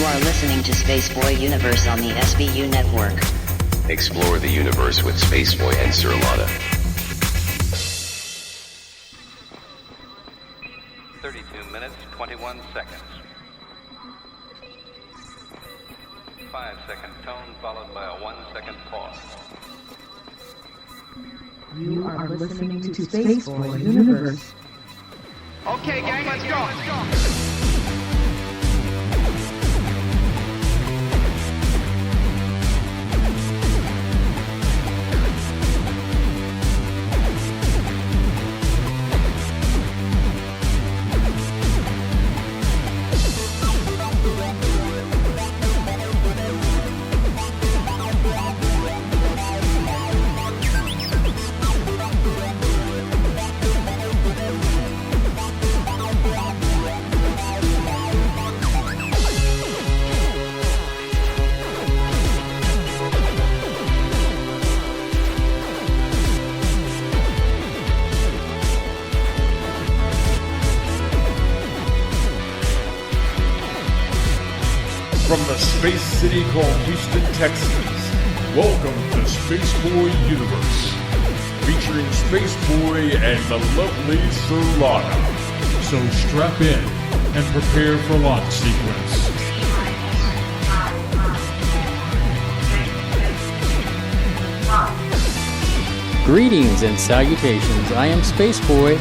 are listening to Spaceboy Universe on the SBU network. Explore the universe with Spaceboy and Surlana. 32 minutes, 21 seconds. 5-second tone followed by a 1-second pause. You are listening to Spaceboy Universe. Okay, gang, let's go. From the space city called Houston, Texas, welcome to Spaceboy Universe, featuring Spaceboy and the lovely Surlana. So strap in and prepare for launch sequence. Greetings and salutations. I am Spaceboy.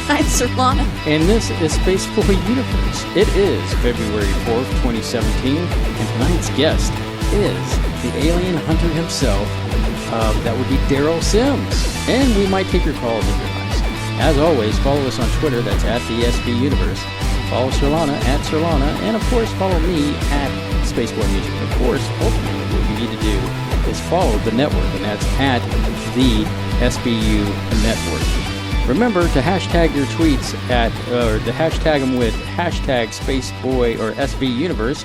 I'm Surlana. And this is Spaceboy Universe. It is February 4th, 2017, and tonight's guest is the alien hunter himself. That would be Daryl Sims. And we might take your calls if you're nice. As always, follow us on Twitter. That's at the SB Universe. Follow Surlana at Surlana. And, of course, follow me at Spaceboy Music. Of course, ultimately, what you need to do is follow the network, and that's at the SBU network. Remember to hashtag your tweets or to hashtag them with hashtag Spaceboy or SB Universe,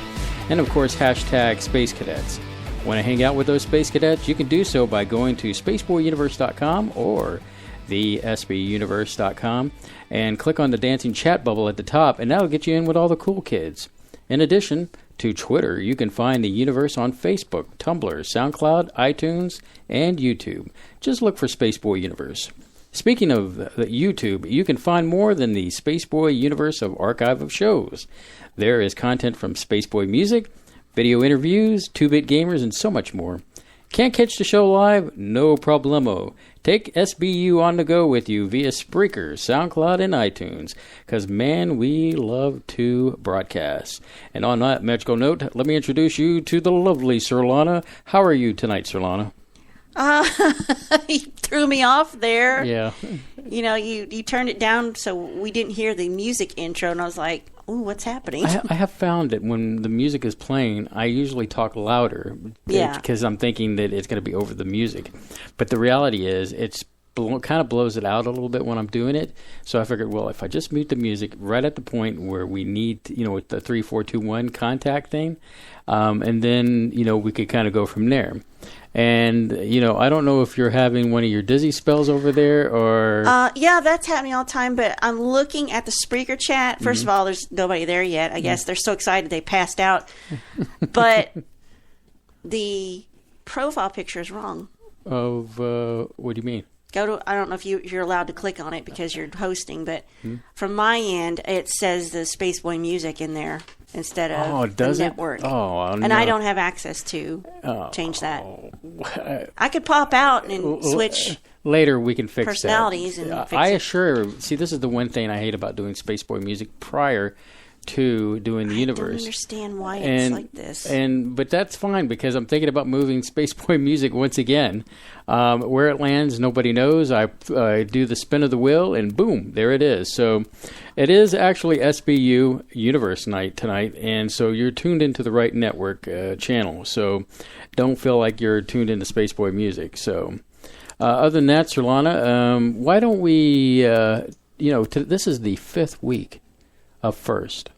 and of course hashtag Space Cadets. Want to hang out with those Space Cadets? You can do so by going to spaceboyuniverse.com or the sbuniverse.com and click on the dancing chat bubble at the top, and that'll get you in with all the cool kids. In addition to Twitter, you can find the universe on Facebook, Tumblr, SoundCloud, iTunes, and YouTube. Just look for Spaceboy Universe. Speaking of YouTube, you can find more than the Spaceboy Universe of archive of shows. There is content from Spaceboy Music, video interviews, 2-Bit Gamers, and so much more. Can't catch the show live? No problemo. Take SBU on the go with you via Spreaker, SoundCloud, and iTunes. Because, man, we love to broadcast. And on that magical note, let me introduce you to the lovely Surlana. How are you tonight, Surlana? You threw me off there. Yeah. You know, you turned it down so we didn't hear the music intro, and I was like, ooh, what's happening? I have found that when the music is playing, I usually talk louder. Yeah. Because I'm thinking that it's going to be over the music. But the reality is, it's kind of blows it out a little bit when I'm doing it. So I figured, well, if I just mute the music right at the point where we need, with the 3, 4, 2, 1 contact thing, and then, we could kind of go from there. And, I don't know if you're having one of your dizzy spells over there or... Yeah, that's happening all the time, but I'm looking at the Spreaker chat. First of all, there's nobody there yet. I guess they're so excited they passed out. But the profile picture is wrong. Of, what do you mean? I don't know if you're allowed to click on it because you're hosting, but from my end, it says the Spaceboy Music in there instead of the network. And I don't have access to change that. I could pop out and switch. Later, we can fix personalities that. And fix See, this is the one thing I hate about doing Spaceboy Music prior to doing the universe. I don't understand why it's like this. But that's fine because I'm thinking about moving Spaceboy Music once again. Where it lands, nobody knows. I do the spin of the wheel, and boom, there it is. So it is actually SBU Universe night tonight, and so you're tuned into the right network channel. So don't feel like you're tuned into Spaceboy Music. So other than that, Surlana, why don't we, this is the 5th week of First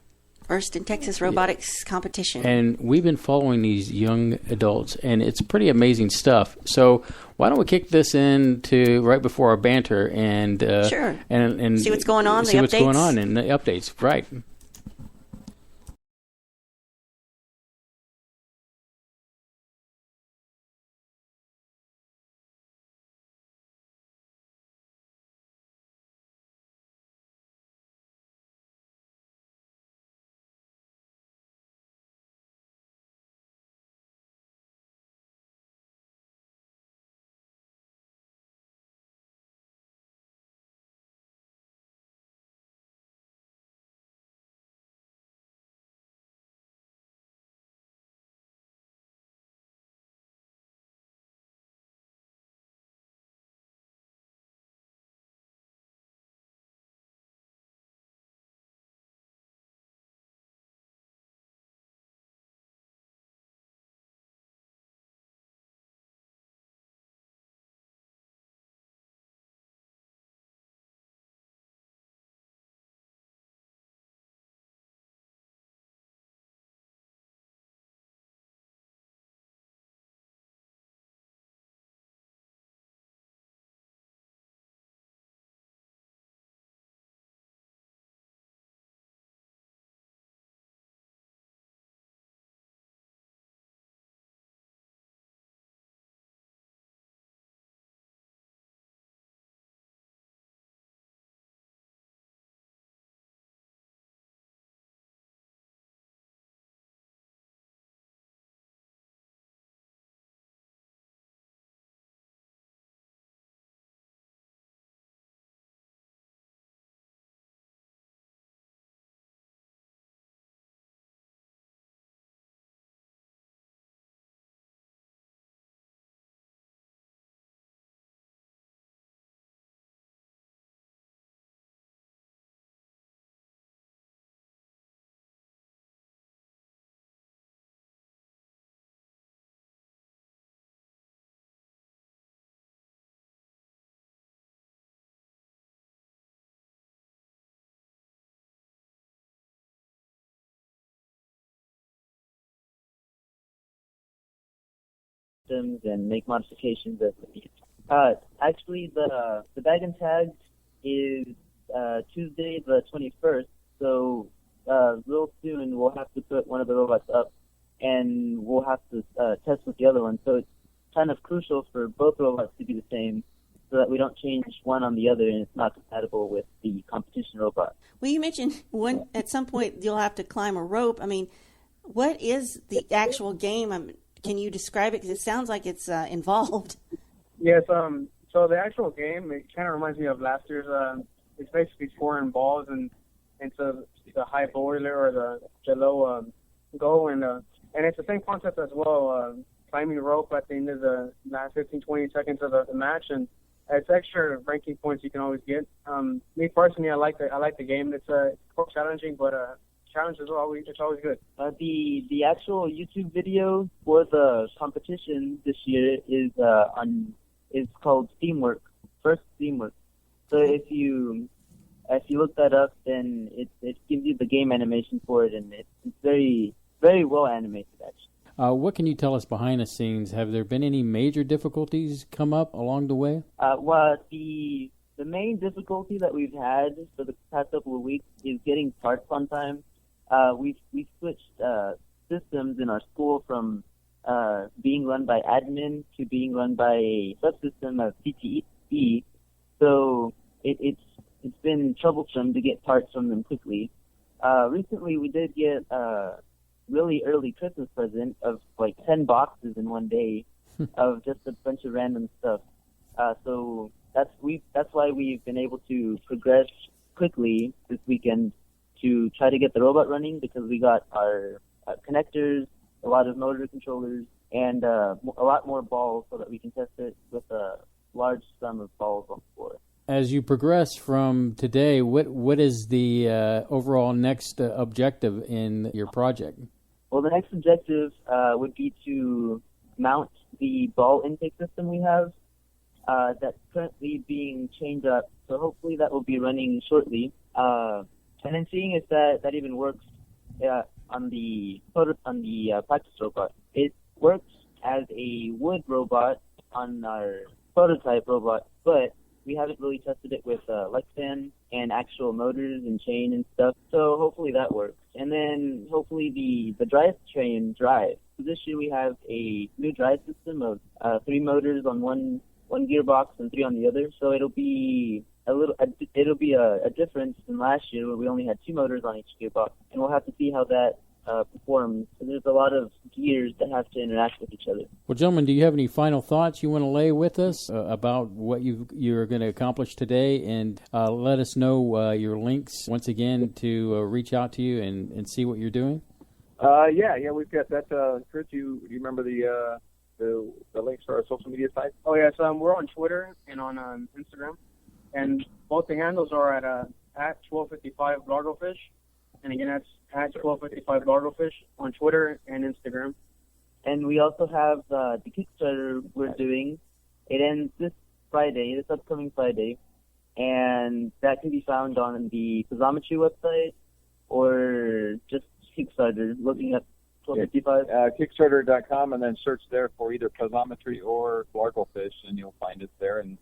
in Texas robotics competition. And we've been following these young adults, and it's pretty amazing stuff. So why don't we kick this into right before our banter and sure. and see what's going on, see the what's updates. going on in the updates, right? systems and make modifications as needed. Actually, the bag and tag is Tuesday the 21st, so real soon we'll have to put one of the robots up, and we'll have to test with the other one. So it's kind of crucial for both robots to be the same, so that we don't change one on the other and it's not compatible with the competition robot. Well, you mentioned at some point you'll have to climb a rope. I mean, what is the actual game? Can you describe it? Because it sounds like it's involved. Yes. So the actual game, it kind of reminds me of last year's. It's basically scoring balls and into the high boiler or the low goal, and it's the same concept as well. Climbing rope at the end of the last 15-20 seconds of the match, and it's extra ranking points you can always get. Me personally, I like the game. It's quite challenging, but challenge is always good. The actual YouTube video for the competition this year is called Steamwork. First Steamwork. So if you look that up, then it gives you the game animation for it, and it's very, very well animated actually. What can you tell us behind the scenes? Have there been any major difficulties come up along the way? Well, the main difficulty that we've had for the past couple of weeks is getting parts on time. We've switched systems in our school from being run by admin to being run by a subsystem of CTE. So it's been troublesome to get parts from them quickly. Recently, we did get really early Christmas present of like 10 boxes in one day of just a bunch of random stuff. So that's why we've been able to progress quickly this weekend to try to get the robot running, because we got our connectors, a lot of motor controllers, and a lot more balls so that we can test it with a large sum of balls on the floor. As you progress from today, what is the overall next objective in your project? Well, the next objective would be to mount the ball intake system we have that's currently being chained up. So hopefully that will be running shortly. And then seeing if that even works on the practice robot. It works as a wood robot on our prototype robot, but we haven't really tested it with Lexan and actual motors and chain and stuff. So hopefully that works. And then hopefully the drive train drive. So this year we have a new drive system of 3 motors on one gearbox and 3 on the other. So it'll be a difference than last year where we only had 2 motors on each gearbox, and we'll have to see how that performs. So there's a lot of gears that have to interact with each other. Well, gentlemen, do you have any final thoughts you want to lay with us about what you're going to accomplish today? And let us know your links once again to reach out to you and see what you're doing. Yeah, we've got that. Chris, do you remember the links for our social media sites? Oh yes, we're on Twitter and on Instagram, and both the handles are at 1255 Largofish, and again that's at 1255 Largofish on Twitter and Instagram. And we also have the Kickstarter we're doing. It ends this upcoming Friday, and that can be found on the Piezometry website or just Kickstarter, looking up 1255. Kickstarter.com, and then search there for either Piezometry or Largofish, and you'll find it there. And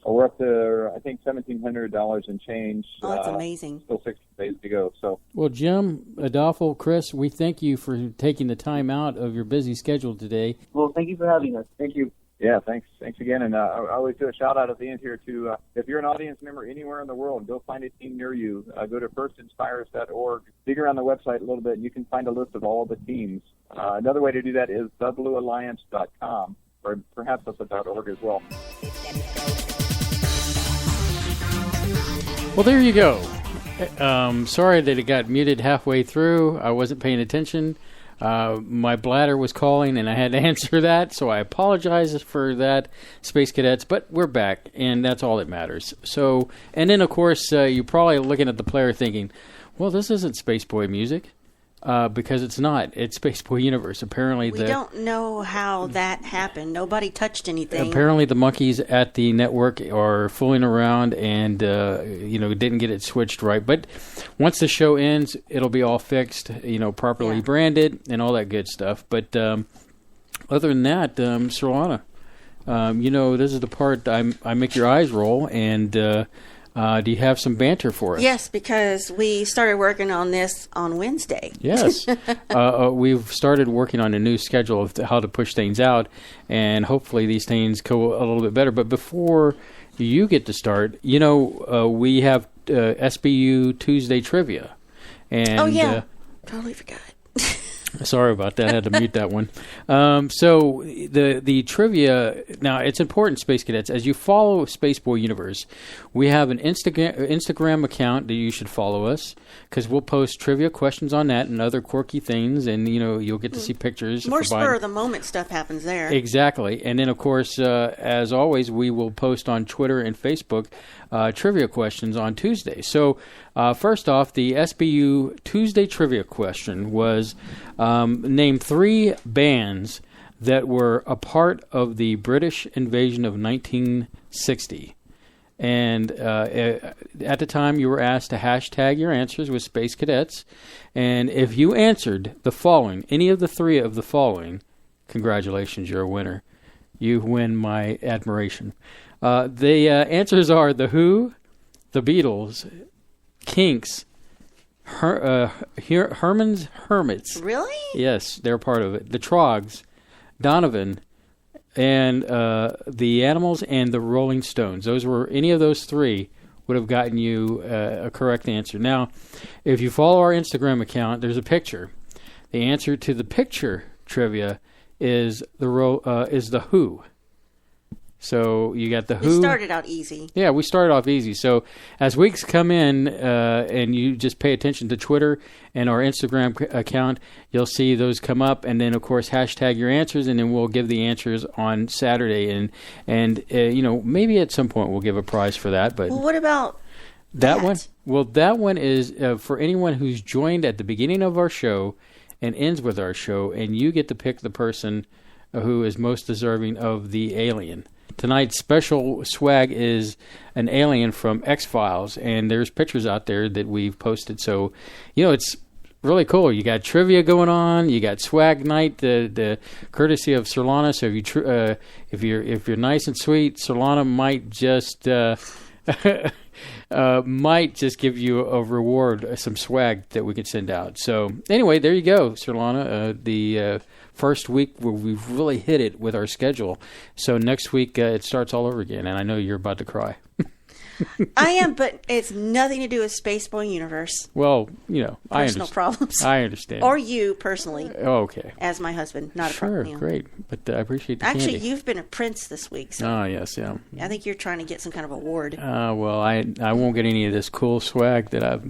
we're up to, I think, $1,700 and change. Oh, that's amazing. Still 6 days to go. So, well, Jim, Adolfo, Chris, we thank you for taking the time out of your busy schedule today. Well, thank you for having us. Thank you. Yeah, thanks again. And I always do a shout-out at the end here to, if you're an audience member anywhere in the world, go find a team near you. Go to firstinspires.org. Dig around the website a little bit, and you can find a list of all the teams. Another way to do that is thebluealliance.com, or perhaps that's .org as well. Well, there you go. Sorry that it got muted halfway through. I wasn't paying attention. My bladder was calling, and I had to answer that, so I apologize for that, Space Cadets, but we're back, and that's all that matters. So, and then, of course, you're probably looking at the player thinking, well, this isn't Spaceboy music. Because it's not. It's Spaceboy Universe. Apparently, we don't know how that happened. Nobody touched anything. Apparently, the monkeys at the network are fooling around and didn't get it switched right. But once the show ends, it'll be all fixed. Properly branded and all that good stuff. But Other than that, Surlana, this is the part I make your eyes roll, and do you have some banter for us? Yes, because we started working on this on Wednesday. Yes. We've started working on a new schedule of how to push things out, and hopefully these things go a little bit better. But before you get to start, we have SBU Tuesday trivia. And, oh, yeah. Totally forgot. Sorry about that. I had to mute that one. So the trivia, now it's important, Space Cadets, as you follow Spaceboy Universe, we have an Instagram account that you should follow us, because we'll post trivia questions on that and other quirky things, and you'll get to see pictures. More spur of the moment stuff happens there. Exactly. And then, of course, as always, we will post on Twitter and Facebook trivia questions on Tuesday. So first off, the SBU Tuesday trivia question was name 3 bands that were a part of the British invasion of 1960. And at the time, you were asked to hashtag your answers with Space Cadets. And if you answered the following, any of the 3 of the following, congratulations, you're a winner. You win my admiration. The answers are The Who, The Beatles, Kinks, Herman's Hermits. Really? Yes, they're part of it. The Trogs, Donovan, and the Animals and the Rolling Stones. Any of those 3 would have gotten you a correct answer. Now, if you follow our Instagram account, there's a picture. The answer to the picture trivia is the Who. So you got the Who. We started out easy. Yeah, we started off easy. So as weeks come in and you just pay attention to Twitter and our Instagram account, you'll see those come up. And then, of course, hashtag your answers, and then we'll give the answers on Saturday. And maybe at some point we'll give a prize for that. But well, what about that one? Well, that one is for anyone who's joined at the beginning of our show and ends with our show, and you get to pick the person who is most deserving of the alien. Tonight's special swag is an alien from X-Files, and there's pictures out there that we've posted. So, it's really cool. You got trivia going on. You got swag night, the courtesy of Surlana. So if you're nice and sweet, Surlana might just give you a reward, some swag that we could send out. So anyway, there you go, Surlana. The first week where we've really hit it with our schedule. So next week it starts all over again, and I know you're about to cry. I am, but it's nothing to do with Spaceboy Universe. Well, personal problems. I understand. Or you personally. Oh, okay. As my husband, not a problem. Sure, great. But I appreciate the Actually, candy. You've been a prince this week. So oh, yes, yeah. I think you're trying to get some kind of award. Well, I won't get any of this cool swag that I've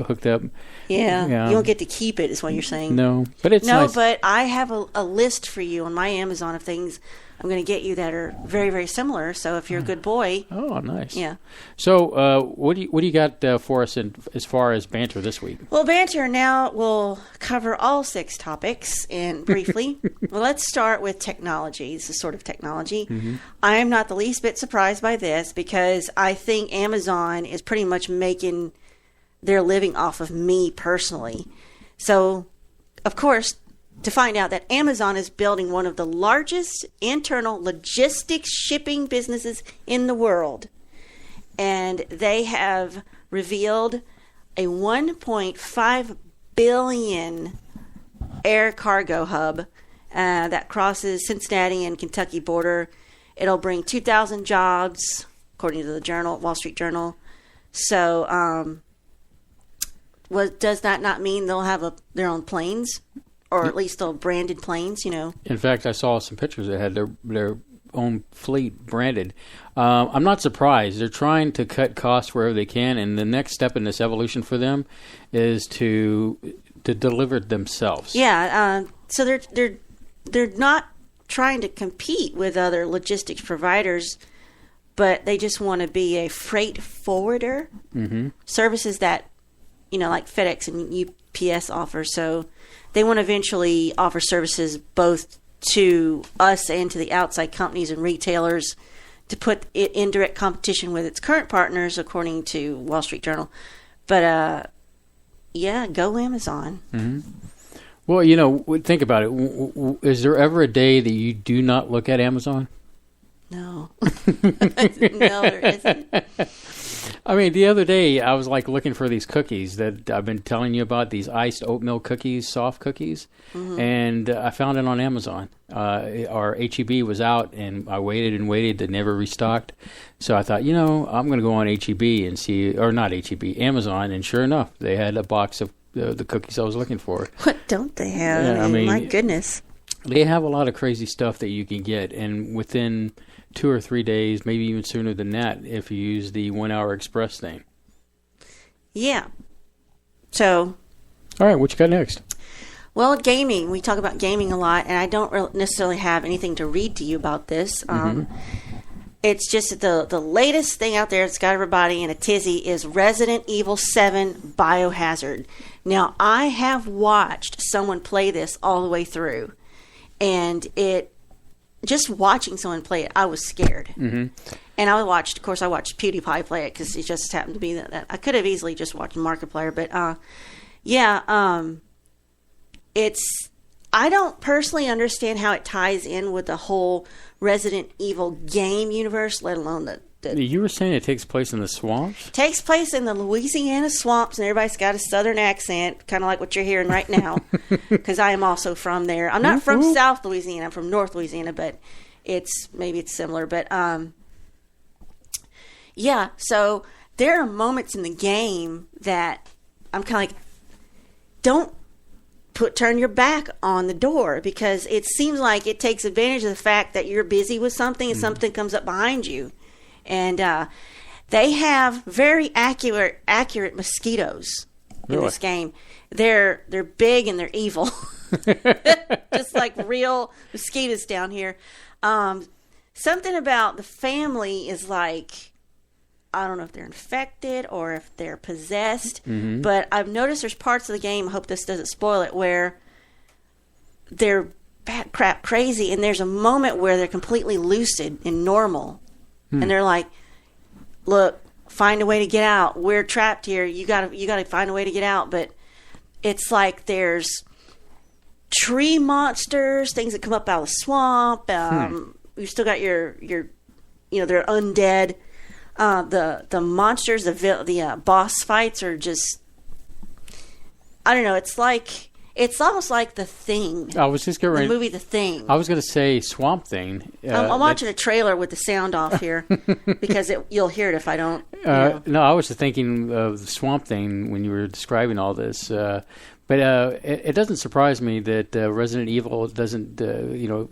hooked up. Yeah. You won't get to keep it, is what you're saying. No, but it's nice. No, but I have a list for you on my Amazon of things I'm going to get you that are very, very similar. So if you're a good boy. Oh, nice. Yeah. So what do you got for us as far as banter this week? Well, banter now will cover all 6 topics and briefly. Well, let's start with technology. This is sort of technology. Mm-hmm. I am not the least bit surprised by this because I think Amazon is pretty much making their living off of me personally. So, of course, to find out that Amazon is building one of the largest internal logistics shipping businesses in the world. And they have revealed a 1.5 billion air cargo hub that crosses Cincinnati and Kentucky border. It'll bring 2,000 jobs, according to the Wall Street Journal. So, does that not mean they'll have their own planes? Or at least they'll branded planes, In fact, I saw some pictures that had their own fleet branded. I'm not surprised. They're trying to cut costs wherever they can, and the next step in this evolution for them is to deliver it themselves. Yeah, so they're not trying to compete with other logistics providers, but they just want to be a freight forwarder. Mm-hmm. Services that, like FedEx and UPS offer. So they want to eventually offer services both to us and to the outside companies and retailers to put it in direct competition with its current partners, according to Wall Street Journal. But, go Amazon. Mm-hmm. Well, think about it. Is there ever a day that you do not look at Amazon? No. No, there isn't. I mean, the other day I was looking for these cookies that I've been telling you about, these iced oatmeal cookies, soft cookies, and I found it on Amazon. Our HEB was out, and I waited and waited. They never restocked. So I thought, I'm going to go on HEB and see, or not HEB, Amazon, and sure enough, they had a box of the cookies I was looking for. What don't they have? Yeah, I mean, my goodness. They have a lot of crazy stuff that you can get, and within 2 or 3 days, maybe even sooner than that, if you use the 1 hour express thing. Yeah. So. All right, what you got next? Well, gaming. We talk about gaming a lot, and I don't necessarily have anything to read to you about this. It's just the latest thing out there that's got everybody in a tizzy is Resident Evil 7 Biohazard. Now, I have watched someone play this all the way through, and just watching someone play it, I was scared. And I watched PewDiePie play it because it just happened to be that I could have easily just watched Markiplier, but I don't personally understand how it ties in with the whole Resident Evil game universe, let alone the You were saying it takes place in the swamps? Takes place in the Louisiana swamps, and everybody's got a southern accent, kind of like what you're hearing right now, because I am also from there. I'm not from South Louisiana, I'm from North Louisiana, but maybe it's similar. But yeah, so there are moments in the game that I'm kind of like, don't turn your back on the door, because it seems like it takes advantage of the fact that you're busy with something and something comes up behind you. And they have very accurate mosquitoes in this game. They're big and they're evil, just like real mosquitoes down here. Something about the family is like, I don't know if they're infected or if they're possessed, but I've noticed there's parts of the game, I hope this doesn't spoil it, where they're bat crap crazy, and there's a moment where they're completely lucid and normal. And they're like, look, find a way to get out. We're trapped here. You gotta find a way to get out. But it's like there's tree monsters, things that come up out of the swamp. You've still got your they're undead. The monsters, the boss fights are just, I don't know. It's almost like The Thing. I was just going the movie The Thing. I was going to say Swamp Thing. I'm watching a trailer with the sound off here because you'll hear it if I don't. No, I was just thinking of the Swamp Thing when you were describing all this. But it doesn't surprise me that Resident Evil doesn't,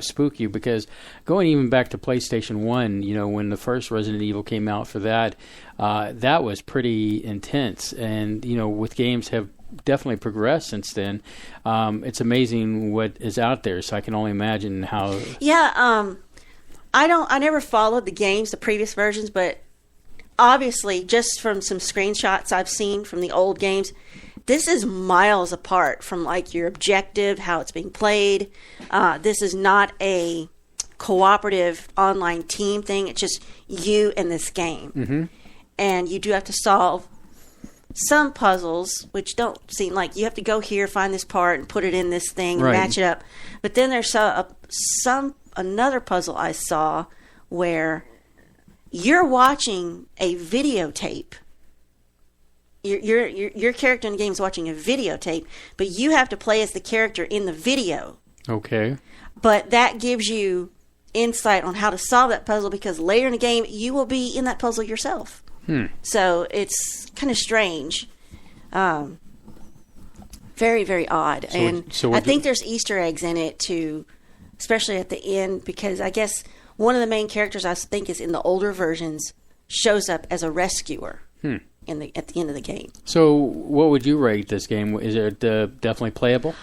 spook you, because going even back to PlayStation 1, when the first Resident Evil came out for that, that was pretty intense. And, with games have definitely progressed since then. It's amazing what is out there, so I can only imagine how. Yeah, I never followed the games, the previous versions, but obviously just from some screenshots I've seen from the old games, this is miles apart from like your objective, how it's being played. This is not a cooperative online team thing. It's just you and this game. And you do have to solve some puzzles, which don't seem like you have to go here, find this part, and put it in this thing and match it up. But then there's another puzzle I saw where you're watching a videotape. Your character in the game is watching a videotape, but you have to play as the character in the video. Okay. But that gives you insight on how to solve that puzzle, because later in the game you will be in that puzzle yourself. So it's kind of strange. Very, very odd. I think there's Easter eggs in it too, especially at the end, because I guess one of the main characters, I think, is in the older versions, shows up as a rescuer at the end of the game. So what would you rate this game? Is it definitely playable?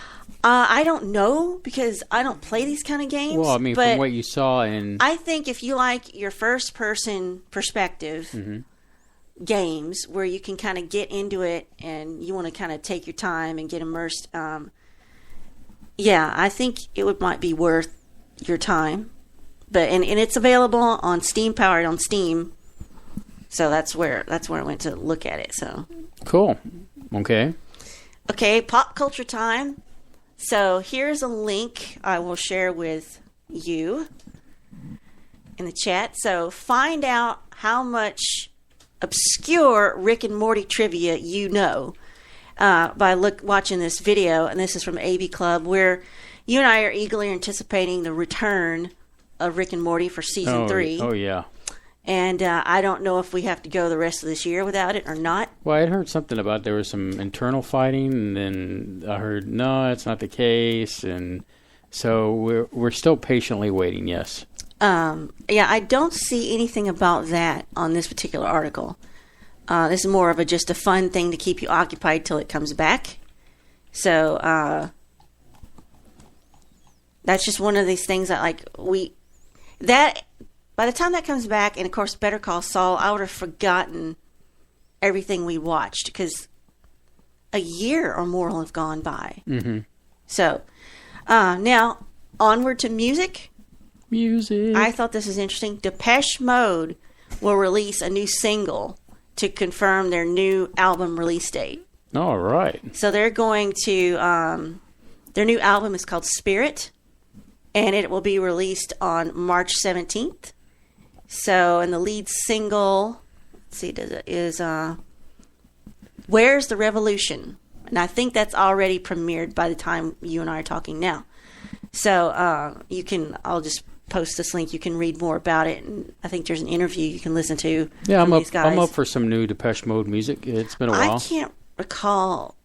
I don't know, because I don't play these kind of games. Well, I mean, from what you saw I think if you like your first-person perspective games where you can kind of get into it and you want to kind of take your time and get immersed, I think it might be worth your time. But and it's available on Steam, powered on Steam. So that's where I went to look at it. So cool. Okay, pop culture time. So here's a link I will share with you in the chat. So find out how much obscure Rick and Morty trivia you know by watching this video. And this is from AV Club, where you and I are eagerly anticipating the return of Rick and Morty for season 3. Oh, yeah. And I don't know if we have to go the rest of this year without it or not. Well, I had heard something about there was some internal fighting, and then I heard, no, it's not the case. And so we're still patiently waiting, yes. Yeah, I don't see anything about that on this particular article. This is more of just a fun thing to keep you occupied till it comes back. So that's just one of these things that by the time that comes back, and of course Better Call Saul, I would have forgotten everything we watched because a year or more will have gone by. Mm-hmm. So now onward to music. Music. I thought this was interesting. Depeche Mode will release a new single to confirm their new album release date. All right. So they're going to, their new album is called Spirit, and it will be released on March 17th. So, and the lead single, let's see, is Where's the Revolution? And I think that's already premiered by the time you and I are talking now. So I'll just post this link. You can read more about it. And I think there's an interview you can listen to. Yeah, these guys. I'm up for some new Depeche Mode music. It's been a while. I can't recall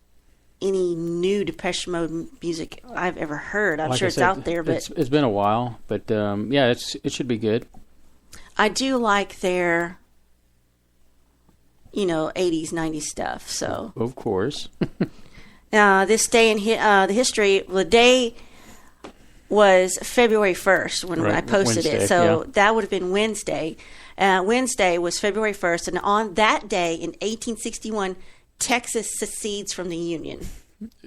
any new Depeche Mode music I've ever heard. I'm sure it's out there, but it's been a while. But yeah, it should be good. I do like their, 80s, 90s stuff. So of course. This day in the history, the day was February 1st when I posted Wednesday, it. So yeah. that would have been Wednesday. Wednesday was February 1st, and on that day in 1861, Texas secedes from the Union.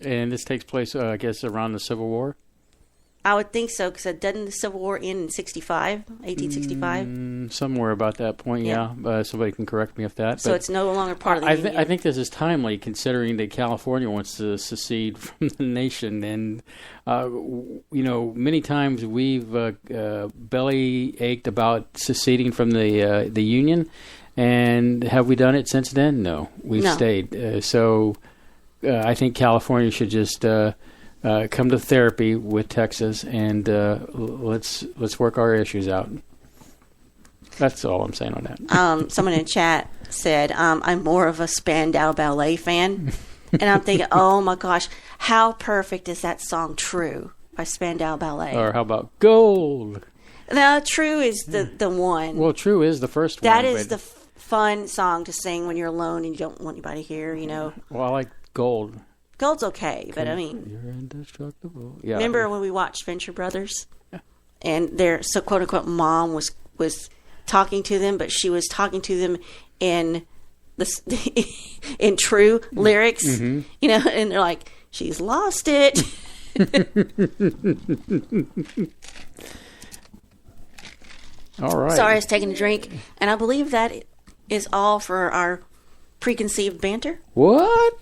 And this takes place, I guess, around the Civil War? I would think so, because doesn't the Civil War end in 1865? Somewhere about that point, yeah. Somebody can correct me if that. So it's no longer part of the Union. I think this is timely, considering that California wants to secede from the nation. And, many times we've belly ached about seceding from the Union. And have we done it since then? No. We've stayed. So I think California should just come to therapy with Texas, and let's work our issues out. That's all I'm saying on that. Someone in chat said, I'm more of a Spandau Ballet fan. And I'm thinking, oh my gosh, how perfect is that song True by Spandau Ballet? Or how about Gold? No, True is the one. Well, True is the first one. That is the fun song to sing when you're alone and you don't want anybody here, Well, I like Gold. Gold's okay, but I mean... You're indestructible. Yeah. Remember when we watched Venture Brothers? And their quote-unquote mom was talking to them, but she was talking to them in true lyrics, mm-hmm. And they're like, she's lost it. All right. Sorry, I was taking a drink. And I believe that is all for our preconceived banter. What?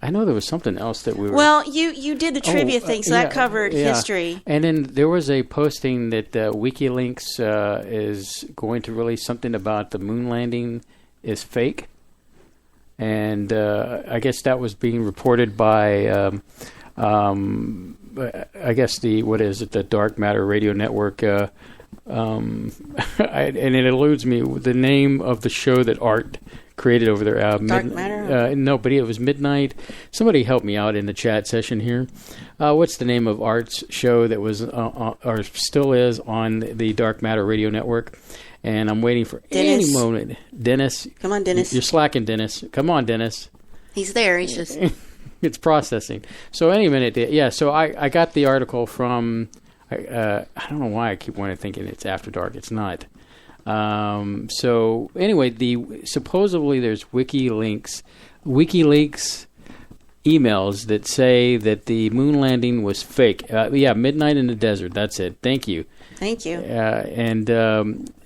I know there was something else that we were... Well, you did the trivia thing, so that covered history. And then there was a posting that WikiLeaks is going to release something about the moon landing is fake. And I guess that was being reported by, I guess the Dark Matter Radio Network. And it eludes me the name of the show that Art created over there. Dark Matter? No, but it was Midnight. Somebody help me out in the chat session here. What's the name of Art's show that was or still is on the Dark Matter Radio Network? And I'm waiting for any moment. Dennis. Come on, Dennis. You're slacking, Dennis. Come on, Dennis. He's there. He's just... It's processing. So any minute. Yeah, so I got the article from... I don't know why I keep wanting to thinking it's After Dark. It's not. So anyway, supposedly there's WikiLeaks emails that say that the moon landing was fake. Midnight in the Desert. That's it. Thank you. Thank you.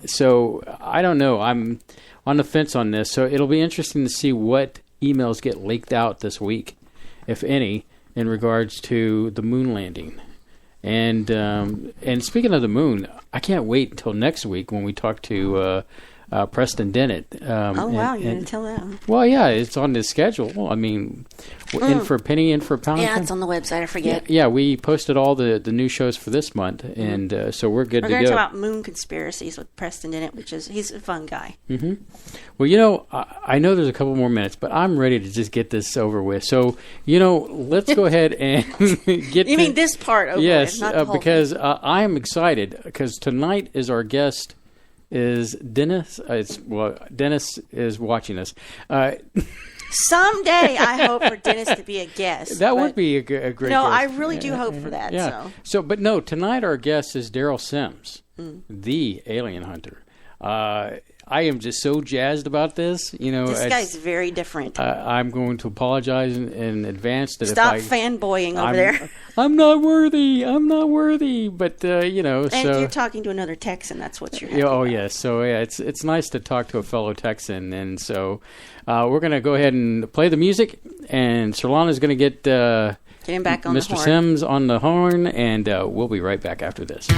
So I don't know. I'm on the fence on this. So it'll be interesting to see what emails get leaked out this week, if any. in regards to the moon landing. And speaking of the moon, I can't wait until next week when we talk to Preston Dennett. You're going to tell them. Well, yeah, it's on the schedule. I mean, in for a penny, in for a pound. Yeah, it's on the website. I forget. Yeah, we posted all the new shows for this month, and so we're good to go. We're going to talk about moon conspiracies with Preston Dennett, he's a fun guy. Mm-hmm. Well, I know there's a couple more minutes, but I'm ready to just get this over with. So, let's go ahead and get. You mean this part over yes, with, not the whole because thing. I am excited because tonight is our guest. Is Dennis? Dennis is watching us. Someday, I hope for Dennis to be a guest. That would be a great guest. No, I really do hope for that. Yeah. But no, tonight our guest is Daryl Sims, the alien hunter. I am just so jazzed about this. This guy's very different. I'm going to apologize in advance that Stop fanboying over there. I'm not worthy. But And you're talking to another Texan. That's what you're. Yes. So it's nice to talk to a fellow Texan, and so we're going to go ahead and play the music, and Surlana's going to get him back on Mr. the horn. Sims on the horn, and we'll be right back after this.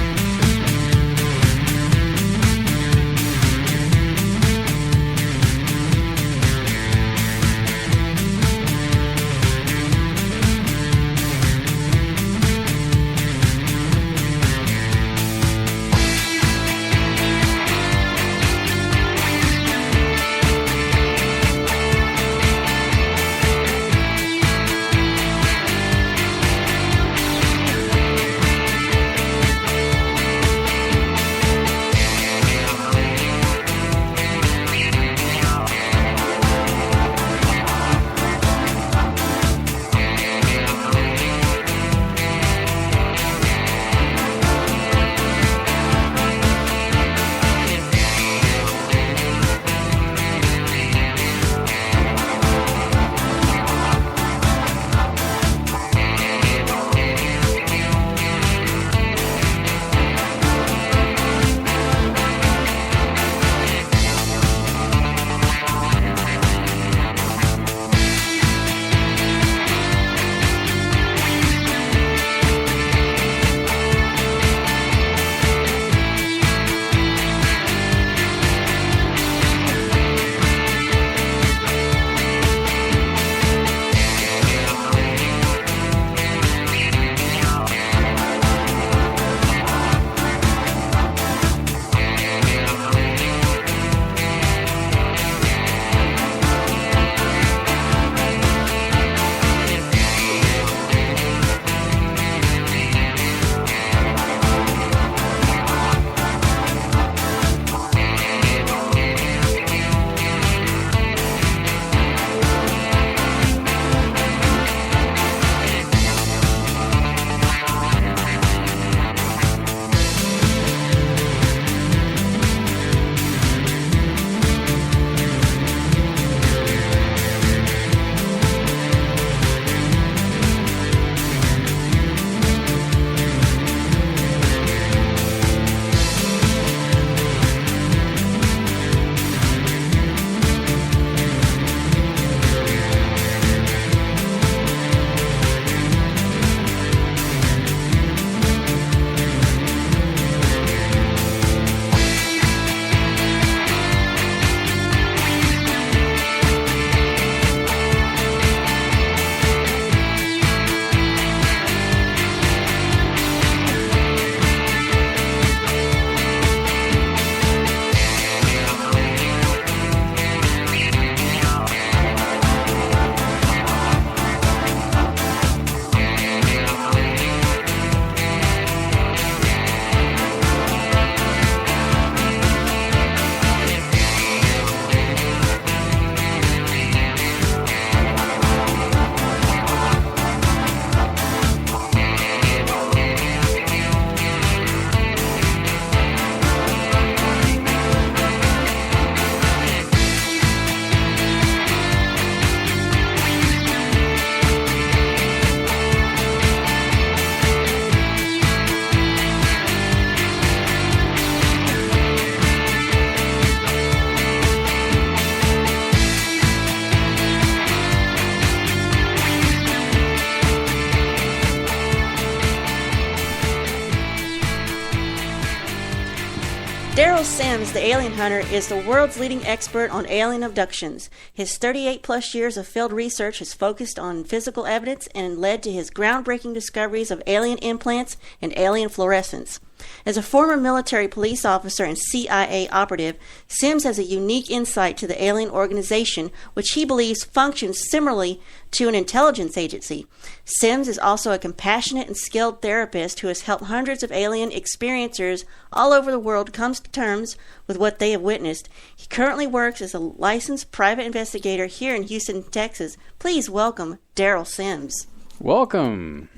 Daryl Sims, the alien hunter, is the world's leading expert on alien abductions. His 38-plus years of field research has focused on physical evidence and led to his groundbreaking discoveries of alien implants and alien fluorescence. As a former military police officer and CIA operative, Sims has a unique insight to the alien organization, which he believes functions similarly to an intelligence agency. Sims is also a compassionate and skilled therapist who has helped hundreds of alien experiencers all over the world come to terms with what they have witnessed. He currently works as a licensed private investigator here in Houston, Texas. Please welcome Daryl Sims. Welcome.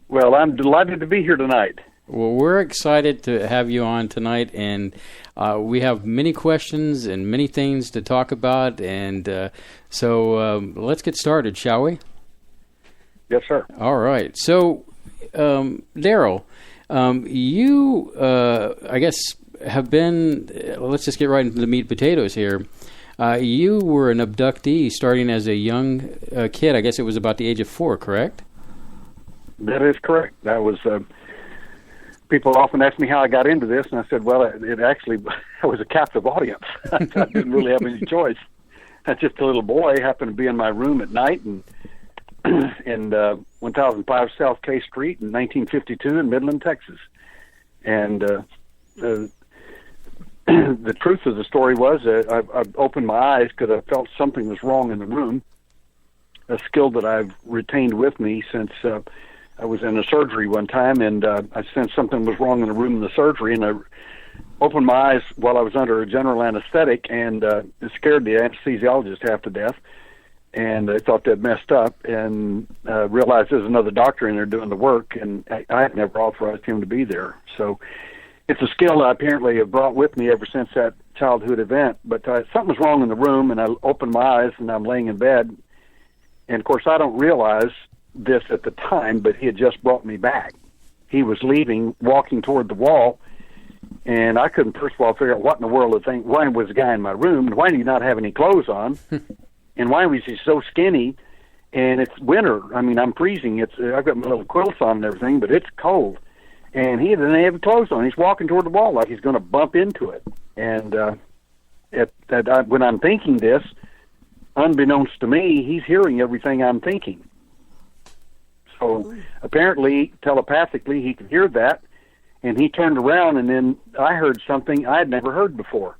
Well, I'm delighted to be here tonight. Well, we're excited to have you on tonight, and we have many questions and many things to talk about, and so let's get started, shall we? Yes, sir. All right. So, Daryl, you, I guess, have been, let's just get right into the meat and potatoes here. You were an abductee starting as a young kid. I guess it was about the age of 4, correct? That is correct. That was... people often ask me how I got into this, and I said, well, it actually I was a captive audience. I didn't really have any choice. I just a little boy, happened to be in my room at night and 1005 South K Street in 1952 in Midland, Texas. And the truth of the story was I opened my eyes because I felt something was wrong in the room, a skill that I've retained with me since I was in a surgery one time, and I sensed something was wrong in the room in the surgery, and I opened my eyes while I was under a general anesthetic, and it scared the anesthesiologist half to death, and they thought they'd messed up, and realized there's another doctor in there doing the work, and I had never authorized him to be there. So it's a skill I apparently have brought with me ever since that childhood event, but something was wrong in the room, and I opened my eyes, and I'm laying in bed, and of course I don't realize this at the time, but he had just brought me back. He was leaving, walking toward the wall, and I couldn't, first of all, figure out what in the world to think. Why was the guy in my room, and why did he not have any clothes on, and why was he so skinny, and it's winter. I mean, I'm freezing. I've got my little quilts on and everything, but it's cold, and he didn't have clothes on. He's walking toward the wall like he's going to bump into it, and when I'm thinking this, unbeknownst to me, he's hearing everything I'm thinking. So apparently, telepathically, he could hear that, and he turned around, and then I heard something I had never heard before.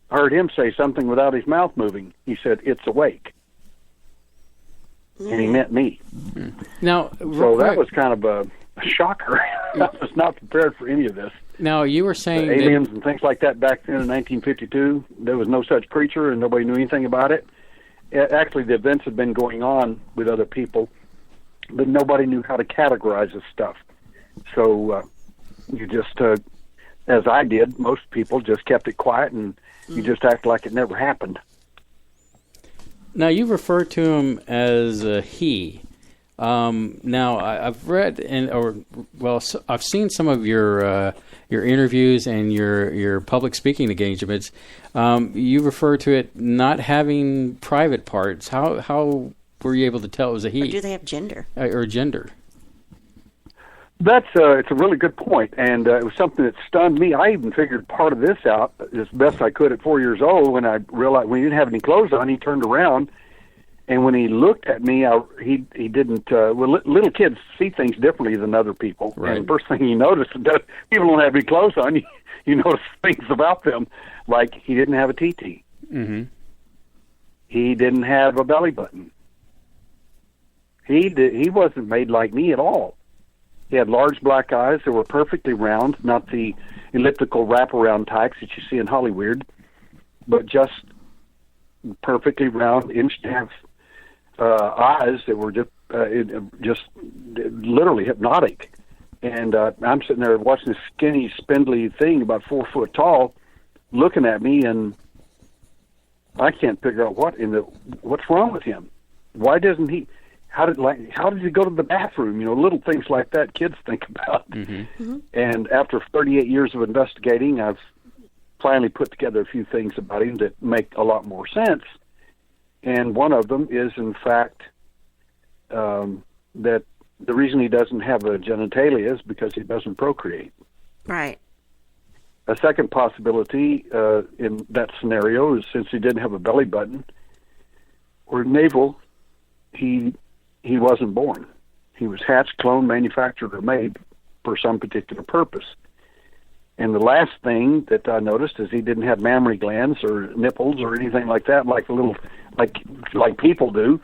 I heard him say something without his mouth moving. He said, "It's awake." And he meant me. Now, so that was kind of a shocker. I was not prepared for any of this. Now, you were saying aliens and things like that back then in 1952, there was no such creature, and nobody knew anything about it. Actually, the events had been going on with other people, but nobody knew how to categorize this stuff. So you just, as I did, most people just kept it quiet, and you just act like it never happened. Now, you refer to him as a he. Now, I've read I've seen some of your interviews and your public speaking engagements. You refer to it not having private parts. How were you able to tell it was a he? Or do they have gender? Or gender? That's it's a really good point, and it was something that stunned me. I even figured part of this out as best I could at 4 years old when I realized when he didn't have any clothes on, he turned around, and when he looked at me, he didn't. Little kids see things differently than other people, right. And the first thing you notice is that people don't have any clothes on. You notice things about them, like he didn't have a TT. Mm-hmm. He didn't have a belly button. He wasn't made like me at all. He had large black eyes that were perfectly round, not the elliptical wraparound types that you see in Hollywood, but just perfectly round, inch-and-a-half eyes that were just literally hypnotic. And I'm sitting there watching this skinny, spindly thing about 4 foot tall, looking at me, and I can't figure out what's wrong with him. Why doesn't he? How did he go to the bathroom? Little things like that kids think about. Mm-hmm. Mm-hmm. And after 38 years of investigating, I've finally put together a few things about him that make a lot more sense. And one of them is, in fact, that the reason he doesn't have a genitalia is because he doesn't procreate. Right. A second possibility in that scenario is since he didn't have a belly button or navel, he wasn't born. He was hatched, cloned, manufactured, or made for some particular purpose. And the last thing that I noticed is he didn't have mammary glands or nipples or anything like that, like people do.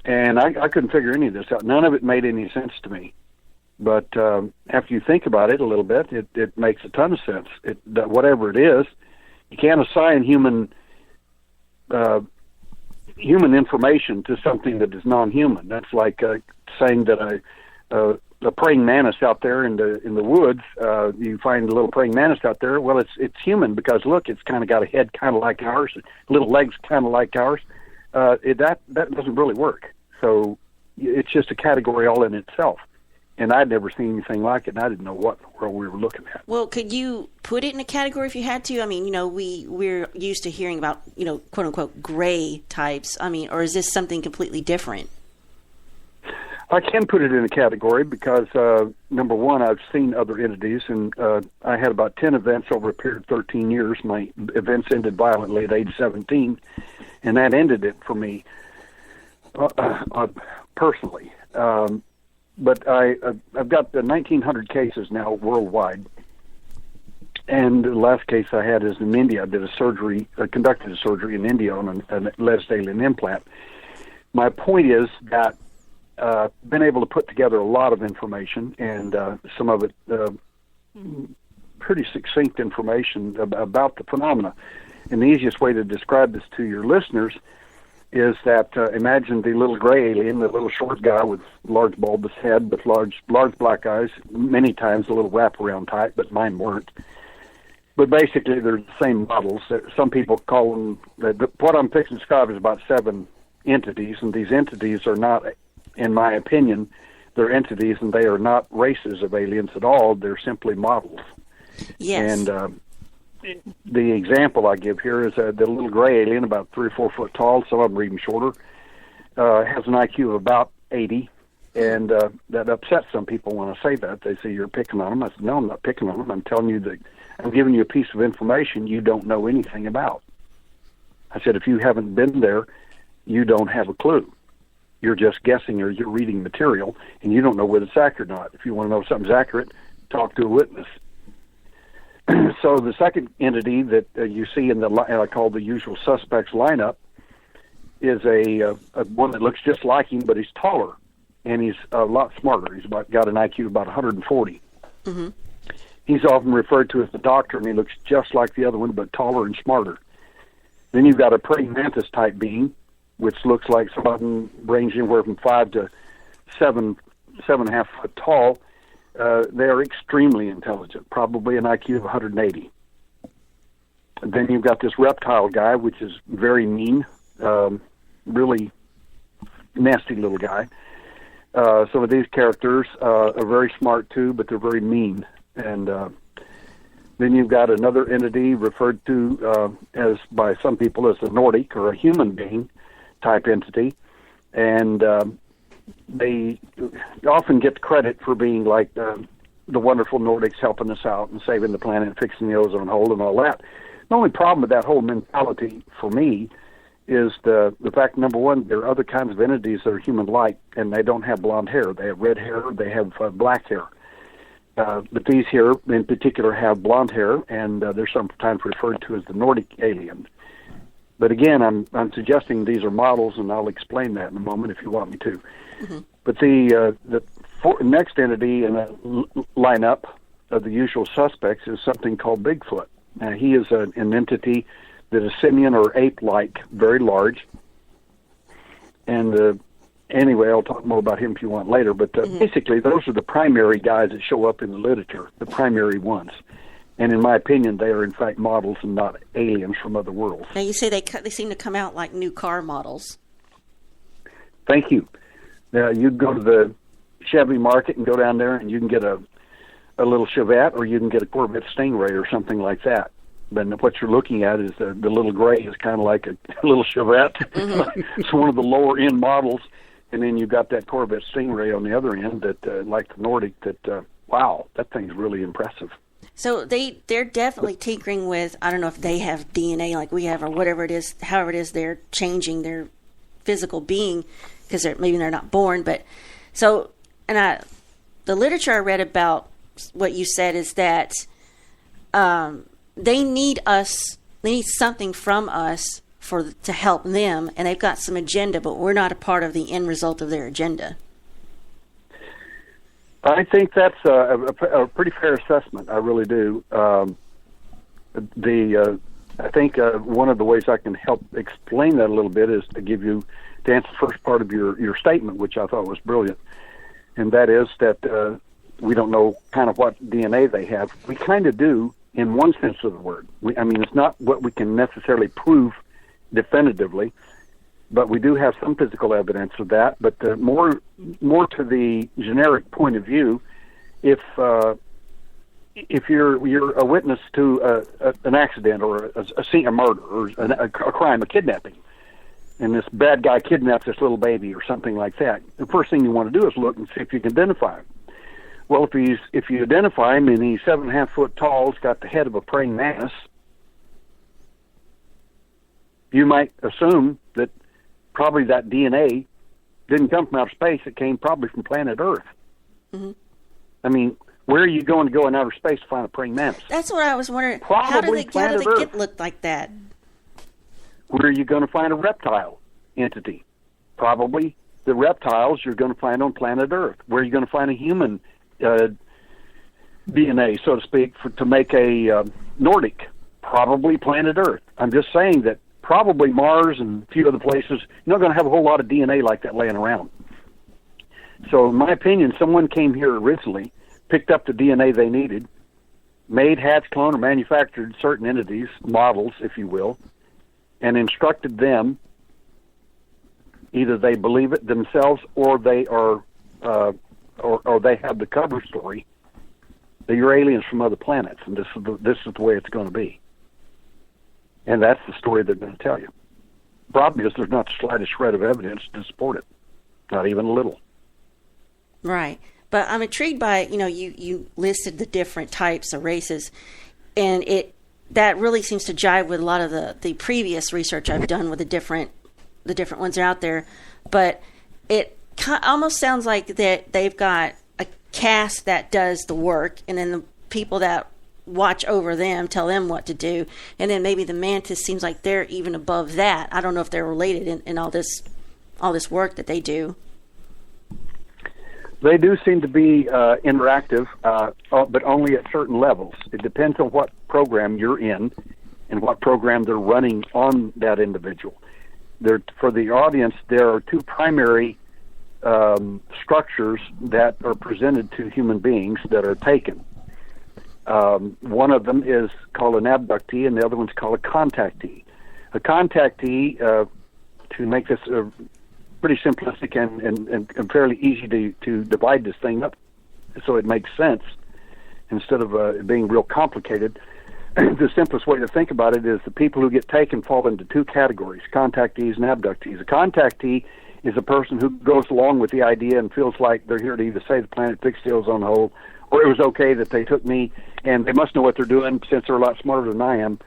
And I couldn't figure any of this out. None of it made any sense to me. But after you think about it a little bit, it makes a ton of sense. Whatever it is, you can't assign human information to something that is non-human. That's like saying that a praying mantis out there in the woods. You find a little praying mantis out there. Well, it's human because look, it's kind of got a head kind of like ours, little legs kind of like ours. That doesn't really work. So it's just a category all in itself. And I'd never seen anything like it, and I didn't know what world we were looking at. Well, could you put it in a category if you had to? I mean, we're used to hearing about, quote unquote, gray types. I mean, or is this something completely different? I can put it in a category because, number one, I've seen other entities, and I had about 10 events over a period of 13 years. My events ended violently at age 17, and that ended it for me personally. But I've got 1,900 cases now worldwide, and the last case I had is in India. I did conducted a surgery in India on an alleged alien implant. My point is that I've been able to put together a lot of information, and some of it pretty succinct information about the phenomena. And the easiest way to describe this to your listeners is that imagine the little gray alien, the little short guy with large bulbous head with large black eyes, many times a little wraparound type, but mine weren't. But basically, they're the same models. Some people call them, what I'm fixing to describe is about 7 entities, and these entities are not, in my opinion, they're entities, and they are not races of aliens at all. They're simply models. Yes. And the example I give here is the little gray alien, about 3 or 4 foot tall. Some of them are even shorter. Has an IQ of about 80, and that upsets some people when I say that. They say, you're picking on them. I said, no, I'm not picking on them. I'm telling you that I'm giving you a piece of information you don't know anything about. I said, if you haven't been there, you don't have a clue. You're just guessing or you're reading material, and you don't know whether it's accurate or not. If you want to know if something's accurate, talk to a witness. So the second entity that you see in the I call the usual suspects lineup is a one that looks just like him, but he's taller and he's a lot smarter. He's got an IQ of about 140. Mm-hmm. He's often referred to as the doctor, and he looks just like the other one, but taller and smarter. Then you've got a praying mantis type being, which looks like something ranging anywhere from 5 to 7.5 foot tall. They are extremely intelligent, probably an IQ of 180. And then you've got this reptile guy, which is very mean, really nasty little guy. Some of these characters are very smart too, but they're very mean. And then you've got another entity referred to as by some people as a Nordic or a human being type entity, and they often get credit for being like the wonderful Nordics helping us out and saving the planet and fixing the ozone hole and all that. The only problem with that whole mentality for me is the fact, number one, there are other kinds of entities that are human-like, and they don't have blonde hair. They have red hair. They have black hair. But these here, in particular, have blonde hair, and they're sometimes referred to as the Nordic alien. But again, I'm suggesting these are models, and I'll explain that in a moment if you want me to. Mm-hmm. But the next entity in the lineup of the usual suspects is something called Bigfoot. Now, he is an entity that is simian or ape-like, very large. And anyway, I'll talk more about him if you want later. But basically, those are the primary guys that show up in the literature, the primary ones. And in my opinion, they are in fact models and not aliens from other worlds. Now, you say they seem to come out like new car models. Thank you. Now, you go to the Chevy market and go down there, and you can get a little Chevette, or you can get a Corvette Stingray or something like that. But what you're looking at is the little gray is kind of like a little Chevette. Mm-hmm. It's one of the lower end models, and then you've got that Corvette Stingray on the other end that, like the Nordic, that wow, that thing's really impressive. So they're definitely tinkering with, I don't know if they have DNA like we have or whatever it is, however it is they're changing their physical being because maybe they're not born. But so, the literature I read about what you said is that they need something from us to help them, and they've got some agenda, but we're not a part of the end result of their agenda. I think that's a pretty fair assessment. I really do. I think one of the ways I can help explain that a little bit is to answer the first part of your statement, which I thought was brilliant, and that is that we don't know kind of what DNA they have. We kind of do in one sense of the word. It's not what we can necessarily prove definitively, but we do have some physical evidence of that. But more to the generic point of view, if you're a witness to an accident or a scene, a murder or a crime, a kidnapping, and this bad guy kidnaps this little baby or something like that, the first thing you want to do is look and see if you can identify him. Well, if you identify him and he's 7.5 foot tall, he's got the head of a praying mantis, you might assume that probably that DNA didn't come from outer space. It came probably from planet Earth. Mm-hmm. Where are you going to go in outer space to find a praying mantis? That's what I was wondering. Probably how do they Earth. get look like that? Where are you going to find a reptile entity? Probably the reptiles you're going to find on planet Earth. Where are you going to find a human DNA, so to speak, to make a Nordic? Probably planet Earth. I'm just saying that probably Mars and a few other places, you're not going to have a whole lot of DNA like that laying around. So in my opinion, someone came here originally, picked up the DNA they needed, made, hatched, cloned, or manufactured certain entities, models, if you will, and instructed them. Either they believe it themselves, or they are, or they have the cover story that you're aliens from other planets, and this is the way it's going to be. And that's the story they're going to tell you. Problem is, there's not the slightest shred of evidence to support it, not even a little. Right. But I'm intrigued by, you listed the different types of races, and that really seems to jive with a lot of the previous research I've done with the different ones out there. But it almost sounds like that they've got a caste that does the work, and then the people that watch over them, tell them what to do, and then maybe the mantis seems like they're even above that. I don't know if they're related in all this work that they do. They do seem to be interactive, but only at certain levels. It depends on what program you're in and what program they're running on that individual. For the audience, there are two primary structures that are presented to human beings that are taken. One of them is called an abductee, and the other one's called a contactee. A contactee, to make this pretty simplistic and fairly easy to divide this thing up so it makes sense instead of it being real complicated, the simplest way to think about it is the people who get taken fall into two categories, contactees and abductees. A contactee is a person who goes along with the idea and feels like they're here to either save the planet, fix the ozone hole, or it was okay that they took me, and they must know what they're doing since they're a lot smarter than I am.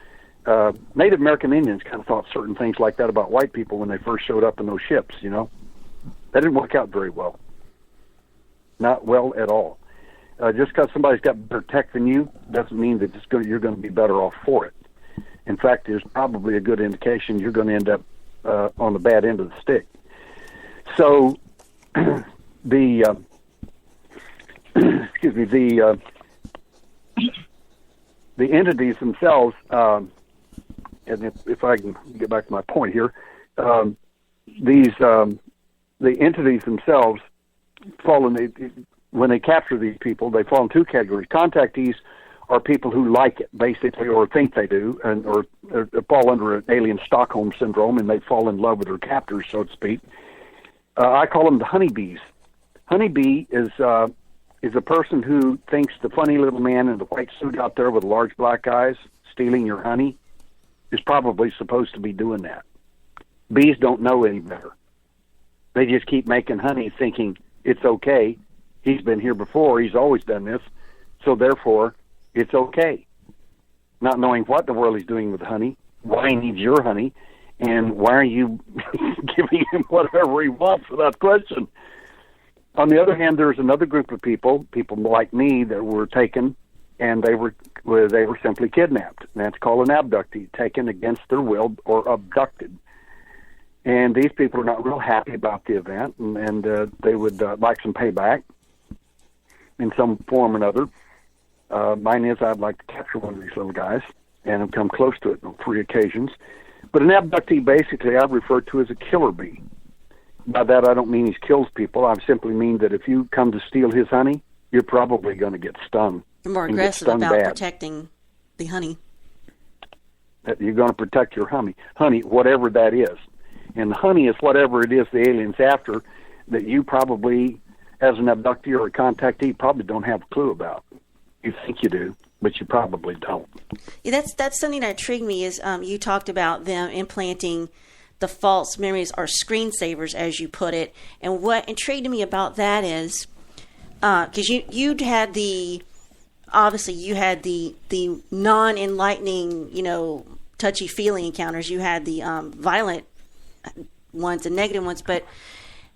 Native American Indians kind of thought certain things like that about white people when they first showed up in those ships, That didn't work out very well. Not well at all. Just because somebody's got better tech than you doesn't mean that you're going to be better off for it. In fact, there's probably a good indication you're going to end up on the bad end of the stick. So the entities themselves, and if I can get back to my point here, the entities themselves fall in when they capture these people, they fall in two categories. Contactees are people who like it, basically, or think they do, or fall under an alien Stockholm syndrome, and they fall in love with their captors, so to speak. I call them the honeybees. Honeybee is a person who thinks the funny little man in the white suit out there with large black eyes stealing your honey is probably supposed to be doing that. Bees don't know any better. They just keep making honey thinking it's okay. He's been here before. He's always done this. So therefore, It's okay. Not knowing what the world is doing with honey, why he needs your honey, and why are you giving him whatever he wants without question. On the other hand, there's another group of people like me, that were taken, and they were simply kidnapped. That's called an abductee, taken against their will or abducted. And these people are not real happy about the event, and they would like some payback in some form or another. Mine is I'd like to capture one of these little guys, and I've come close to it on 3 occasions. But an abductee, basically, I refer to as a killer bee. By that, I don't mean he kills people. I simply mean that if you come to steal his honey, you're probably going to get stung. You're more aggressive about protecting the honey. You're going to protect your honey, whatever that is. And honey is whatever it is the alien's after that you probably, as an abductee or a contactee, probably don't have a clue about. You think you do, but you probably don't. Yeah, that's something that intrigued me is you talked about them implanting the false memories or screensavers, as you put it. And what intrigued me about that is because you had the non-enlightening, touchy-feely encounters. You had the violent ones and negative ones. But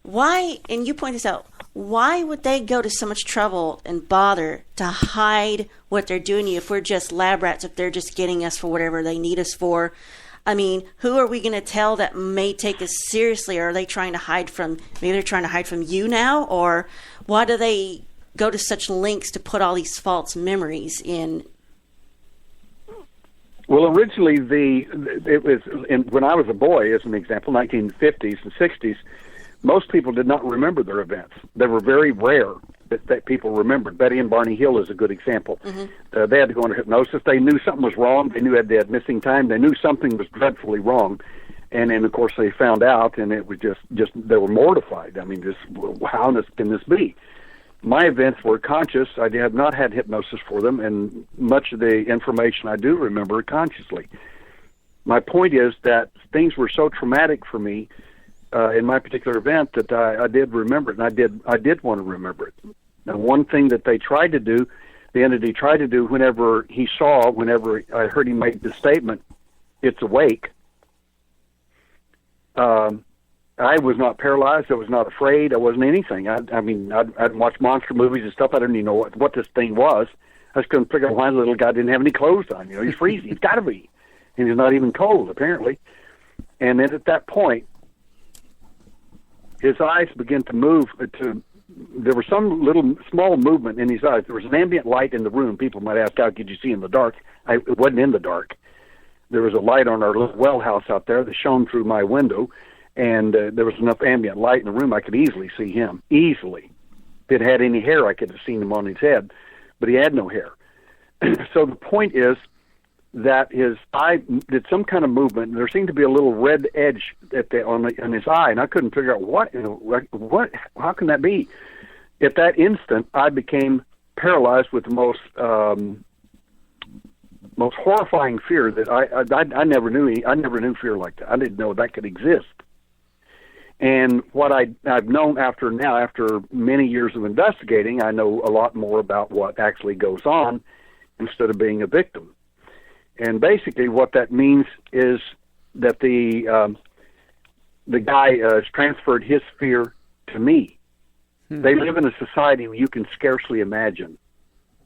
why, and you point this out, why would they go to so much trouble and bother to hide what they're doing if we're just lab rats, if they're just getting us for whatever they need us for? I mean, who are we going to tell that may take us seriously? Or are they trying to hide from, maybe they're trying to hide from you now? Or why do they go to such lengths to put all these false memories in? Well, originally, it was when I was a boy, as an example, 1950s and 60s, most people did not remember their events. They were very rare that people remembered. Betty and Barney Hill is a good example. Mm-hmm. They had to go into hypnosis. They knew something was wrong. They knew they had missing time. They knew something was dreadfully wrong. And then, of course, they found out, and it was just they were mortified. I mean, how can this be? My events were conscious. I had not had hypnosis for them, and much of the information I do remember consciously. My point is that things were so traumatic for me in my particular event that I did remember it, and I did want to remember it. Now, one thing that they tried to do, the entity tried to do whenever I heard him make the statement, "It's awake," I was not paralyzed. I was not afraid. I wasn't anything. I'd watch monster movies and stuff. I didn't even know what this thing was. I just couldn't figure out why the little guy didn't have any clothes on. He's freezing. He's got to be. And he's not even cold, apparently. And then at that point, his eyes began to move. There was some little small movement in his eyes. There was an ambient light in the room. People might ask, how could you see in the dark? It wasn't in the dark. There was a light on our little well house out there that shone through my window, and there was enough ambient light in the room I could easily see him. Easily. If it had any hair, I could have seen him on his head, but he had no hair. So the point is that his eye did some kind of movement, and there seemed to be a little red edge on his eye, and I couldn't figure out what. How can that be? At that instant, I became paralyzed with the most horrifying fear that I never knew. I never knew fear like that. I didn't know that could exist. And what I've known after many years of investigating, I know a lot more about what actually goes on instead of being a victim. And basically what that means is that the guy has transferred his fear to me. Mm-hmm. They live in a society you can scarcely imagine.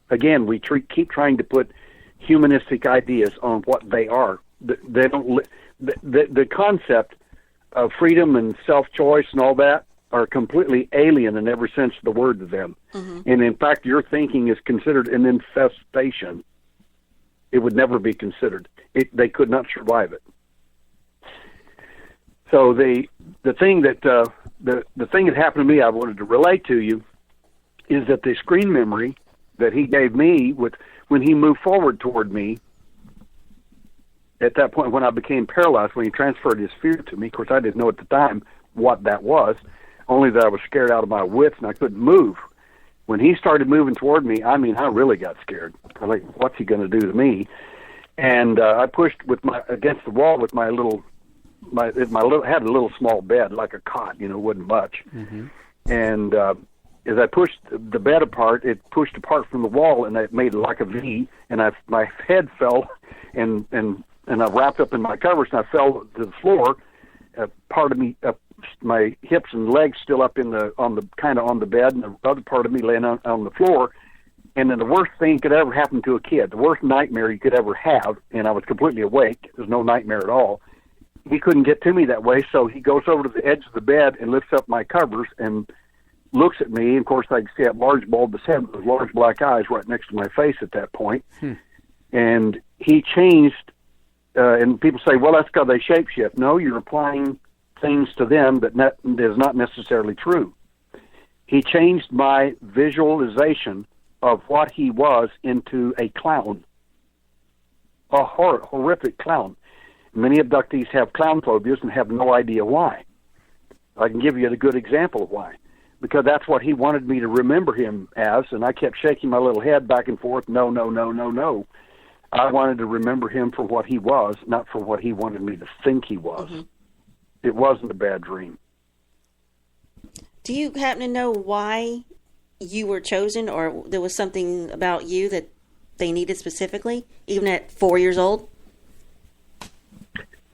Again, we keep trying to put humanistic ideas on what they are. They don't. The concept of freedom and self-choice and all that are completely alien in every sense of the word to them. Mm-hmm. And in fact, your thinking is considered an infestation. It would never be considered. They could not survive it. So the thing that the thing that happened to me, I wanted to relate to you, is that the screen memory that he gave me when he moved forward toward me, at that point when I became paralyzed, when he transferred his fear to me, of course I didn't know at the time what that was, only that I was scared out of my wits and I couldn't move. When he started moving toward me, I really got scared. I was like, what's he going to do to me? And I pushed against the wall with my had a little small bed, like a cot, wasn't much. Mm-hmm. And as I pushed the bed apart, it pushed apart from the wall, and it made like a V, and my head fell, and I wrapped up in my covers, and I fell to the floor. Part of me, my hips and legs still up on the bed, and the other part of me laying on the floor. And then the worst thing could ever happen to a kid, the worst nightmare you could ever have, and I was completely awake. There's no nightmare at all. He couldn't get to me that way, so he goes over to the edge of the bed and lifts up my covers and looks at me. And of course, I can see that large bulbous head with those large black eyes right next to my face at that point. And he changed, and people say, well, that's because they shapeshift. No, you're applying things to them that is not necessarily true. He changed my visualization of what he was into a clown, a horrific clown. Many abductees have clown phobias and have no idea why. I can give you a good example of why. Because that's what he wanted me to remember him as, and I kept shaking my little head back and forth, no. I wanted to remember him for what he was, not for what he wanted me to think he was. Mm-hmm. It wasn't a bad dream. Do you happen to know why you were chosen, or there was something about you that they needed specifically, even at 4 years old?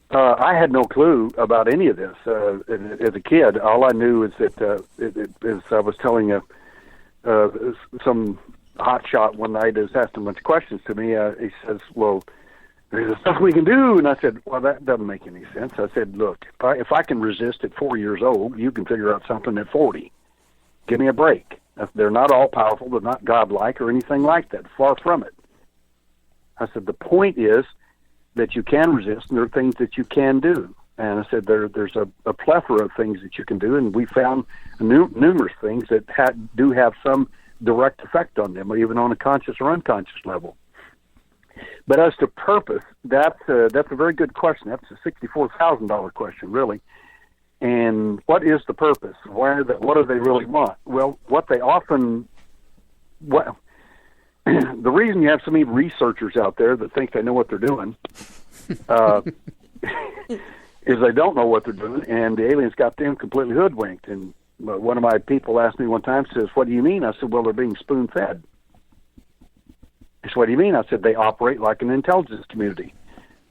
I had no clue about any of this. As a kid, all I knew is that, as I was telling some hotshot one night, is asked a bunch of questions to me. He says, well, there's stuff we can do. And I said, well, that doesn't make any sense. I said, look, if I can resist at 4 years old, you can figure out something at 40. Give me a break. They're not all powerful. They're not godlike or anything like that. Far from it. I said, the point is that you can resist, and there are things that you can do. And I said, there's a plethora of things that you can do, and we found numerous things that do have some direct effect on them, even on a conscious or unconscious level. But as to purpose, that's a very good question. That's a $64,000 question, really. And what is the purpose? What do they really want? Well, the reason you have so many researchers out there that think they know what they're doing is they don't know what they're doing, and the aliens got them completely hoodwinked. And one of my people asked me one time, says, what do you mean? I said, well, they're being spoon-fed. He said, what do you mean? I said, they operate like an intelligence community.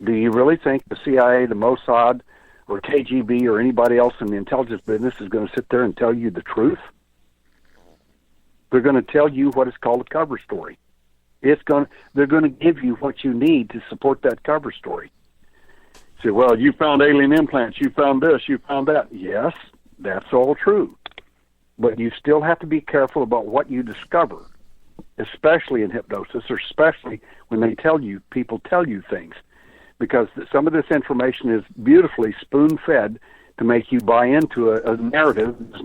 Do you really think the CIA, the Mossad, or KGB, or anybody else in the intelligence business is going to sit there and tell you the truth? They're going to tell you what is called a cover story. They're going to give you what you need to support that cover story. Say, well, you found alien implants, you found this, you found that. Yes, that's all true. But you still have to be careful about what you discover, especially in hypnosis, or especially when people tell you things. Because some of this information is beautifully spoon-fed to make you buy into a narrative that's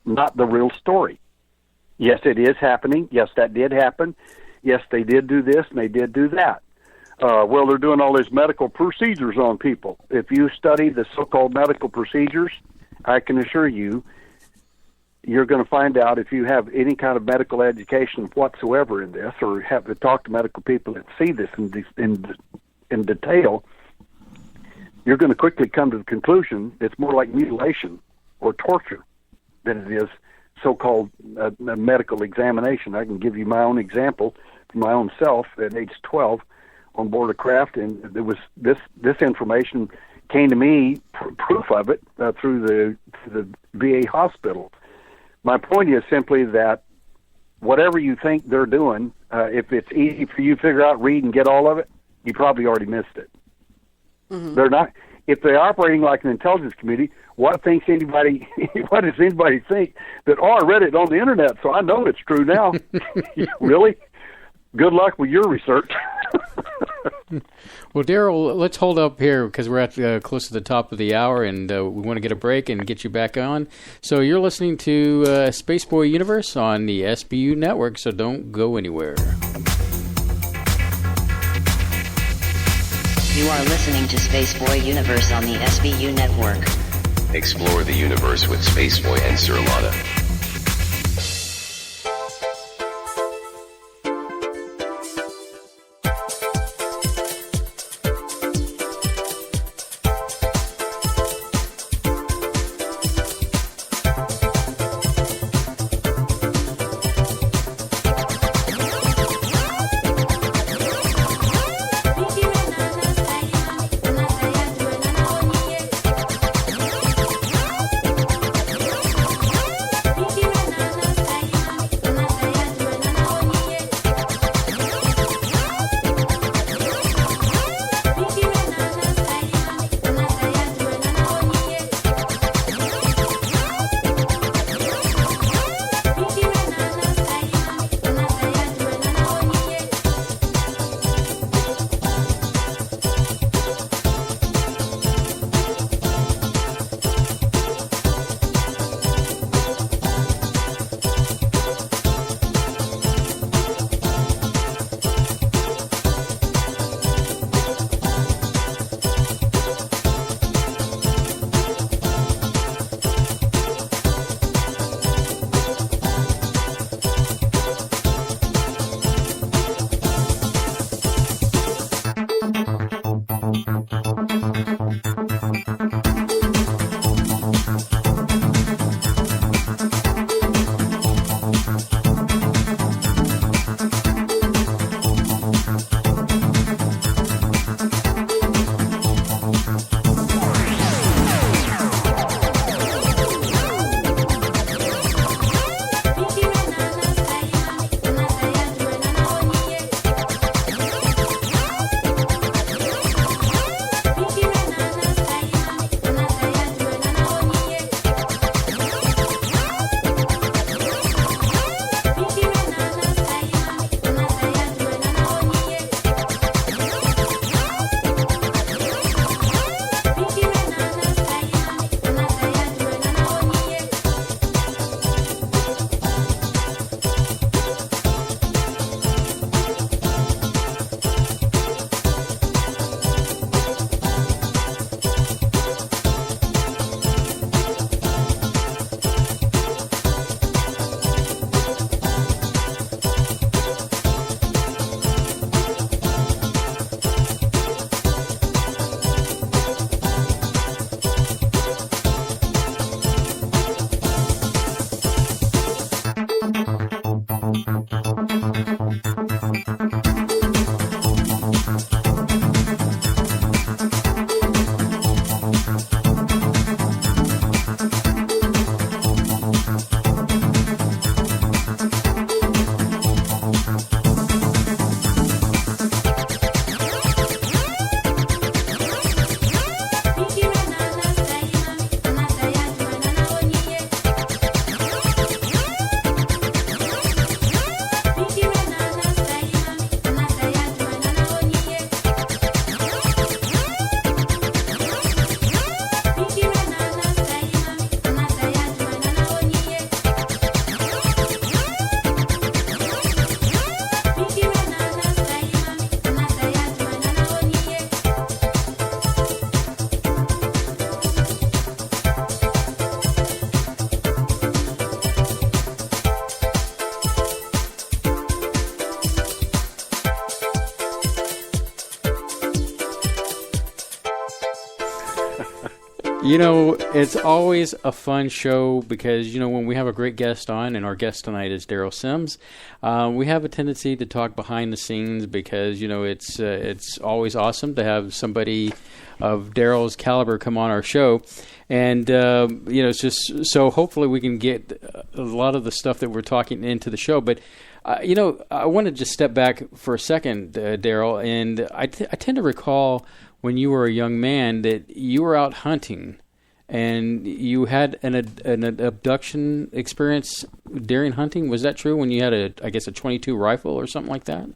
not the real story. Yes, it is happening. Yes, that did happen. Yes, they did do this and they did do that. Well, they're doing all these medical procedures on people. If you study the so-called medical procedures, I can assure you, you're going to find out, if you have any kind of medical education whatsoever in this, or have to talk to medical people that see this in detail, you're going to quickly come to the conclusion it's more like mutilation or torture than it is so-called a medical examination. I can give you my own example from my own self at age 12 on board a craft, and there was this information came to me, proof of it, through the VA hospital. My point is simply that whatever you think they're doing, if it's easy for you to figure out, read, and get all of it, you probably already missed it. Mm-hmm. They're not. If they're operating like an intelligence committee, what does anybody think that, I read it on the internet, so I know it's true now? Really? Good luck with your research. Well, Daryl, let's hold up here because we're at close to the top of the hour, and we want to get a break and get you back on. So you're listening to Spaceboy Universe on the SBU network, so don't go anywhere. You are listening to Spaceboy Universe on the SBU network. Explore the universe with Spaceboy and Surlana. You know, it's always a fun show because, you know, when we have a great guest on, and our guest tonight is Daryl Sims, we have a tendency to talk behind the scenes because, you know, it's always awesome to have somebody of Daryl's caliber come on our show. And, you know, it's just so hopefully we can get a lot of the stuff that we're talking into the show. But, you know, I want to just step back for a second, Daryl, and I tend to recall when you were a young man that you were out hunting and you had an abduction experience during hunting. Was that true when you had a 22 rifle or something like that?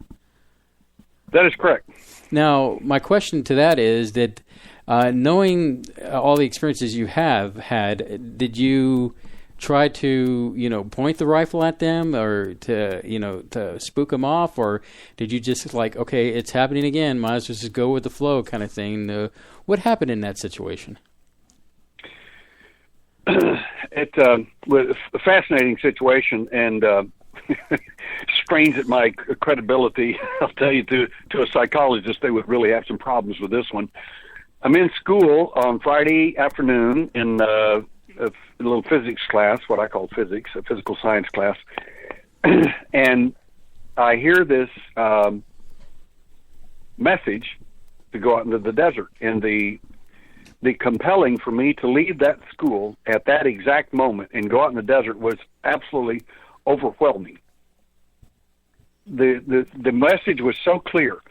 That is correct. Now, my question to that is that knowing all the experiences you have had, did you try to, you know, point the rifle at them or to spook them off, or did you just like, okay, it's happening again, might as well just go with the flow kind of thing? What happened in that situation? It was a fascinating situation and strains at my credibility. I'll tell you, to a psychologist, they would really have some problems with this one. I'm in school on Friday afternoon in a little physics class, what I call physics, a physical science class, and I hear this message to go out into the desert. And the compelling for me to leave that school at that exact moment and go out in the desert was absolutely overwhelming. The message was so clear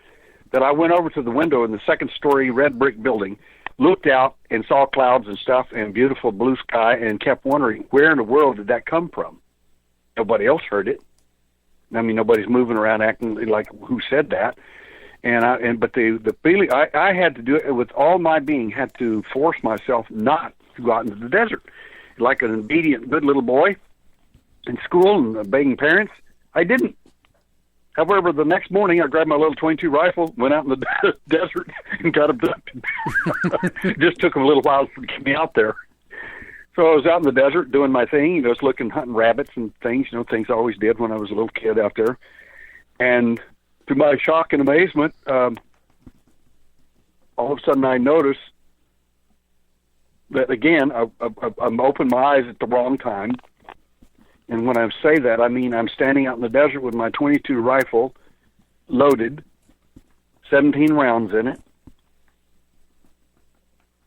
that I went over to the window in the second-story red brick building, looked out and saw clouds and stuff and beautiful blue sky, and kept wondering, where in the world did that come from? Nobody else heard it. I mean, nobody's moving around acting like, who said that? But the feeling, I had to do it with all my being, had to force myself not to go out into the desert. Like an obedient, good little boy in school and obeying parents, I didn't. However, the next morning, I grabbed my little .22 rifle, went out in the desert, and got abducted. It just took them a little while to get me out there. So I was out in the desert doing my thing, you know, just looking, hunting rabbits and things, you know, things I always did when I was a little kid out there. And to my shock and amazement, all of a sudden I noticed that, again, I'm opened my eyes at the wrong time. And when I say that, I mean I'm standing out in the desert with my .22 rifle loaded, 17 rounds in it,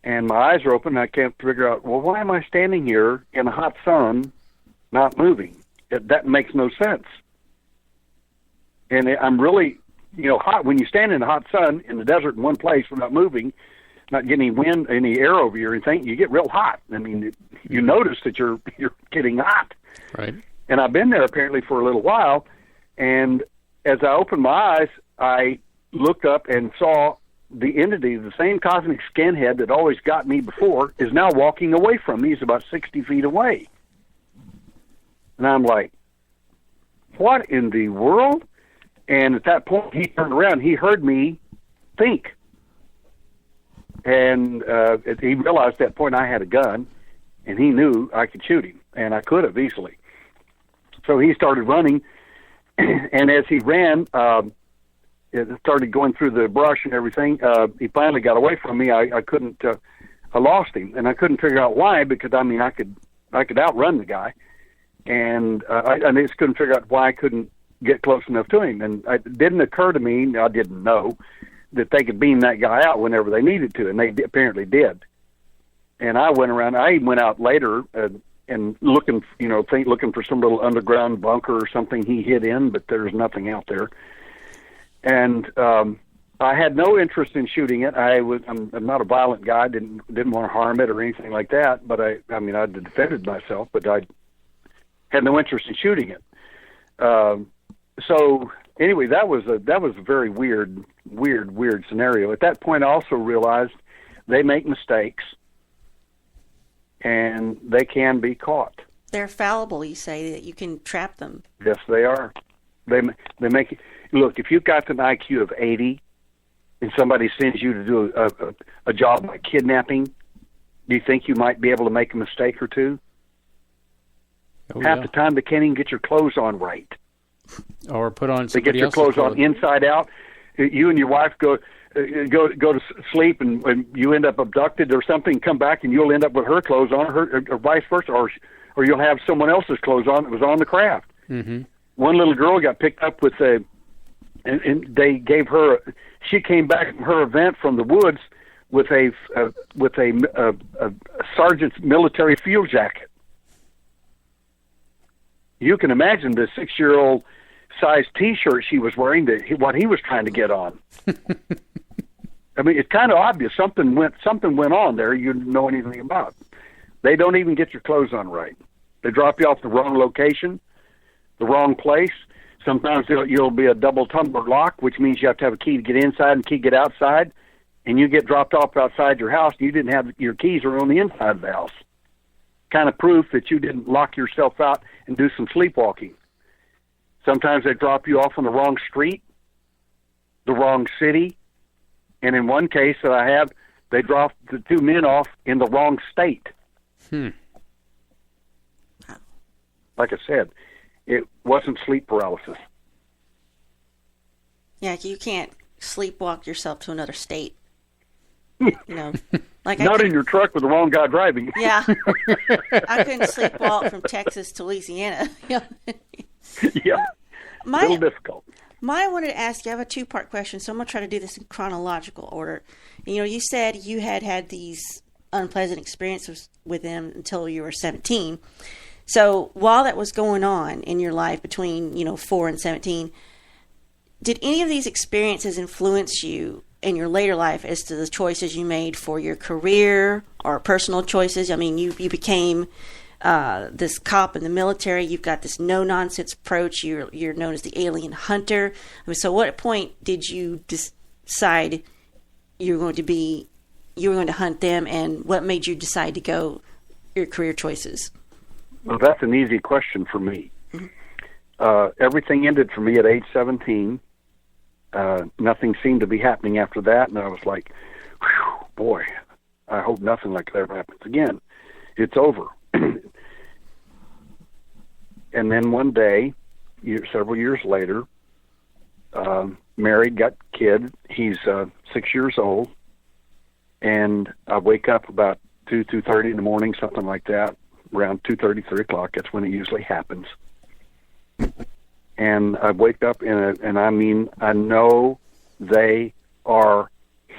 and my eyes are open, and I can't figure out, well, why am I standing here in the hot sun not moving? That makes no sense. And I'm really, you know, hot. When you stand in the hot sun in the desert in one place without moving, not getting any wind, any air over you or anything, you get real hot. I mean, you notice that you're getting hot. Right. And I've been there apparently for a little while, and as I opened my eyes, I looked up and saw the entity, the same cosmic skinhead that always got me before, is now walking away from me. He's about 60 feet away. And I'm like, what in the world? And at that point, he turned around. He heard me think. And he realized at that point I had a gun, and he knew I could shoot him, and I could have easily. So he started running, and as he ran, it started going through the brush and everything. He finally got away from me. I couldn't. I lost him, and I couldn't figure out why, because I mean I could outrun the guy, and I just couldn't figure out why I couldn't get close enough to him. And it didn't occur to me, I didn't know, that they could beam that guy out whenever they needed to, and they apparently did. And I went out later and looking, you know, looking for some little underground bunker or something he hid in, but there's nothing out there. And I had no interest in shooting it. I'm not a violent guy. Didn't want to harm it or anything like that. But I mean, I defended myself, but I had no interest in shooting it. So anyway, that was a very weird scenario. At that point, I also realized they make mistakes, and they can be caught. They're fallible. You say that you can trap them. Yes, they are. They make it. Look, if you've got an IQ of 80, and somebody sends you to do a job like kidnapping, do you think you might be able to make a mistake or two? Half the time, they can't even get your clothes on right. Or put on somebody else's clothes. They get your clothes on inside out. You and your wife go go to sleep and you end up abducted or something, come back and you'll end up with her clothes on, or vice versa, or you'll have someone else's clothes on that was on the craft. Mm-hmm. One little girl got picked up with and they gave her. She came back from her event from the woods with a sergeant's military field jacket. You can imagine the 6-year-old size T-shirt she was wearing, what he was trying to get on. I mean, it's kind of obvious something went on there you didn't know anything about. They don't even get your clothes on right. They drop you off the wrong location, the wrong place. Sometimes you'll be a double tumbler lock, which means you have to have a key to get inside and key to get outside, and you get dropped off outside your house. You didn't have your keys are on the inside of the house. Kind of proof that you didn't lock yourself out and do some sleepwalking. Sometimes they drop you off on the wrong street, the wrong city, and in one case that I have, they dropped the 2 men off in the wrong state. Like I said, it wasn't sleep paralysis. Yeah, you can't sleepwalk yourself to another state. You know, like not in your truck with the wrong guy driving. Yeah, I couldn't sleepwalk from Texas to Louisiana. Yeah, a little difficult. I wanted to ask you, I have a 2-part question, so I'm going to try to do this in chronological order. You know, you said you had these unpleasant experiences with them until you were 17. So while that was going on in your life between, 4 and 17, did any of these experiences influence you in your later life as to the choices you made for your career or personal choices? I mean, you became this cop in the military. You've got this no-nonsense approach. You're known as the alien hunter. I mean, so what point did you decide you were going to hunt them, and what made you decide to go your career choices? Well, that's an easy question for me. Mm-hmm. Everything ended for me at age 17. Nothing seemed to be happening after that, and I was like, whew, boy, I hope nothing like that ever happens again. It's over. And then one day, several years later, married, got a kid. He's 6 years old, and I wake up about 2:30 in the morning, something like that, around 2:30, 3 o'clock. That's when it usually happens. And I wake up and I mean, I know they are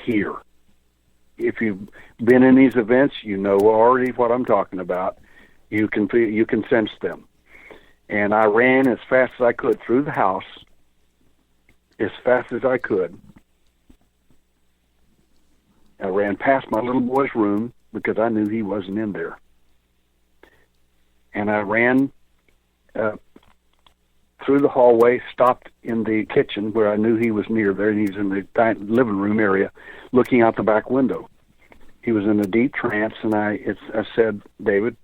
here. If you've been in these events, you know already what I'm talking about. You can sense them. And I ran as fast as I could through the house, as fast as I could. I ran past my little boy's room because I knew he wasn't in there. And I ran through the hallway, stopped in the kitchen where I knew he was near there. He was in the living room area looking out the back window. He was in a deep trance, and I said, David,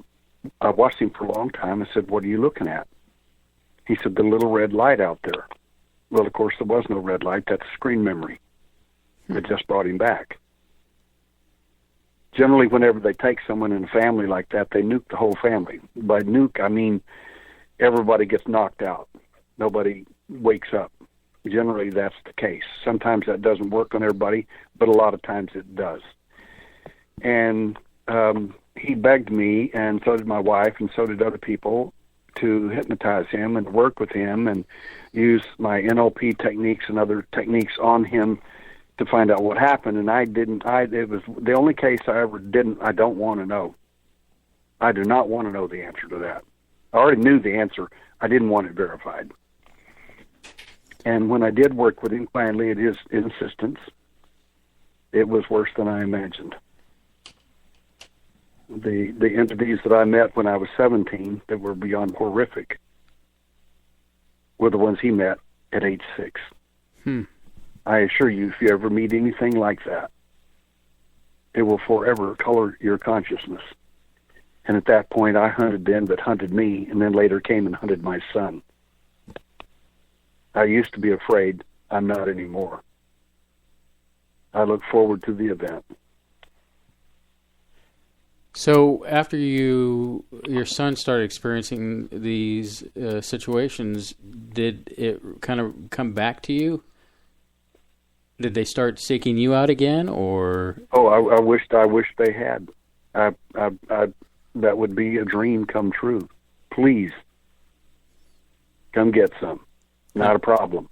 I watched him for a long time. I said, what are you looking at? He said, the little red light out there. Well, of course, there was no red light. That's screen memory. It just brought him back. Generally, whenever they take someone in a family like that, they nuke the whole family. By nuke, I mean everybody gets knocked out. Nobody wakes up. Generally, that's the case. Sometimes that doesn't work on everybody, but a lot of times it does. And he begged me, and so did my wife, and so did other people, to hypnotize him and work with him and use my NLP techniques and other techniques on him to find out what happened. And it was the only case I ever didn't. I don't want to know. I do not want to know the answer to that. I already knew the answer. I didn't want it verified. And when I did work with him, finally, at his insistence, it was worse than I imagined. The entities that I met when I was 17 that were beyond horrific were the ones he met at age 6. I assure you, if you ever meet anything like that, it will forever color your consciousness. And at that point, I hunted them that hunted me, and then later came and hunted my son. I used to be afraid. I'm not anymore. I look forward to the event. So after your son started experiencing these situations, did it kind of come back to you? did they start seeking you out again, or? Oh, I wish they had. That would be a dream come true. Please, come get some. Not a problem.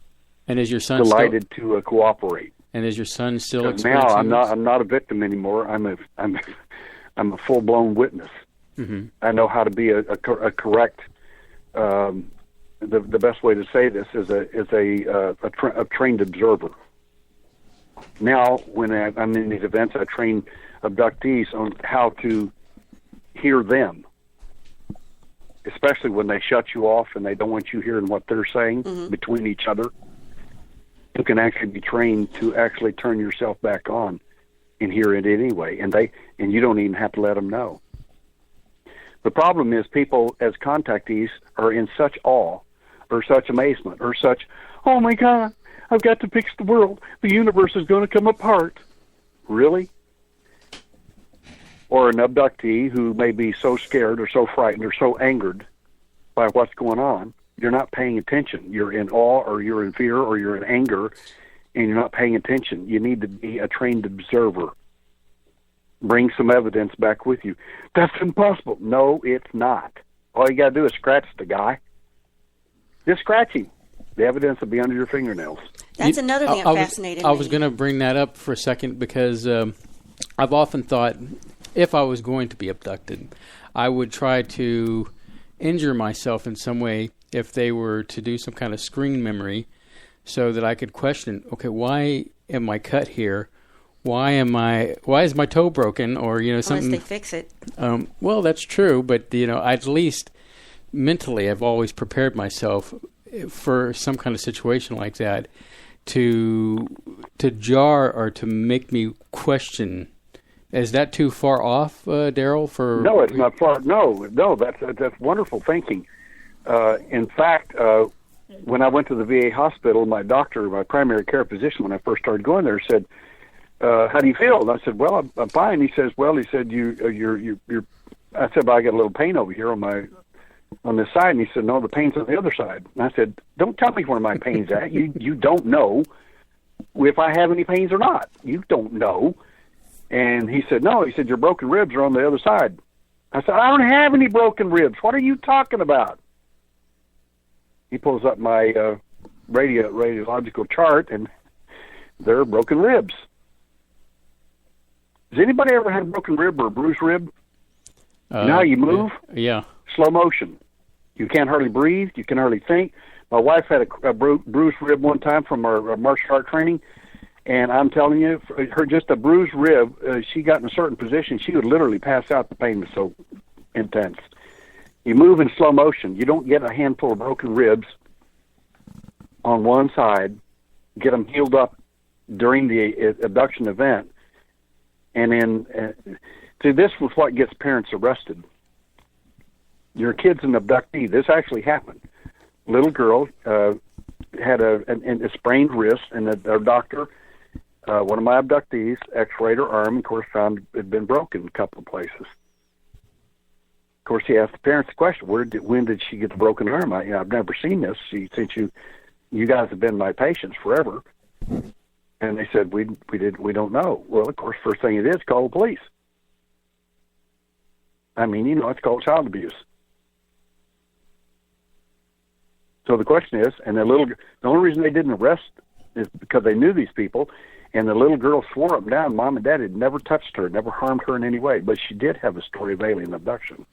And is your son delighted to cooperate? And is your son still experiencing? Now I'm not a victim anymore. I'm a full-blown witness. Mm-hmm. I know how to be a correct. The best way to say this is a trained observer. Now, when I'm in these events, I train abductees on how to hear them, especially when they shut you off and they don't want you hearing what they're saying between each other. You can actually be trained to actually turn yourself back on and hear it anyway, and you don't even have to let them know. The problem is people as contactees are in such awe or such amazement or such, oh my God, I've got to fix the world. The universe is going to come apart. Really? Or an abductee who may be so scared or so frightened or so angered by what's going on, you're not paying attention. You're in awe or you're in fear or you're in anger, and you're not paying attention. You need to be a trained observer. Bring some evidence back with you. That's impossible. No, it's not. All you got to do is scratch the guy. Just scratch him. The evidence will be under your fingernails. That's another thing that fascinated me. I was going to bring that up for a second because I've often thought if I was going to be abducted, I would try to injure myself in some way if they were to do some kind of screen memory so that I could question, okay, why am I cut here? Why is my toe broken? Or, something. Unless they fix it. Well, that's true, but, at least mentally I've always prepared myself for some kind of situation like that to jar or to make me question. Is that too far off, Daryl? No, it's not far. No, that's wonderful thinking. In fact, when I went to the VA hospital, my doctor, my primary care physician, when I first started going there, said, "How do you feel?" And I said, "Well, I'm fine." He says, "Well," he said, "you're." I said, "Well, I got a little pain over here on this side." And he said, "No, the pain's on the other side." And I said, "Don't tell me where my pain's at. You don't know if I have any pains or not. You don't know." And he said, "No." He said, "Your broken ribs are on the other side." I said, "I don't have any broken ribs. What are you talking about?" He pulls up my radiological chart, and there are broken ribs. Has anybody ever had a broken rib or a bruised rib? You know how you move? Yeah. Slow motion. You can't hardly breathe. You can hardly think. My wife had a bruised rib one time from our martial art training, and I'm telling you, her just a bruised rib, she got in a certain position, she would literally pass out. The pain was so intense. You move in slow motion. You don't get a handful of broken ribs on one side, get them healed up during the abduction event, and then see, this was what gets parents arrested. Your kid's an abductee. This actually happened. Little girl had a sprained wrist, and our doctor, one of my abductees, x-rayed her arm, and of course found it had been broken a couple of places. Of course, he asked the parents the question, when did she get the broken arm? I've never seen this. Since you guys have been my patients forever. And they said, we don't know. Well, of course, first thing it is, call the police. I mean, it's called child abuse. So the question is, and the only reason they didn't arrest is because they knew these people, and the little girl swore up and down, Mom and Dad had never touched her, never harmed her in any way, but she did have a story of alien abduction.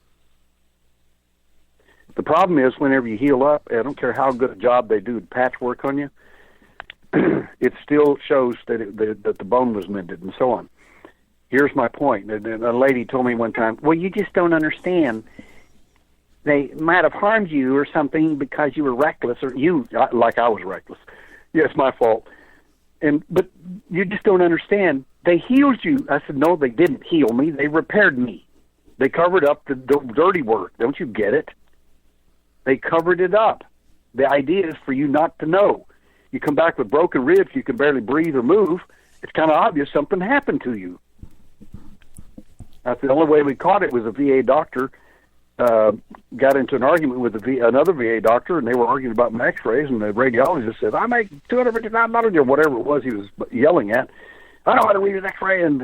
The problem is, whenever you heal up, I don't care how good a job they do patchwork on you, it still shows that the bone was mended and so on. Here's my point. A lady told me one time, "Well, you just don't understand. They might have harmed you or something because you were reckless, or like I was reckless. Yeah, it's my fault. But you just don't understand. They healed you." I said, "No, they didn't heal me. They repaired me. They covered up the dirty work. Don't you get it? They covered it up. The idea is for you not to know. You come back with broken ribs, you can barely breathe or move. It's kind of obvious something happened to you." That's the only way we caught it was a VA doctor got into an argument with another VA doctor, and they were arguing about my X-rays, and the radiologist said, "I make $259," or whatever it was he was yelling at. "I know how to read an X-ray," and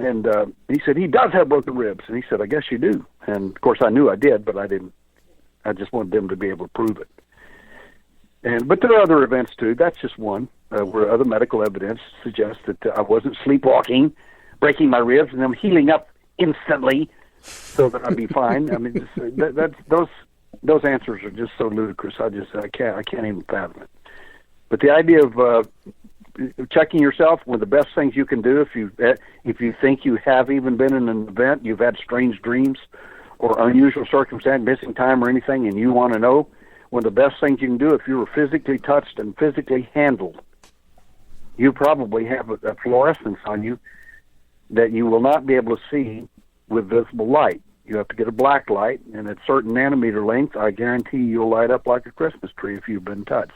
he said, "He does have broken ribs," and he said, "I guess you do." And of course, I knew I did, but I didn't. I just wanted them to be able to prove it. But there are other events too. That's just one where other medical evidence suggests that I wasn't sleepwalking, breaking my ribs, and I'm healing up instantly so that I'd be fine. I mean, those answers are just so ludicrous. I can't even fathom it. But the idea of checking yourself, one of the best things you can do if you think you have even been in an event, you've had strange dreams or unusual circumstance, missing time or anything, and you want to know, one of the best things you can do if you were physically touched and physically handled, you probably have a fluorescence on you that you will not be able to see with visible light. You have to get a black light, and at certain nanometer length, I guarantee you'll light up like a Christmas tree if you've been touched.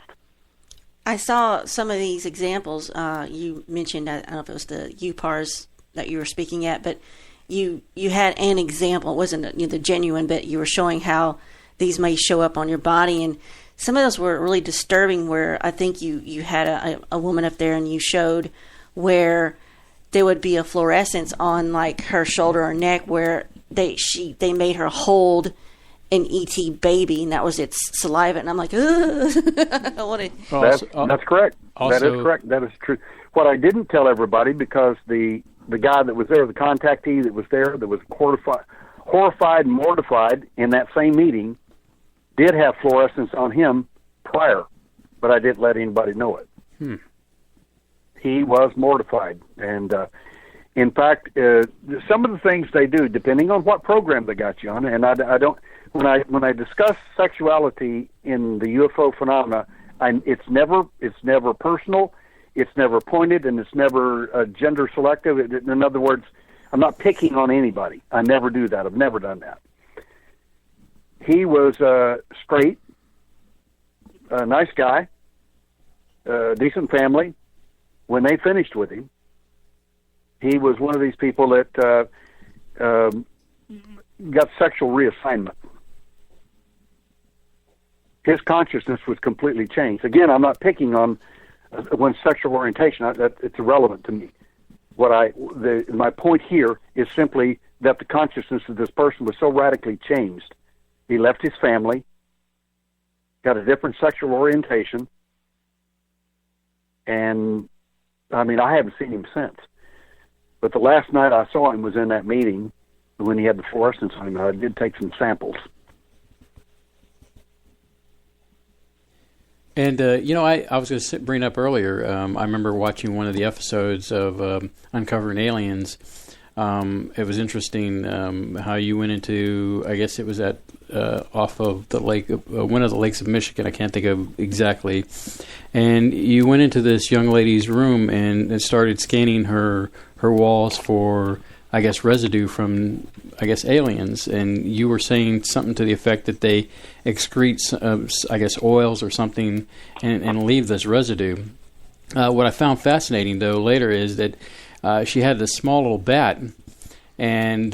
I saw some of these examples. You mentioned, I don't know if it was the UPARs that you were speaking at, but you had an example. It wasn't the genuine, but you were showing how these may show up on your body, and some of those were really disturbing, where I think you had a woman up there and you showed where there would be a fluorescence on like her shoulder or neck where they made her hold an ET baby, and that was its saliva, and I'm like, ugh. That's correct. Also, that is correct. That is true. What I didn't tell everybody, because the guy that was there, the contactee that was there, that was horrified and mortified in that same meeting, did have fluorescence on him prior, but I didn't let anybody know it. He was mortified, and in fact, some of the things they do, depending on what program they got you on, and I don't. When I discuss sexuality in the UFO phenomena, it's never personal, it's never pointed, and it's never gender selective. In other words, I'm not picking on anybody. I never do that. I've never done that. He was straight, a nice guy, decent family. When they finished with him, he was one of these people that got sexual reassignment. His consciousness was completely changed. Again, I'm not picking on one's sexual orientation. It's irrelevant to me. My point here is simply that the consciousness of this person was so radically changed. He left his family, got a different sexual orientation, and I mean, I haven't seen him since. But the last night I saw him was in that meeting when he had the fluorescence on him. I did take some samples. And, I was going to bring up earlier, I remember watching one of the episodes of Uncovering Aliens. It was interesting how you went into, I guess it was off of the lake, one of the lakes of Michigan, I can't think of exactly. And you went into this young lady's room and started scanning her walls for, I guess, residue from, I guess, aliens. And you were saying something to the effect that they excrete, I guess, oils or something and leave this residue. What I found fascinating, though, later is that she had this small little bat, and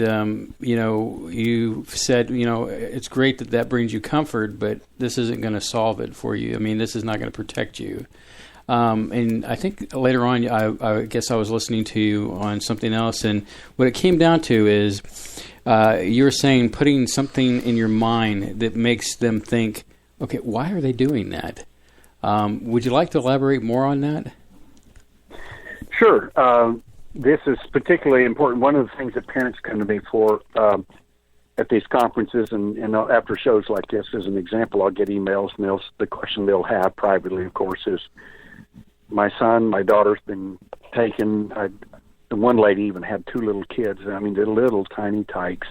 you said, it's great that brings you comfort, but this isn't going to solve it for you. I mean, this is not going to protect you. And I think later on, I guess I was listening to you on something else, and what it came down to is you were saying putting something in your mind that makes them think, okay, why are they doing that? Would you like to elaborate more on that? Sure. This is particularly important. One of the things that parents come to me for at these conferences and after shows like this, as an example, I'll get emails, and the question they'll have privately, of course, is, my daughter's been taken. The one lady even had 2 little kids. I mean, they're little tiny tykes,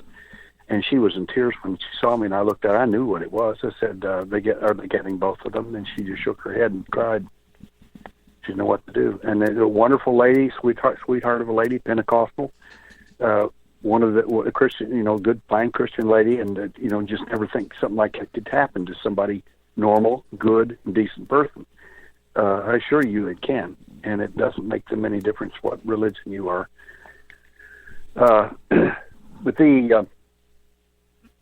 and she was in tears when she saw me. And I looked at her. I knew what it was. I said, "Are they getting both of them?" And she just shook her head and cried. She didn't know what to do. And a wonderful lady, sweetheart of a lady, Pentecostal, one of the Christian, good, fine Christian lady, and just never think something like that could happen to somebody normal, good, and decent person. I assure you it can, and it doesn't make them any difference what religion you are. But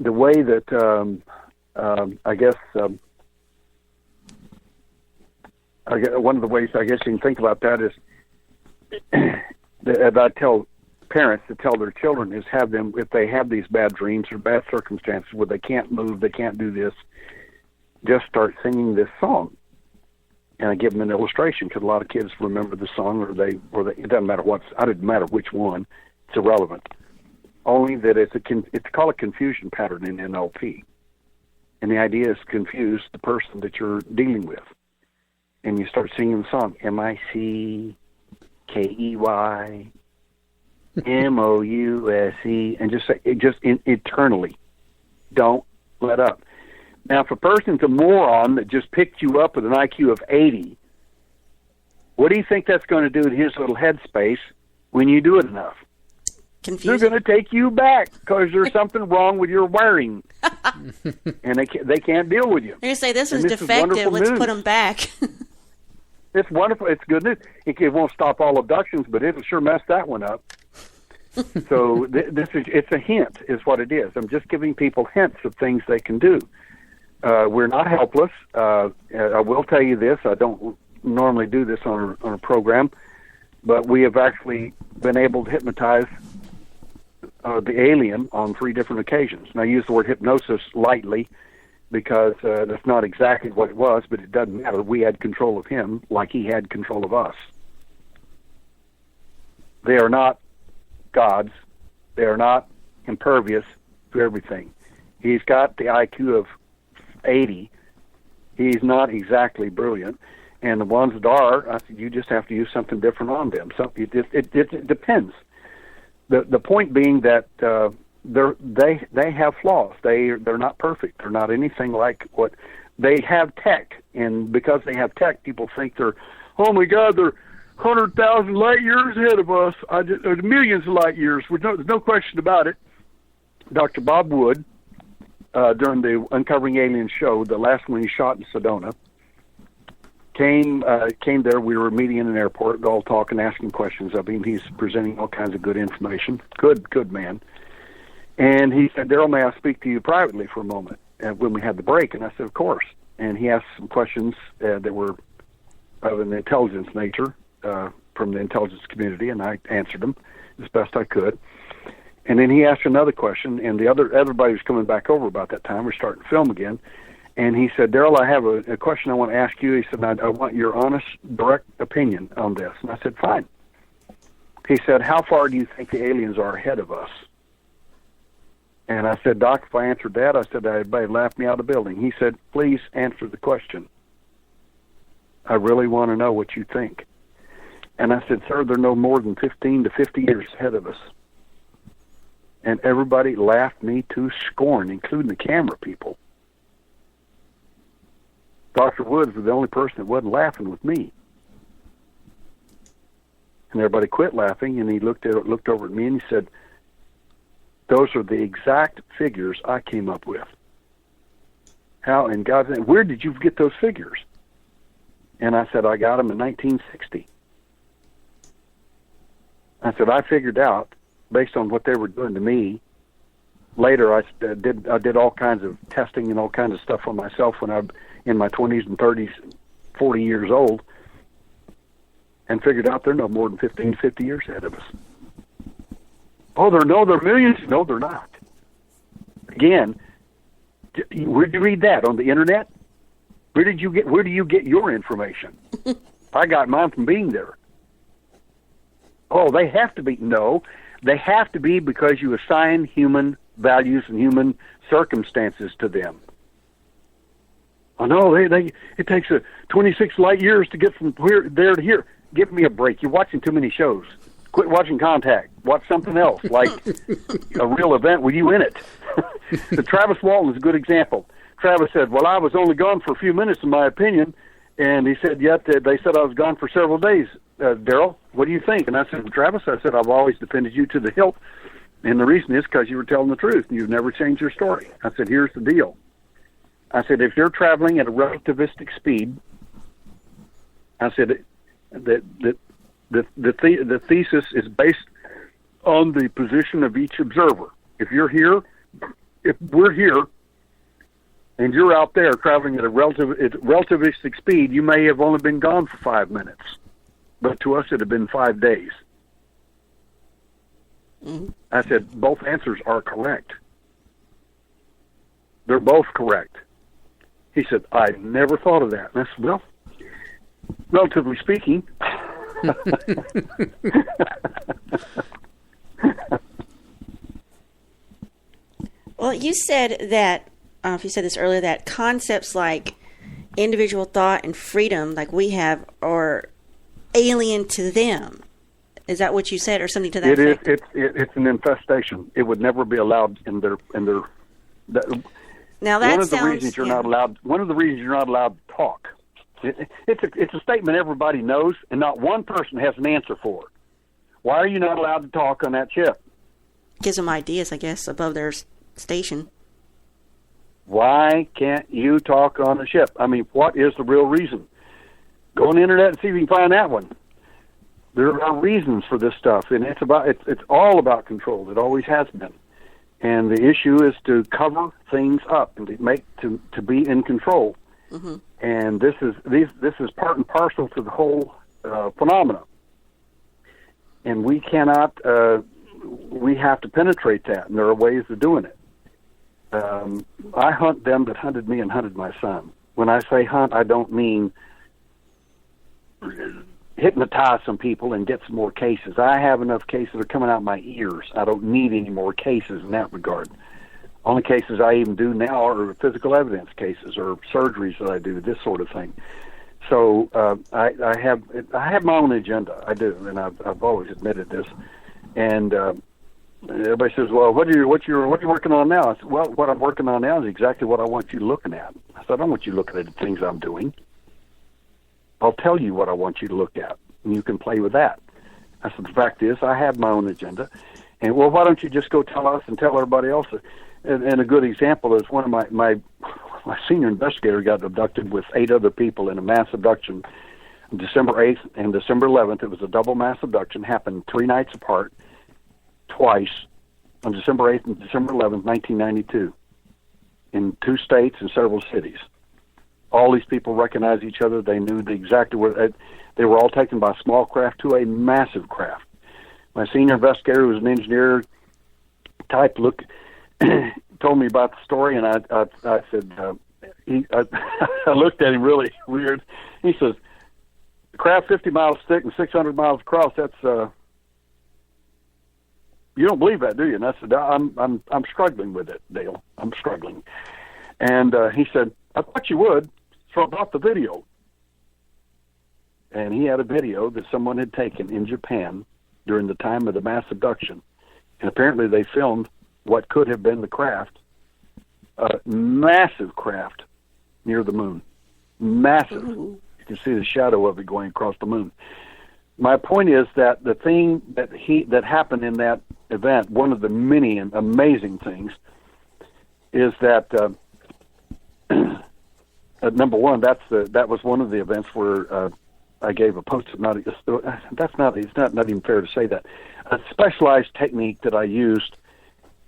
the way that I guess one of the ways I guess you can think about that is that I tell parents to tell their children is have them, if they have these bad dreams or bad circumstances where they can't move, they can't do this, just start singing this song. And I give them an illustration because a lot of kids remember the song, or they it doesn't matter it doesn't matter which one, it's irrelevant. Only that it's called a confusion pattern in NLP, and the idea is to confuse the person that you're dealing with. And you start singing the song, MICKEY MOUSE, and just say it eternally. Don't let up. Now, if a person's a moron that just picked you up with an IQ of 80, what do you think that's going to do in his little headspace when you do it enough? They're going to take you back because there's something wrong with your wiring, and they can't deal with you. They're going to say, this is defective, let's put them back. It's wonderful. It's good news. It won't stop all abductions, but it'll sure mess that one up. So it's a hint is what it is. I'm just giving people hints of things they can do. We're not helpless. I will tell you this. I don't normally do this on a program, but we have actually been able to hypnotize the alien on 3 different occasions. And I use the word hypnosis lightly because that's not exactly what it was, but it doesn't matter. We had control of him like he had control of us. They are not gods. They are not impervious to everything. He's got the IQ of 80. He's not exactly brilliant. And the ones that are, I said, you just have to use something different on them. So it depends. The point being that they have flaws. They're not perfect. They're not anything like what they have tech, and because they have tech, people think they're, oh my God, they're 100,000 light years ahead of us. There's millions of light years. There's no question about it. Dr. Bob Wood, during the Uncovering Aliens show, the last one he shot in Sedona, came there. We were meeting in an airport, all talking, asking questions of him. He's presenting all kinds of good information. Good man. And he said, Daryl, may I speak to you privately for a moment? When we had the break, and I said, of course. And he asked some questions that were of an intelligence nature from the intelligence community, and I answered them as best I could. And then he asked another question, and everybody was coming back over about that time. We're starting to film again. And he said, Daryl, I have a question I want to ask you. He said, I want your honest, direct opinion on this. And I said, fine. He said, how far do you think the aliens are ahead of us? And I said, Doc, if I answered that, I said, everybody laughed me out of the building. He said, please answer the question. I really want to know what you think. And I said, sir, they're no more than 15 to 50 years ahead of us. And everybody laughed me to scorn, including the camera people. Dr. Woods was the only person that wasn't laughing with me. And everybody quit laughing, and he looked over at me, and he said, those are the exact figures I came up with. How in God's name, where did you get those figures? And I said, I got them in 1960. I said, I figured out, based on what they were doing to me, later I did all kinds of testing and all kinds of stuff on myself when I'm in my 20s and 30s, 40 years old, and figured out they're no more than 15 to 50 years ahead of us. Oh, they're millions? No, they're not. Again, where did you read that? On the internet? Where do you get your information? I got mine from being there. Oh, they have to be. No, they have to be because you assign human values and human circumstances to them. Oh, no, it takes 26 light years to get from there to here. Give me a break. You're watching too many shows. Quit watching Contact. Watch something else, like a real event with you in it. The Travis Walton is a good example. Travis said, well, I was only gone for a few minutes, in my opinion. And he said, yet they said I was gone for several days. Daryl, what do you think? And I said, well, Travis, I've always defended you to the hilt. And the reason is because you were telling the truth. And you've never changed your story. I said, here's the deal. I said, if you're traveling at a relativistic speed, I said that the thesis is based on the position of each observer. If you're here if we're here and you're out there traveling at a relativistic speed, you may have only been gone for 5 minutes, but to us it had been 5 days. Mm-hmm. I said, both answers are correct. They're both correct. He said, I never thought of that. And I said, well, relatively speaking. Well, you said that, I don't know if you said this earlier, that concepts like individual thought and freedom, like we have, are alien to them. Is that what you said, or something to that effect? It's an infestation. It would never be allowed in their. Now that one of sounds, the reasons you're not allowed. One of the reasons you're not allowed to talk. It's a statement everybody knows, and not one person has an answer for it. Why are you not allowed to talk on that ship? Gives them ideas, I guess, above their station. Why can't you talk on a ship? I mean, what is the real reason? Go on the internet and see if you can find that one. There are reasons for this stuff, and it's all about control. It always has been. And the issue is to cover things up and to be in control. Mm-hmm. And this is part and parcel to the whole phenomena. And we cannot. We have to penetrate that, and there are ways of doing it. I hunt them that hunted me and hunted my son. When I say hunt, I don't mean hypnotize some people and get some more cases. I have enough cases that are coming out my ears. I don't need any more cases in that regard. Only cases I even do now are physical evidence cases or surgeries that I do, this sort of thing. So I have my own agenda. I do, and I've always admitted this. And everybody says, "Well, what are you working on now?" I said, "Well, what I'm working on now is exactly what I want you looking at." I said, "I don't want you looking at the things I'm doing. I'll tell you what I want you to look at, and you can play with that." I said, "The fact is, I have my own agenda, and well, why don't you just go tell us and tell everybody else?" And a good example is one of my senior investigator got abducted with 8 other people in a mass abduction, December 8th and December 11th. It was a double mass abduction, happened 3 nights apart, twice, on December 8th and December 11th, 1992, in 2 states and several cities. All these people recognized each other. They knew exactly where they were all taken by a small craft to a massive craft. My senior investigator, who was an engineer type, told me about the story, and I said, I looked at him really weird. He says, "The craft 50 miles thick and 600 miles across. That's you don't believe that, do you?" And I said, I'm struggling with it, Dale. I'm struggling." And he said, "I thought you would, so I brought the video." And he had a video that someone had taken in Japan during the time of the mass abduction. And apparently they filmed what could have been the craft, a massive craft near the moon. Massive. Ooh. You can see the shadow of it going across the moon. My point is that the thing that happened in that event, one of the many amazing things, is that number one, that was one of the events where I gave a post-it. It's not even fair to say that. A specialized technique that I used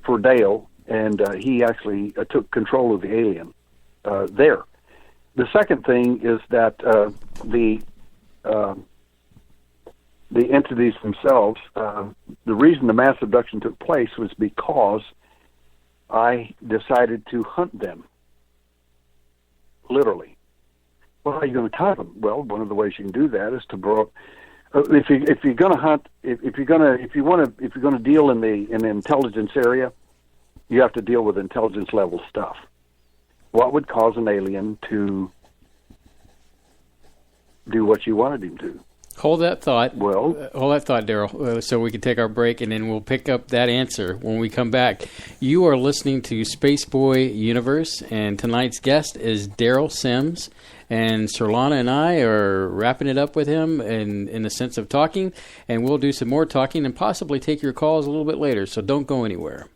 for Dale, and he actually took control of the alien there. The second thing is that the entities themselves, the reason the mass abduction took place was because I decided to hunt them, literally. Well, how are you going to hunt them? Well, one of the ways you can do that is to blow. If you're going to hunt, if you're going to deal in the intelligence area, you have to deal with intelligence level stuff. What would cause an alien to do what you wanted him to? Hold that thought. Well, hold that thought, Daryl, so we can take our break, and then we'll pick up that answer when we come back. You are listening to Spaceboy Universe, and tonight's guest is Daryl Sims, and Surlana and I are wrapping it up with him in the sense of talking, and we'll do some more talking and possibly take your calls a little bit later, so don't go anywhere.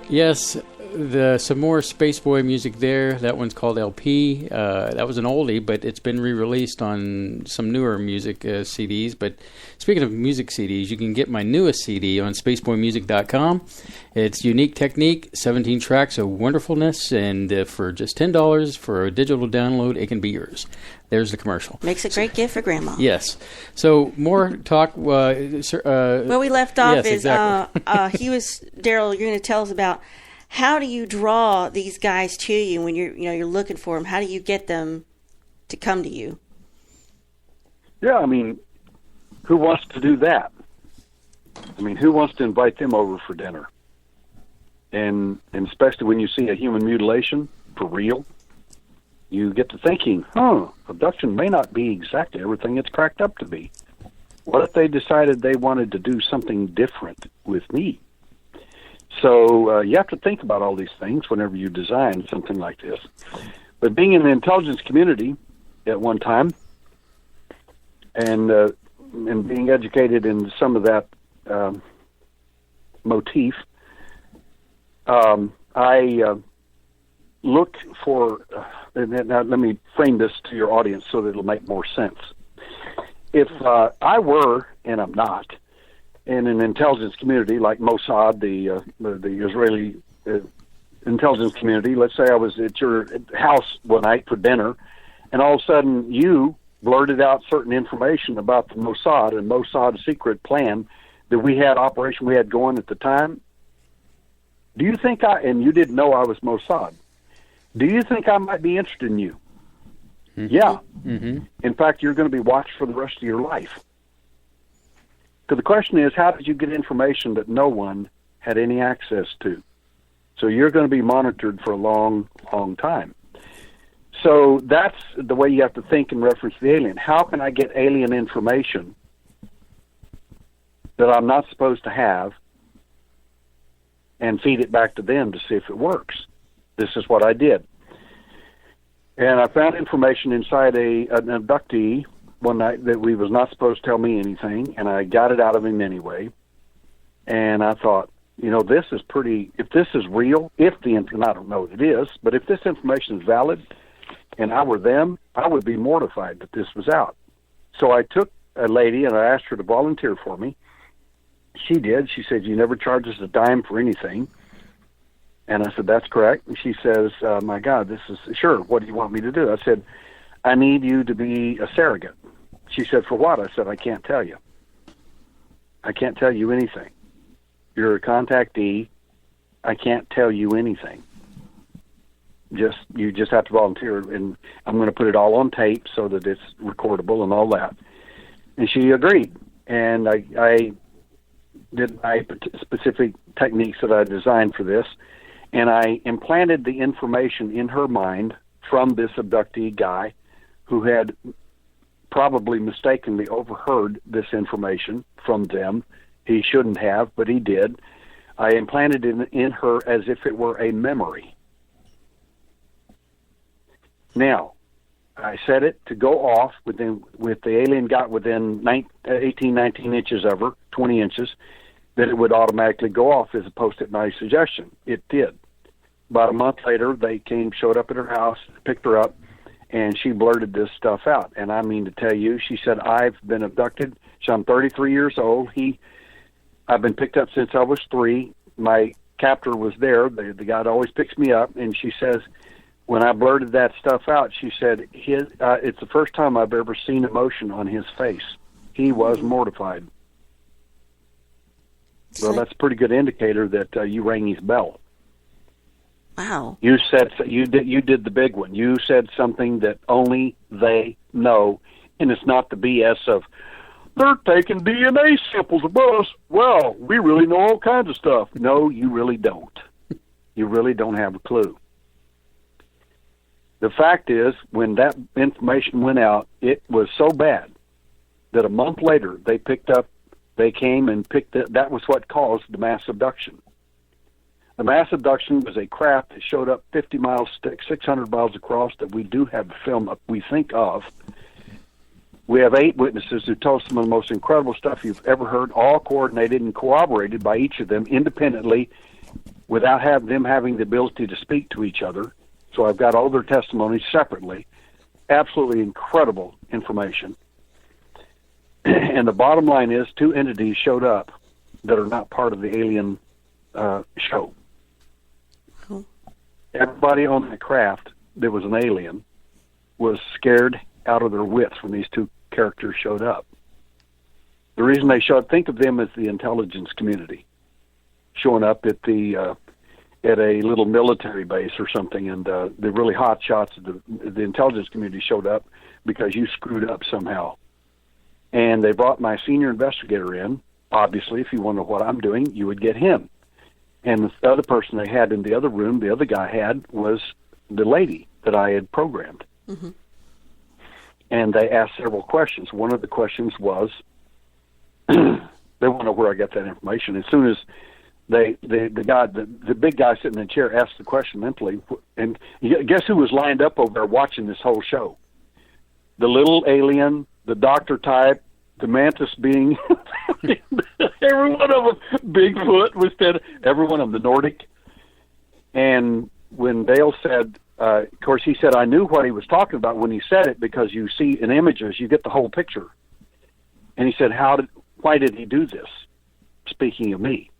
Yes, some more Spaceboy music there. That one's called LP. That was an oldie, but it's been re-released on some newer music CDs. But speaking of music CDs, you can get my newest CD on spaceboymusic.com. It's Unique Technique, 17 tracks of wonderfulness, and for just $10 for a digital download, it can be yours. There's the commercial. Makes a great gift for Grandma. Yes. So more talk. Where we left off yes, is exactly. Daryl, you're going to tell us about how do you draw these guys to you when you're looking for them? How do you get them to come to you? Yeah, I mean, who wants to do that? I mean, who wants to invite them over for dinner? And especially when you see a human mutilation for real, you get to thinking, abduction may not be exactly everything it's cracked up to be. What if they decided they wanted to do something different with me? So you have to think about all these things whenever you design something like this. But being in the intelligence community at one time, and being educated in some of that motif, I look for. Now, let me frame this to your audience so that it'll make more sense. If I were, and I'm not, in an intelligence community like Mossad, the Israeli intelligence community, let's say I was at your house one night for dinner, and all of a sudden you blurted out certain information about the Mossad and Mossad's secret plan that we had going at the time. Do you think and you didn't know I was Mossad, do you think I might be interested in you? Mm-hmm. Yeah. Mm-hmm. In fact, you're going to be watched for the rest of your life. So the question is, how did you get information that no one had any access to? So you're going to be monitored for a long, long time. So that's the way you have to think in reference to the alien. How can I get alien information that I'm not supposed to have and feed it back to them to see if it works? This is what I did. And I found information inside an abductee one night that he was not supposed to tell me anything, and I got it out of him anyway. And I thought, this is pretty, if this is real, and I don't know what it is, but if this information is valid and I were them, I would be mortified that this was out. So I took a lady and I asked her to volunteer for me. She did. She said, "You never charge us a dime for anything." And I said, "That's correct." And she says, "My God, this is sure. What do you want me to do?" I said, "I need you to be a surrogate." She said, "For what?" I said, "I can't tell you. I can't tell you anything. You're a contactee. I can't tell you anything. You just have to volunteer, and I'm going to put it all on tape so that it's recordable and all that." And she agreed. And I did my specific techniques that I designed for this. And I implanted the information in her mind from this abductee guy who had probably mistakenly overheard this information from them. He shouldn't have, but he did. I implanted it in her as if it were a memory. Now, I set it to go off with the alien got within 18, 19 inches of her, 20 inches, that it would automatically go off as a post-it night suggestion. It did. About a month later, they showed up at her house, picked her up, and she blurted this stuff out. And I mean to tell you, she said, "I've been abducted. So I'm 33 years old. I've been picked up since I was 3. My captor was there, the guy that always picks me up." And she says, when I blurted that stuff out, she said, "It's the first time I've ever seen emotion on his face. He was mortified." Well, that's a pretty good indicator that you rang his bell. Wow. You did the big one. You said something that only they know, and it's not the BS of, "They're taking DNA samples of us. Well, we really know all kinds of stuff." No, you really don't. You really don't have a clue. The fact is, when that information went out, it was so bad that a month later they came and picked it. That was what caused the mass abduction. The mass abduction was a craft that showed up 50 miles thick, 600 miles across, that we do have a film we think of. We have 8 witnesses who told some of the most incredible stuff you've ever heard, all coordinated and corroborated by each of them independently without them having the ability to speak to each other. So I've got all their testimonies separately. Absolutely incredible information. And the bottom line is 2 entities showed up that are not part of the alien show. Cool. Everybody on the craft that was an alien was scared out of their wits when these 2 characters showed up. The reason they showed, think of them as the intelligence community showing up at a little military base or something, and the really hot shots of the intelligence community showed up because you screwed up somehow. And they brought my senior investigator in. Obviously, if you want to know what I'm doing, you would get him. And the other person they had in the other room, the other guy had, was the lady that I had programmed. Mm-hmm. And they asked several questions. One of the questions was, they want to know where I got that information. As soon as the big guy sitting in the chair asked the question mentally, and guess who was lined up over there watching this whole show? The little alien, the doctor type, the mantis being, every one of them, Bigfoot was dead, every one of them, the Nordic. And when Dale said, of course, he said, I knew what he was talking about when he said it, because you see in images, you get the whole picture. And he said, why did he do this? Speaking of me.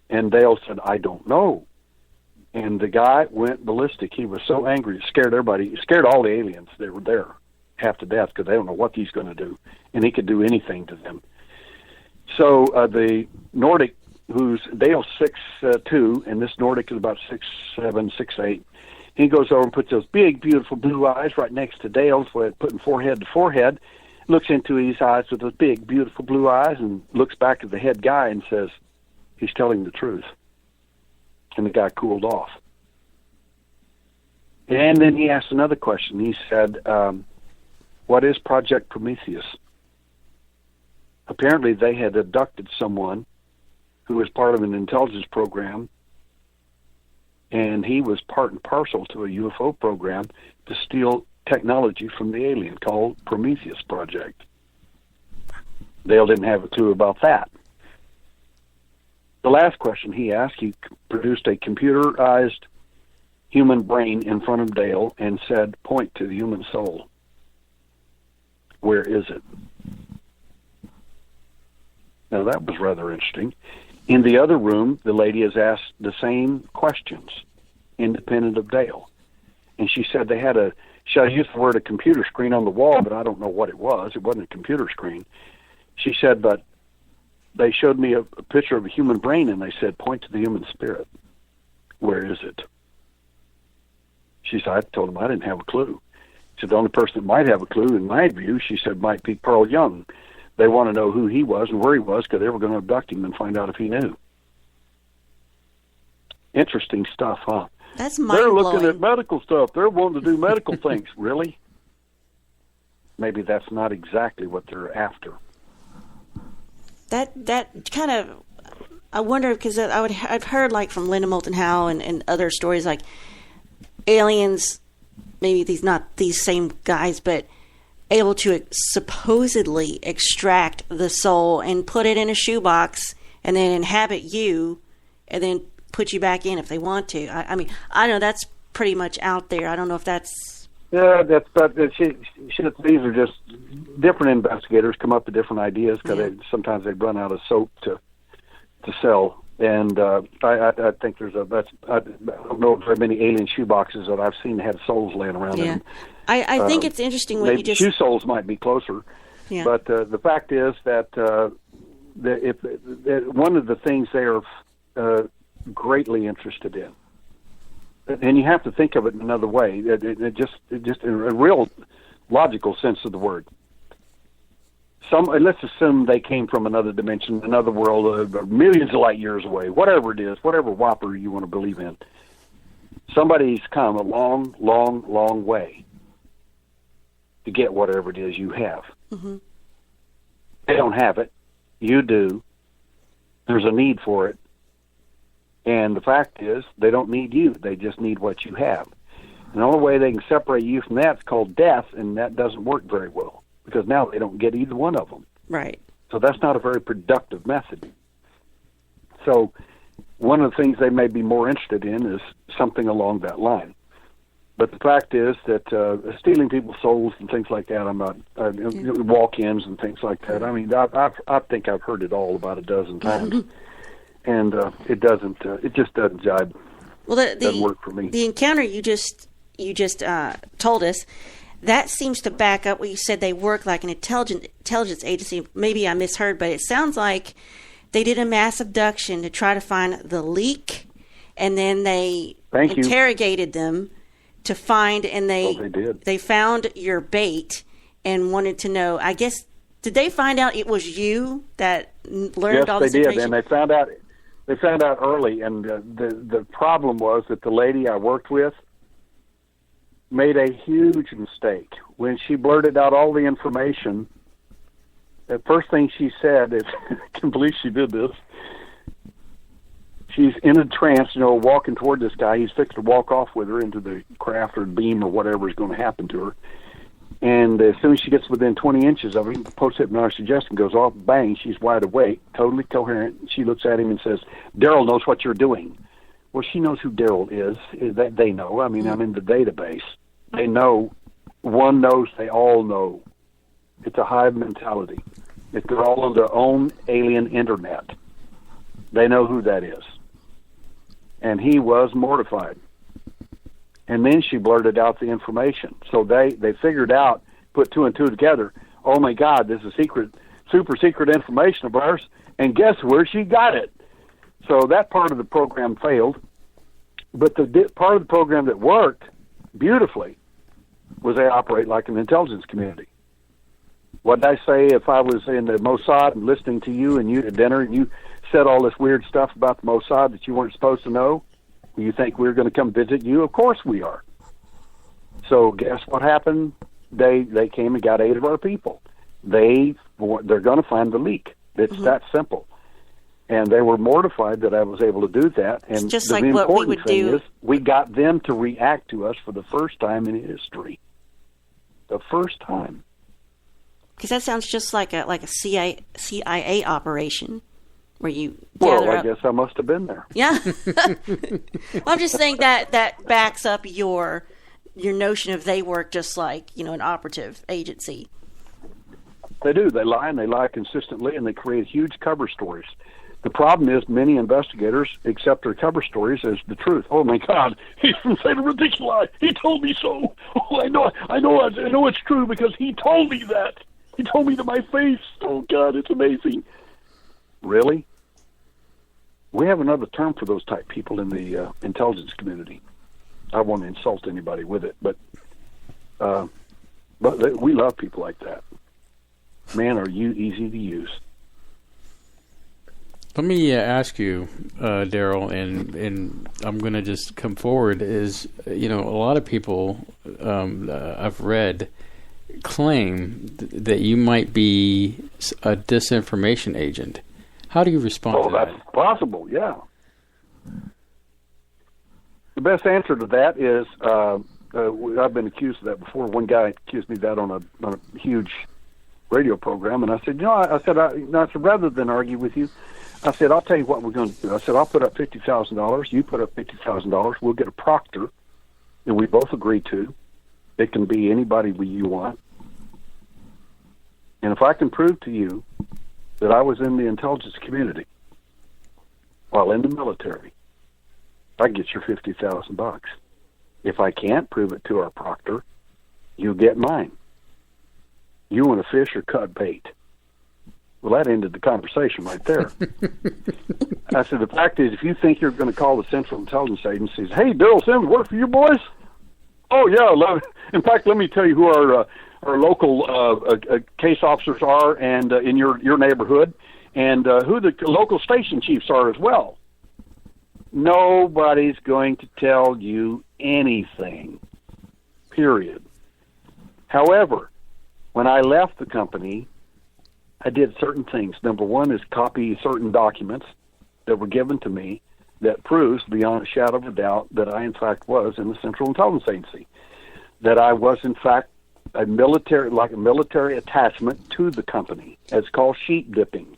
And Dale said, I don't know. And the guy went ballistic. He was so angry, it scared everybody. It scared all the aliens that were there half to death, because they don't know what he's going to do. And he could do anything to them. So the Nordic, who's Dale's 6'2", and this Nordic is about 6'7", 6'8", he goes over and puts those big, beautiful blue eyes right next to Dale's, putting forehead to forehead, looks into his eyes with those big, beautiful blue eyes, and looks back at the head guy and says, he's telling the truth. And the guy cooled off. And then he asked another question. He said, what is Project Prometheus? Apparently they had abducted someone who was part of an intelligence program, and he was part and parcel to a UFO program to steal technology from the alien called Prometheus Project. Dale didn't have a clue about that. The last question he asked, he produced a computerized human brain in front of Dale and said, point to the human soul. Where is it? Now that was rather interesting. In the other room, the lady has asked the same questions, independent of Dale. And she said they had I used the word a computer screen on the wall, but I don't know what it was. It wasn't a computer screen. She said, but they showed me a picture of a human brain, and they said, point to the human spirit. Where is it? She said, I told them I didn't have a clue. She said, the only person that might have a clue, in my view, she said, might be Carl Jung. They want to know who he was and where he was, because they were going to abduct him and find out if he knew. Interesting stuff, huh? That's mind-blowing. They're looking at medical stuff. They're wanting to do medical things. Really? Maybe that's not exactly what they're after. That kind of, I wonder, because I've heard like from Linda Moulton Howe and other stories like aliens, maybe not these same guys, but able to supposedly extract the soul and put it in a shoebox and then inhabit you and then put you back in if they want to. I mean, I know that's pretty much out there. I don't know if that's... Yeah, these are just different investigators come up with different ideas, because sometimes they run out of soap to sell. And I think I don't know very many alien shoeboxes that I've seen that had souls laying around in them. I think it's interesting what you just... Shoe soles might be closer. Yeah. But the fact is that one of the things they are greatly interested in, and you have to think of it in another way, it just in a real logical sense of the word. Let's assume they came from another dimension, another world, millions of light years away, whatever it is, whatever whopper you want to believe in. Somebody's come a long, long, long way to get whatever it is you have. Mm-hmm. They don't have it. You do. There's a need for it. And the fact is, they don't need you. They just need what you have. And the only way they can separate you from that is called death, and that doesn't work very well, because now they don't get either one of them. Right. So that's not a very productive method. So one of the things they may be more interested in is something along that line. But the fact is that stealing people's souls and things like that, I'm not, walk-ins and things like that, I mean, I think I've heard it all about a dozen times. And it just doesn't jibe. Well, it doesn't work for me. The encounter you just told us, that seems to back up what you said. They work like an intelligence agency. Maybe I misheard, but it sounds like they did a mass abduction to try to find the leak, and then they interrogated them to find, and they found your bait and wanted to know. I guess, did they find out it was you that learned all this information? Yes, they did, and they found out early, and the problem was that the lady I worked with made a huge mistake. When she blurted out all the information, the first thing she said is, I can't believe she did this, she's in a trance, walking toward this guy. He's fixed to walk off with her into the craft or beam or whatever is going to happen to her. And as soon as she gets within 20 inches of him, the post-hypnotic suggestion goes off, bang, she's wide awake, totally coherent. She looks at him and says, Daryl knows what you're doing. Well, she knows who Daryl is. That they know. I mean, I'm in the database. They know. One knows, they all know. It's a hive mentality. If they're all on their own alien internet, they know who that is. And he was mortified. And then she blurted out the information. So they figured out, put two and two together, oh my God, this is super secret information of ours, and guess where she got it? So that part of the program failed. But the part of the program that worked beautifully was they operate like an intelligence community. What did I say if I was in the Mossad and listening to you and you at dinner and you said all this weird stuff about the Mossad that you weren't supposed to know? You think we're going to come visit you? Of course we are. So guess what happened? They came and got 8 of our people. They're going to find the leak. It's that simple. And they were mortified that I was able to do that. And it's just the like important what we would thing do. Is we got them to react to us for the first time in history. The first time. Because that sounds just like a CIA operation where you gather Well, I up. guess I must have been there. Yeah. I'm just saying that backs up your notion of they work just like, an operative agency. They do. They lie, and they lie consistently, and they create huge cover stories. The problem is many investigators accept their cover stories as the truth. Oh my God, he's saying a ridiculous lie. He told me so. Oh, I know it's true because he told me that. He told me to my face. Oh God, it's amazing. Really? We have another term for those type people in the intelligence community. I won't insult anybody with it, but we love people like that. Man, are you easy to use. Let me ask you, Daryl, and I'm going to just come forward, is, a lot of people I've read claim that you might be a disinformation agent. How do you respond to that? Oh, that's possible, yeah. The best answer to that is, I've been accused of that before. One guy accused me of that on a huge radio program, and I said, rather than argue with you, I said, I'll tell you what we're going to do. I said, I'll put up $50,000. You put up $50,000. We'll get a proctor, and we both agree to. It can be anybody you want. And if I can prove to you that I was in the intelligence community while in the military, I get your $50,000. If I can't prove it to our proctor, you get mine. You want to fish or cut bait? Well, that ended the conversation right there. I said, the fact is, if you think you're going to call the Central Intelligence Agency, hey, Daryl Sims, work for you boys? Oh, yeah. In fact, let me tell you who our local case officers are and in your neighborhood, and who the local station chiefs are as well. Nobody's going to tell you anything, period. However, when I left the company, I did certain things. Number one is copy certain documents that were given to me that proves beyond a shadow of a doubt that I, in fact, was in the Central Intelligence Agency, that I was, in fact, a military attachment to the company. It's called sheep dipping.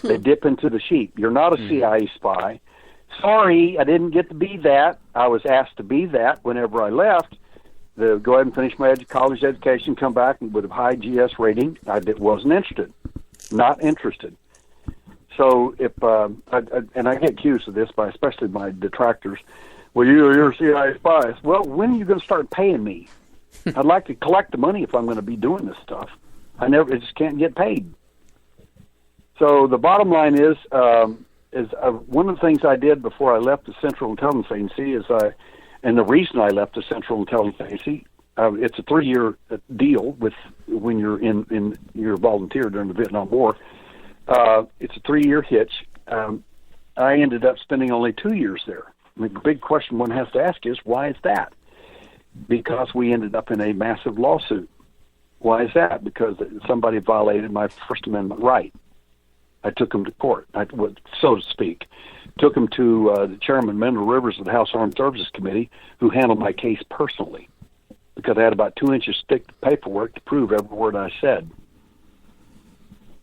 They dip into the sheep. You're not a CIA spy. Sorry, I didn't get to be that. I was asked to be that whenever I left. Go ahead and finish my college education, come back with a high GS rating. I wasn't interested. Not interested. So if and I get accused of this by especially my detractors. Well, you're a CIA spy. Well, when are you going to start paying me? I'd like to collect the money if I'm going to be doing this stuff. I just can't get paid. So the bottom line is one of the things I did before I left the Central Intelligence Agency and the reason I left the Central Intelligence Agency, it's a 3-year deal with when you're a volunteer during the Vietnam War. It's a 3-year hitch. I ended up spending only 2 years there. The big question one has to ask is, why is that? Because we ended up in a massive lawsuit. Why is that? Because somebody violated my First Amendment right. I took them to court, so to speak. Took him to the chairman, Mendel Rivers, of the House Armed Services Committee, who handled my case personally, because I had about 2 inches thick paperwork to prove every word I said.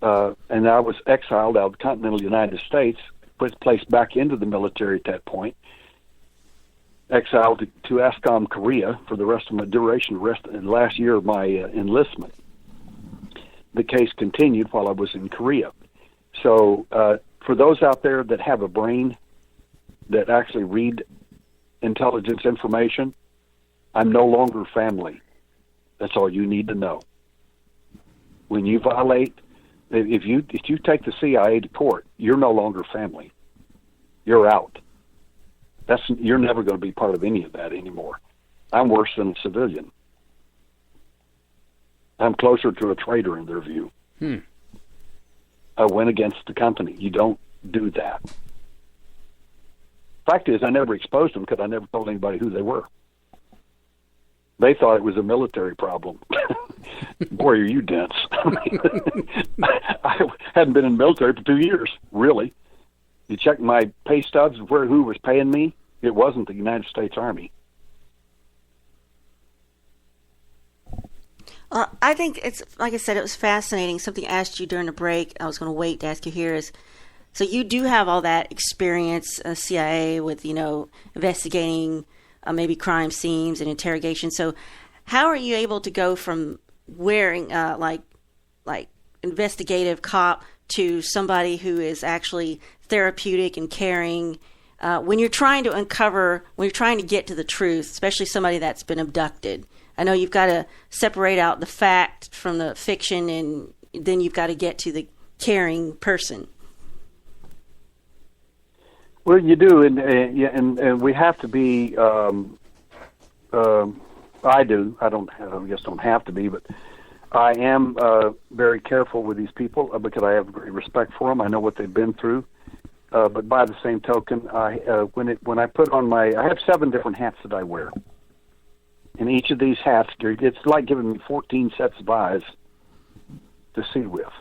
And I was exiled out of the continental United States, placed back into the military at that point, exiled to Ascom, Korea for the rest of my duration, last year of my enlistment. The case continued while I was in Korea. So for those out there that have a brain that actually read intelligence information, I'm no longer family. That's all you need to know. When you violate, if you take the CIA to court, you're no longer family. You're out. You're never going to be part of any of that anymore. I'm worse than a civilian. I'm closer to a traitor in their view. I went against the company. You don't do that. Fact is, I never exposed them because I never told anybody who they were. They thought it was a military problem. Boy, are you dense. I hadn't been in the military for 2 years, really. You check my pay stubs of who was paying me, it wasn't the United States Army. I think it's, like I said, it was fascinating. Something I asked you during the break, I was going to wait to ask you here is, so you do have all that experience, CIA, with, investigating maybe crime scenes and interrogation. So how are you able to go from wearing like investigative cop to somebody who is actually therapeutic and caring when you're trying to get to the truth, especially somebody that's been abducted? I know you've got to separate out the fact from the fiction, and then you've got to get to the caring person. Well, you do, and we have to be. I do. I guess don't have to be, but I am very careful with these people because I have great respect for them. I know what they've been through. But by the same token, when I put on I have 7 different hats that I wear. And each of these hats, it's like giving me 14 sets of eyes to see with.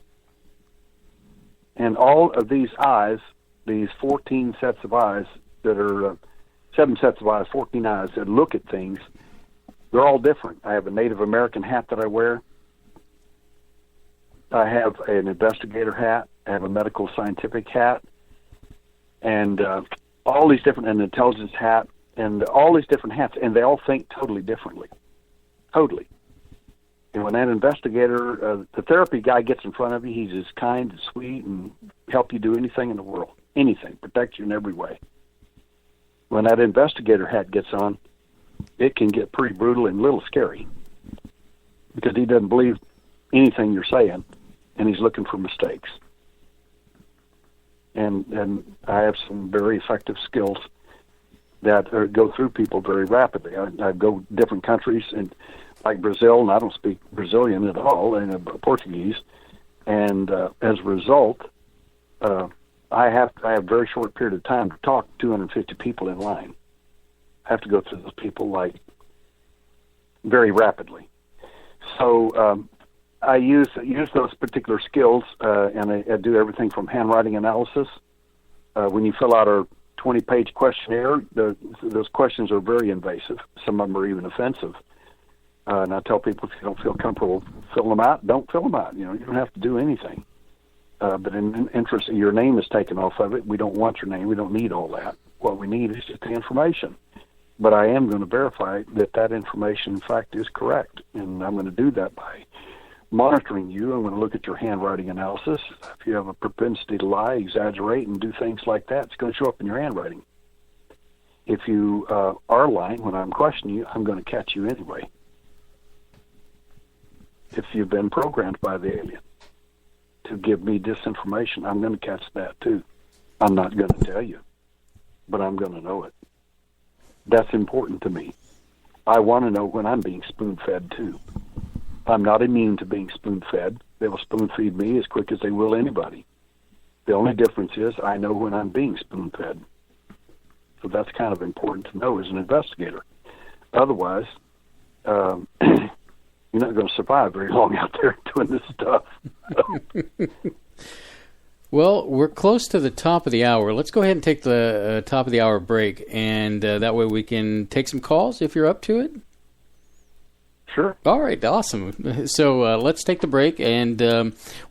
And all of these eyes, these 14 sets of eyes that are 7 sets of eyes, 14 eyes that look at things, they're all different. I have a Native American hat that I wear. I have an investigator hat. I have a medical scientific hat. And all these different, an intelligence hat, and all these different hats, and they all think totally differently. Totally. And when that investigator, the therapy guy gets in front of you, he's as kind and sweet and help you do anything in the world. Anything. Protect you in every way. When that investigator hat gets on, it can get pretty brutal and a little scary because he doesn't believe anything you're saying, and he's looking for mistakes. And I have some very effective skills that go through people very rapidly. I go different countries, and like Brazil, and I don't speak Brazilian at all, and Portuguese. And as a result, I have a very short period of time to talk to 250 people in line. I have to go through those people very rapidly. So I use those particular skills, and I do everything from handwriting analysis. When you fill out a 20-page questionnaire, those questions are very invasive. Some of them are even offensive. And I tell people, if you don't feel comfortable filling them out, don't fill them out. You don't have to do anything. But in interest, your name is taken off of it. We don't want your name. We don't need all that. What we need is just the information. But I am going to verify that information, in fact, is correct. And I'm going to do that by monitoring you. I'm going to look at your handwriting analysis. If you have a propensity to lie, exaggerate, and do things like that, it's going to show up in your handwriting. If you are lying when I'm questioning you, I'm going to catch you anyway. If you've been programmed by the alien to give me disinformation, I'm going to catch that too. I'm not going to tell you, but I'm going to know it. That's important to me. I want to know when I'm being spoon-fed too. I'm not immune to being spoon-fed. They will spoon-feed me as quick as they will anybody. The only difference is I know when I'm being spoon-fed. So that's kind of important to know as an investigator. Otherwise, you're not going to survive very long out there doing this stuff. Well, we're close to the top of the hour. Let's go ahead and take the top of the hour break, and that way we can take some calls if you're up to it. Sure. All right, awesome. So let's take the break, and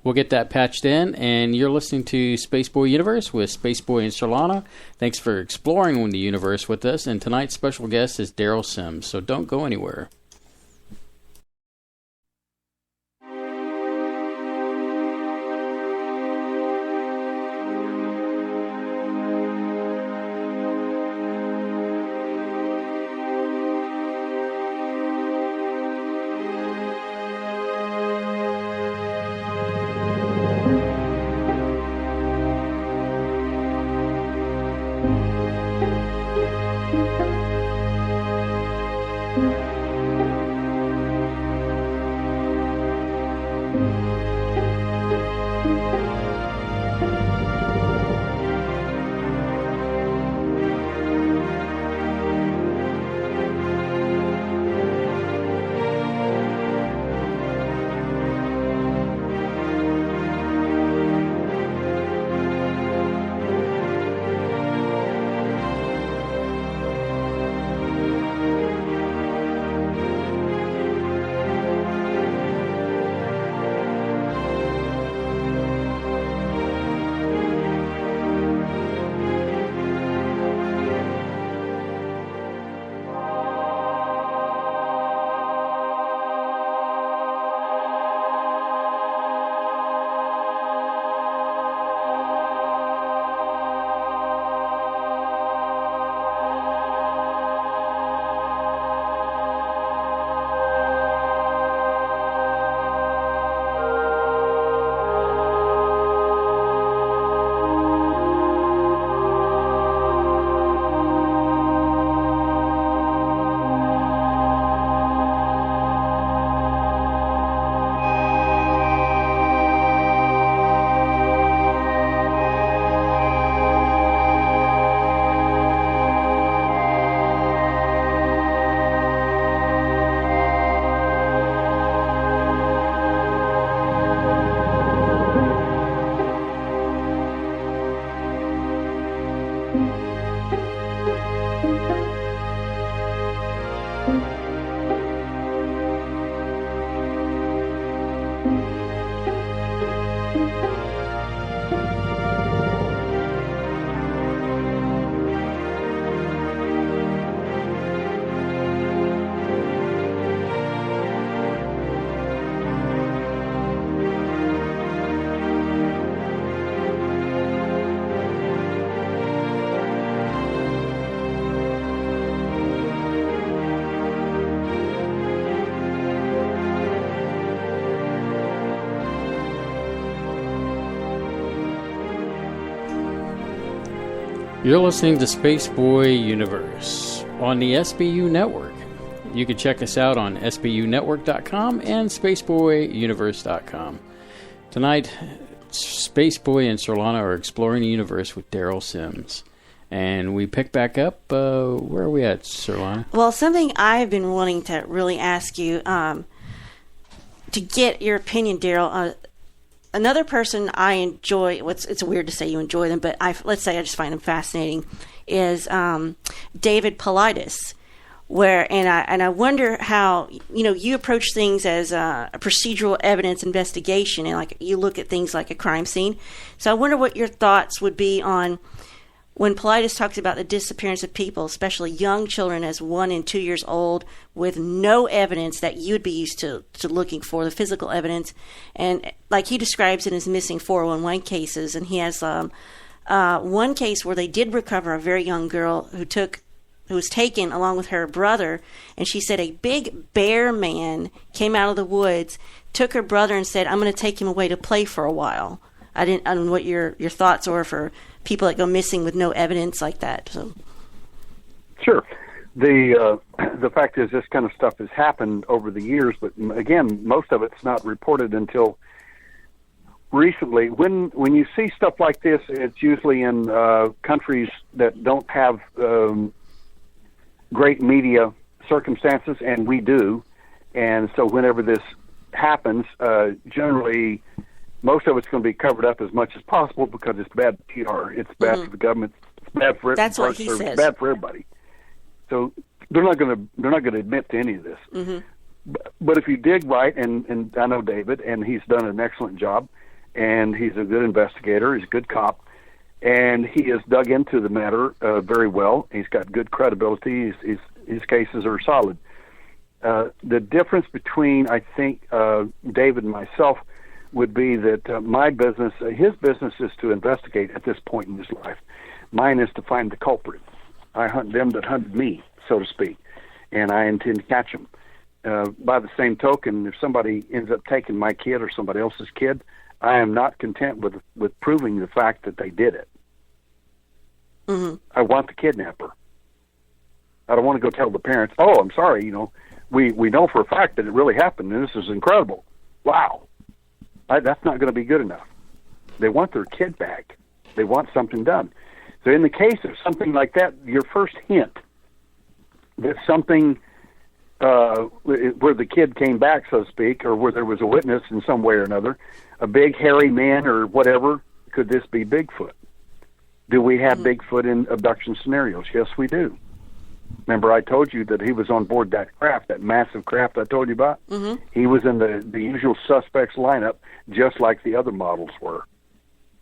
we'll get that patched in. And you're listening to Spaceboy Universe with Spaceboy and Surlana. Thanks for exploring the universe with us. And tonight's special guest is Daryl Sims, so don't go anywhere. You're listening to Spaceboy Universe on the SBU Network. You can check us out on SBUnetwork.com and SpaceboyUniverse.com. Tonight, Spaceboy and Surlana are exploring the universe with Daryl Sims. And we pick back up, where are we at, Surlana? Well, something I've been wanting to really ask you, to get your opinion, Daryl. Another person I enjoy, it's weird to say you enjoy them, but let's say I just find them fascinating, is David Paulides. And I wonder how, you approach things as a procedural evidence investigation, and like you look at things like a crime scene. So I wonder what your thoughts would be on when Paulides talks about the disappearance of people, especially young children as 1 and 2 years old, with no evidence that you'd be used to looking for, the physical evidence. And like he describes it as missing 411 cases. And he has one case where they did recover a very young girl who was taken along with her brother. And she said a big bear man came out of the woods, took her brother and said, "I'm going to take him away to play for a while." I don't know what your thoughts are for people that go missing with no evidence like that. So, sure. The fact is, this kind of stuff has happened over the years, but again, most of it's not reported until recently. When you see stuff like this, it's usually in countries that don't have great media circumstances, and we do. And so, whenever this happens, generally most of it's going to be covered up as much as possible because it's bad PR. It's bad for the government. It's bad for That's what he says. It's bad for everybody. So they're not going to admit to any of this. But if you dig right, and I know David, and he's done an excellent job, and he's a good investigator. He's a good cop, and he has dug into the matter very well. He's got good credibility. His cases are solid. The difference between, I think, David and myself would be that my business, his business is to investigate at this point in his life. Mine is to find the culprit. I hunt them that hunted me, so to speak, and I intend to catch them. By the same token, if somebody ends up taking my kid or somebody else's kid, I am not content with proving the fact that they did it. I want the kidnapper. I don't want to go tell the parents, oh, I'm sorry, we know for a fact that it really happened, and this is incredible. Wow. That's not going to be good enough. They want their kid back. They want something done. So in the case of something like that, your first hint that something where the kid came back, so to speak, or where there was a witness in some way or another, a big hairy man or whatever, could this be Bigfoot? Do we have Bigfoot in abduction scenarios? Yes, we do. Remember, I told you that he was on board that craft, that massive craft I told you about? He was in the usual suspects lineup, just like the other models were.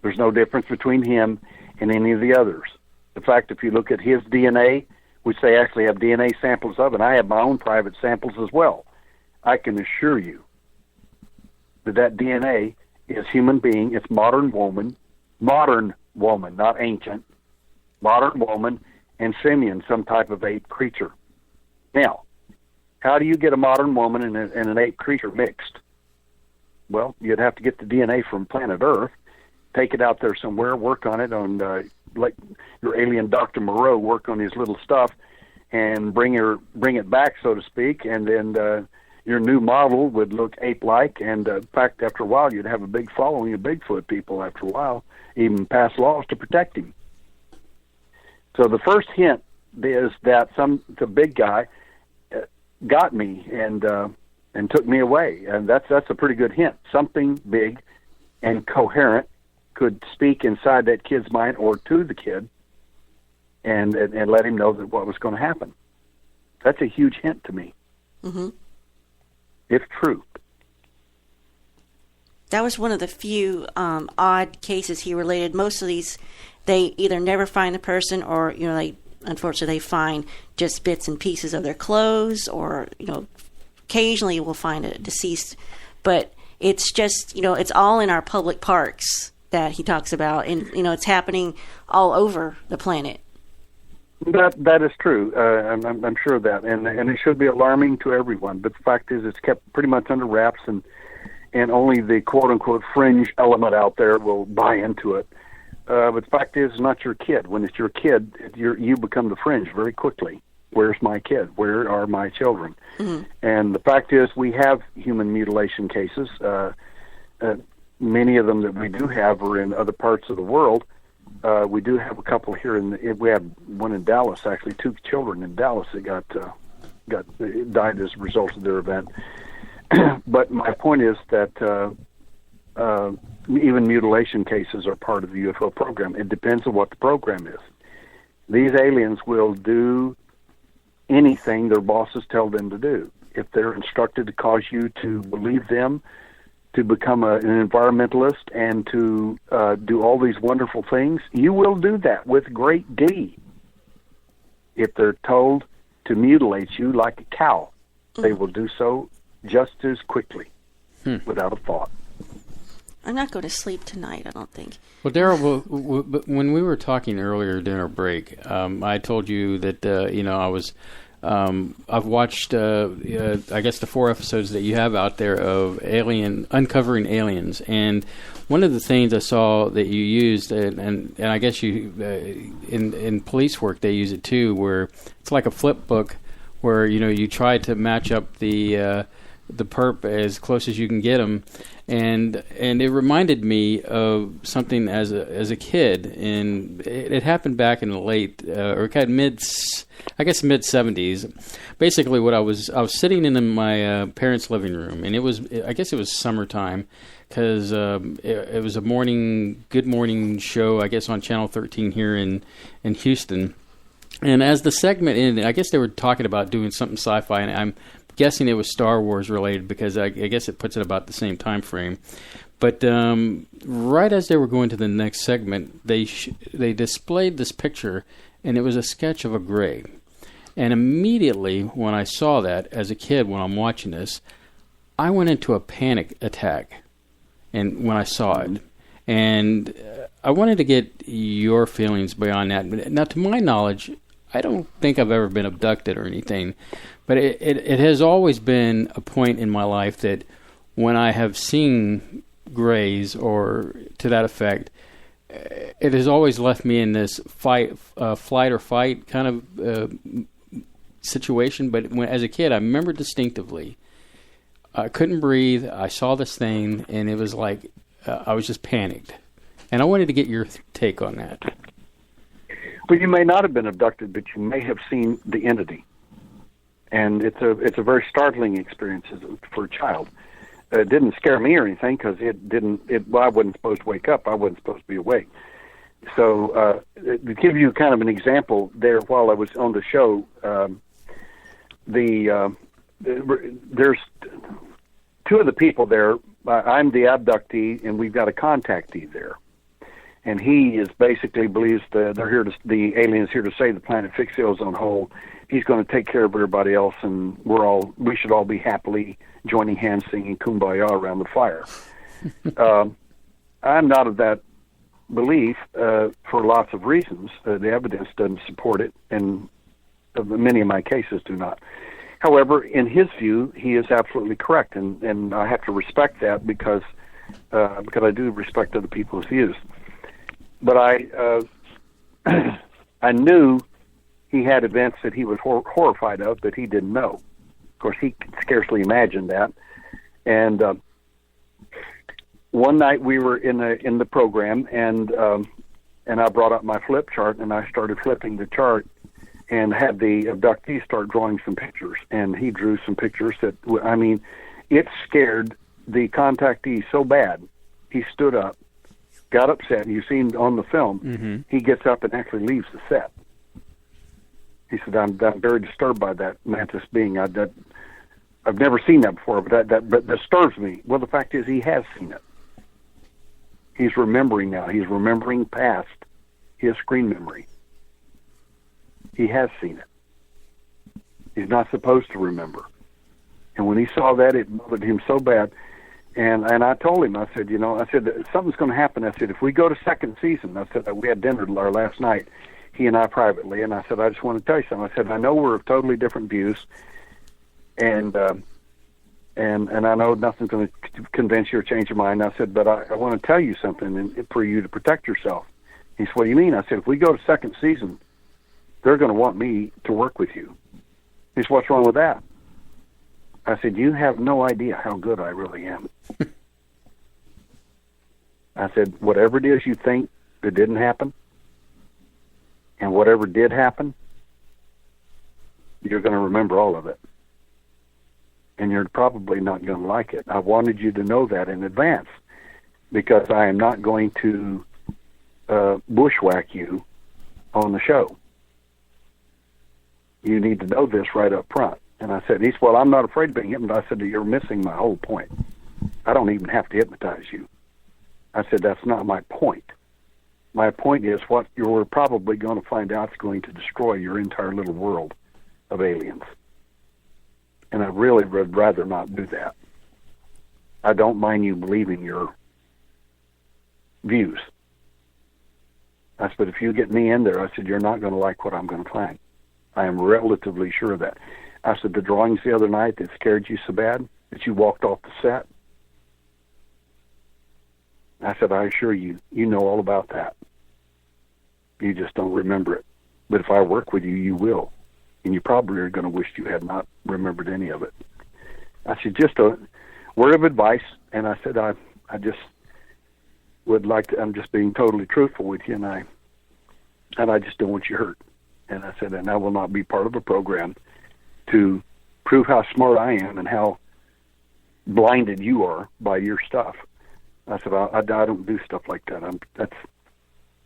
There's no difference between him and any of the others. In fact, if you look at his DNA, which they actually have DNA samples of, and I have my own private samples as well, I can assure you that DNA is human being, it's modern woman, not ancient, modern woman, and simian, some type of ape creature. Now, how do you get a modern woman and an ape creature mixed? Well, you'd have to get the DNA from planet Earth, take it out there somewhere, work on it like your alien Dr. Moreau, work on his little stuff, and bring it back, so to speak, and then your new model would look ape-like, and in fact, after a while, you'd have a big following of Bigfoot people after a while, even pass laws to protect him. So the first hint is that the big guy got me and took me away, and that's a pretty good hint. Something big and coherent could speak inside that kid's mind or to the kid, and let him know that what was going to happen. That's a huge hint to me. If true. That was one of the few odd cases he related. Most of these, they either never find the person, or unfortunately they find just bits and pieces of their clothes, or occasionally we'll find a deceased. But it's just it's all in our public parks that he talks about, and it's happening all over the planet. That is true. I'm sure of that, and it should be alarming to everyone. But the fact is, it's kept pretty much under wraps, and only the quote-unquote fringe element out there will buy into it. But the fact is, it's not your kid. When it's your kid, you become the fringe very quickly. Where's my kid? Where are my children? And the fact is, we have human mutilation cases. Many of them that we do have are in other parts of the world. We do have a couple here. We have one in Dallas, actually, 2 children in Dallas that died as a result of their event. But my point is that even mutilation cases are part of the UFO program. It depends on what the program is. These aliens will do anything their bosses tell them to do. If they're instructed to cause you to believe them, to become an environmentalist, and to do all these wonderful things, you will do that with great glee. If they're told to mutilate you like a cow, they will do so just as quickly, without a thought. I'm not going to sleep tonight, I don't think. Well, Daryl, when we were talking earlier during our break, I told you that I was. I've watched, I guess, the 4 episodes that you have out there of uncovering aliens, and one of the things I saw that you used, and I guess you in police work they use it too, where it's like a flip book, where you try to match up the the perp as close as you can get them, and it reminded me of something as a kid, and it happened back in the late or kind of mid 70s. Basically, what I was sitting in my parents' living room, and I guess it was summertime, because it was a good morning show, I guess on Channel 13 here in Houston. And as the segment ended, I guess they were talking about doing something sci-fi, and I'm guessing it was Star Wars related, because I guess it puts it about the same time frame. But right as they were going to the next segment, they displayed this picture, and it was a sketch of a gray. And immediately when I saw that as a kid, when I'm watching this, I went into a panic attack. And when I saw it, and I wanted to get your feelings beyond that. Now, to my knowledge, I don't think I've ever been abducted or anything, but it has always been a point in my life that when I have seen grays or to that effect, it has always left me in this flight or fight kind of situation. But as a kid, I remember distinctively, I couldn't breathe. I saw this thing, and it was like I was just panicked. And I wanted to get your take on that. Well, you may not have been abducted, but you may have seen the entity, and it's a very startling experience for a child. It didn't scare me or anything, because I wasn't supposed to wake up. I wasn't supposed to be awake. So to give you kind of an example there, while I was on the show, there's two of the people there. I'm the abductee, and we've got a contactee there. And he is basically believes that the aliens here to save the planet, fix the ozone hole. He's going to take care of everybody else, and we should all be happily joining hands singing Kumbaya around the fire. I'm not of that belief for lots of reasons. The evidence doesn't support it, and many of my cases do not. However, in his view, he is absolutely correct, and I have to respect that because I do respect other people's views. But I knew he had events that he was horrified of that he didn't know. Of course, he could scarcely imagine that. And one night we were in the program, and I brought up my flip chart, and I started flipping the chart, and had the abductee start drawing some pictures. And he drew some pictures that, I mean, it scared the contactee so bad, he stood up, got upset, and you've seen on the film, he gets up and actually leaves the set. He said, I'm very disturbed by that mantis being. I've never seen that before, but that disturbs me. Well, the fact is he has seen it. He's remembering now. He's remembering past his screen memory. He has seen it. He's not supposed to remember. And when he saw that, it bothered him so bad. And I told him, I said, something's going to happen. I said, if we go to second season, I said, we had dinner our last night, he and I privately, and I said, I just want to tell you something. I said, I know we're of totally different views, and I know nothing's going to convince you or change your mind. I said, but I want to tell you something for you to protect yourself. He said, what do you mean? I said, if we go to second season, they're going to want me to work with you. He said, what's wrong with that? I said, you have no idea how good I really am. I said, whatever it is you think that didn't happen, and whatever did happen, you're going to remember all of it. And you're probably not going to like it. I wanted you to know that in advance, because I am not going to bushwhack you on the show. You need to know this right up front. And I said, well, I'm not afraid of being hypnotized. I said, you're missing my whole point. I don't even have to hypnotize you. I said, that's not my point. My point is what you're probably going to find out is going to destroy your entire little world of aliens. And I really would rather not do that. I don't mind you believing your views. I said, but if you get me in there, I said, you're not going to like what I'm going to find. I am relatively sure of that. I said, the drawings the other night that scared you so bad that you walked off the set, I said, I assure you, you know all about that. You just don't remember it. But if I work with you, you will. And you probably are going to wish you had not remembered any of it. I said, just a word of advice. And I said, I just would like to, I'm just being totally truthful with you, and I just don't want you hurt. And I said, and I will not be part of a program to prove how smart I am and how blinded you are by your stuff. I said, I don't do stuff like that.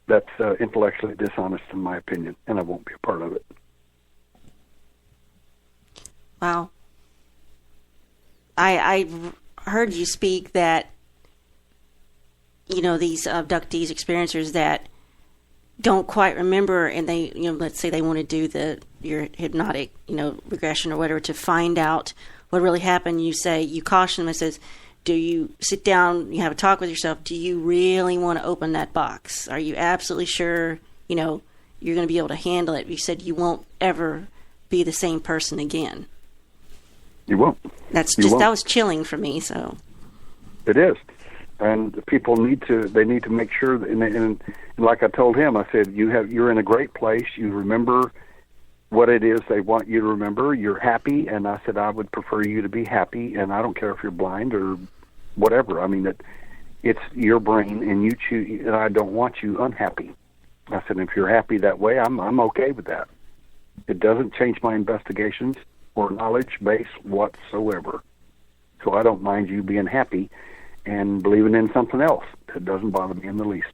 That's intellectually dishonest in my opinion, and I won't be a part of it. Wow. I heard you speak that, these abductees, experiencers that don't quite remember, and they, let's say they want to do your hypnotic, regression or whatever to find out what really happened. You caution them and says, do you sit down, you have a talk with yourself, do you really want to open that box? Are you absolutely sure, you're going to be able to handle it? You said you won't ever be the same person again. You won't. That was chilling for me, so. It is. And people need to make sure that, and like I told him, I said, you're in a great place. You remember what it is they want you to remember. You're happy, and I said, I would prefer you to be happy, and I don't care if you're blind or whatever. I mean, it's your brain, and you choose, and I don't want you unhappy. I said, if you're happy that way, I'm okay with that. It doesn't change my investigations or knowledge base whatsoever. So I don't mind you being happy and believing in something else. It doesn't bother me in the least.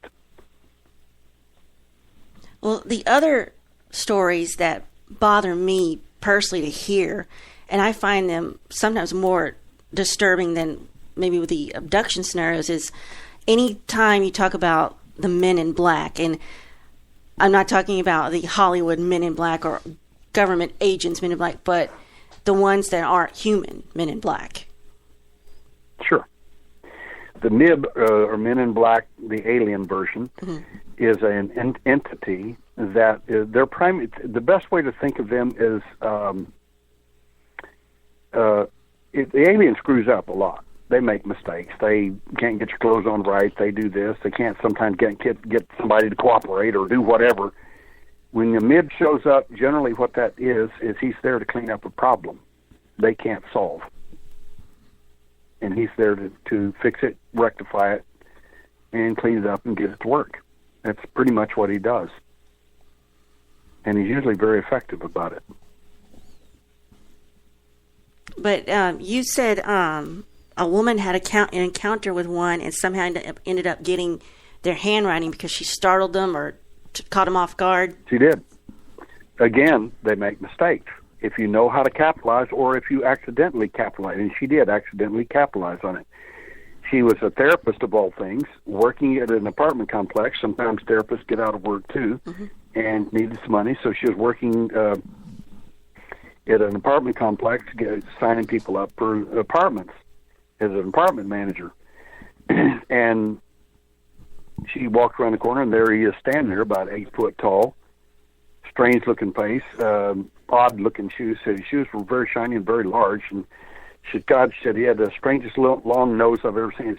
Well, the other stories that bother me personally to hear, and I find them sometimes more disturbing than maybe with the abduction scenarios, is any time you talk about the Men in Black, and I'm not talking about the Hollywood Men in Black or government agents Men in Black, but the ones that aren't human Men in Black. Sure. The MIB, or Men in Black, the alien version, is an entity that is their the best way to think of them is the alien screws up a lot. They make mistakes. They can't get your clothes on right. They do this. They can't sometimes get somebody to cooperate or do whatever. When the MIB shows up, generally what that is he's there to clean up a problem they can't solve. And he's there to fix it, rectify it, and clean it up and get it to work. That's pretty much what he does. And he's usually very effective about it. But you said a woman had an encounter with one and somehow ended up getting their handwriting because she startled them or caught them off guard. She did. Again, they make mistakes. If you know how to capitalize or if you accidentally capitalize, and she did accidentally capitalize on it. She was a therapist of all things, working at an apartment complex. Sometimes therapists get out of work too and needed some money, so she was working at an apartment complex, signing people up for apartments as an apartment manager. And she walked around the corner, and there he is standing there, about 8 foot tall, strange-looking face, odd-looking shoes. His shoes were very shiny and very large, and she said he had the strangest long nose I've ever seen.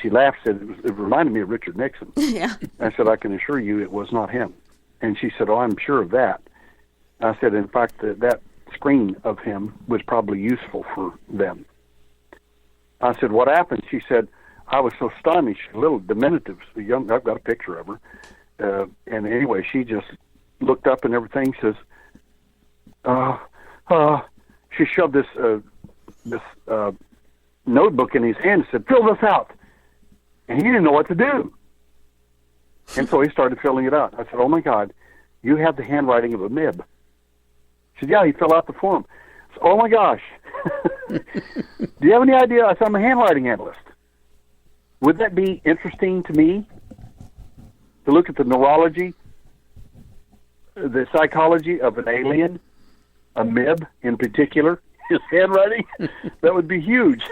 She laughed, said it reminded me of Richard Nixon. Yeah. I said, I can assure you it was not him. And she said, oh, I'm sure of that. I said, in fact, that screen of him was probably useful for them. I said, what happened? She said, I was so stunned. She's a little diminutive. I've got a picture of her. And anyway, she just looked up and everything, says, she shoved this notebook in his hand and said, fill this out. And he didn't know what to do. And so he started filling it out. I said, oh my God, you have the handwriting of a MIB. She said, yeah, he filled out the form. I said, oh my gosh. Do you have any idea? I said, I'm a handwriting analyst. Would that be interesting to me to look at the neurology, the psychology of an alien, a MIB in particular, his handwriting? That would be huge.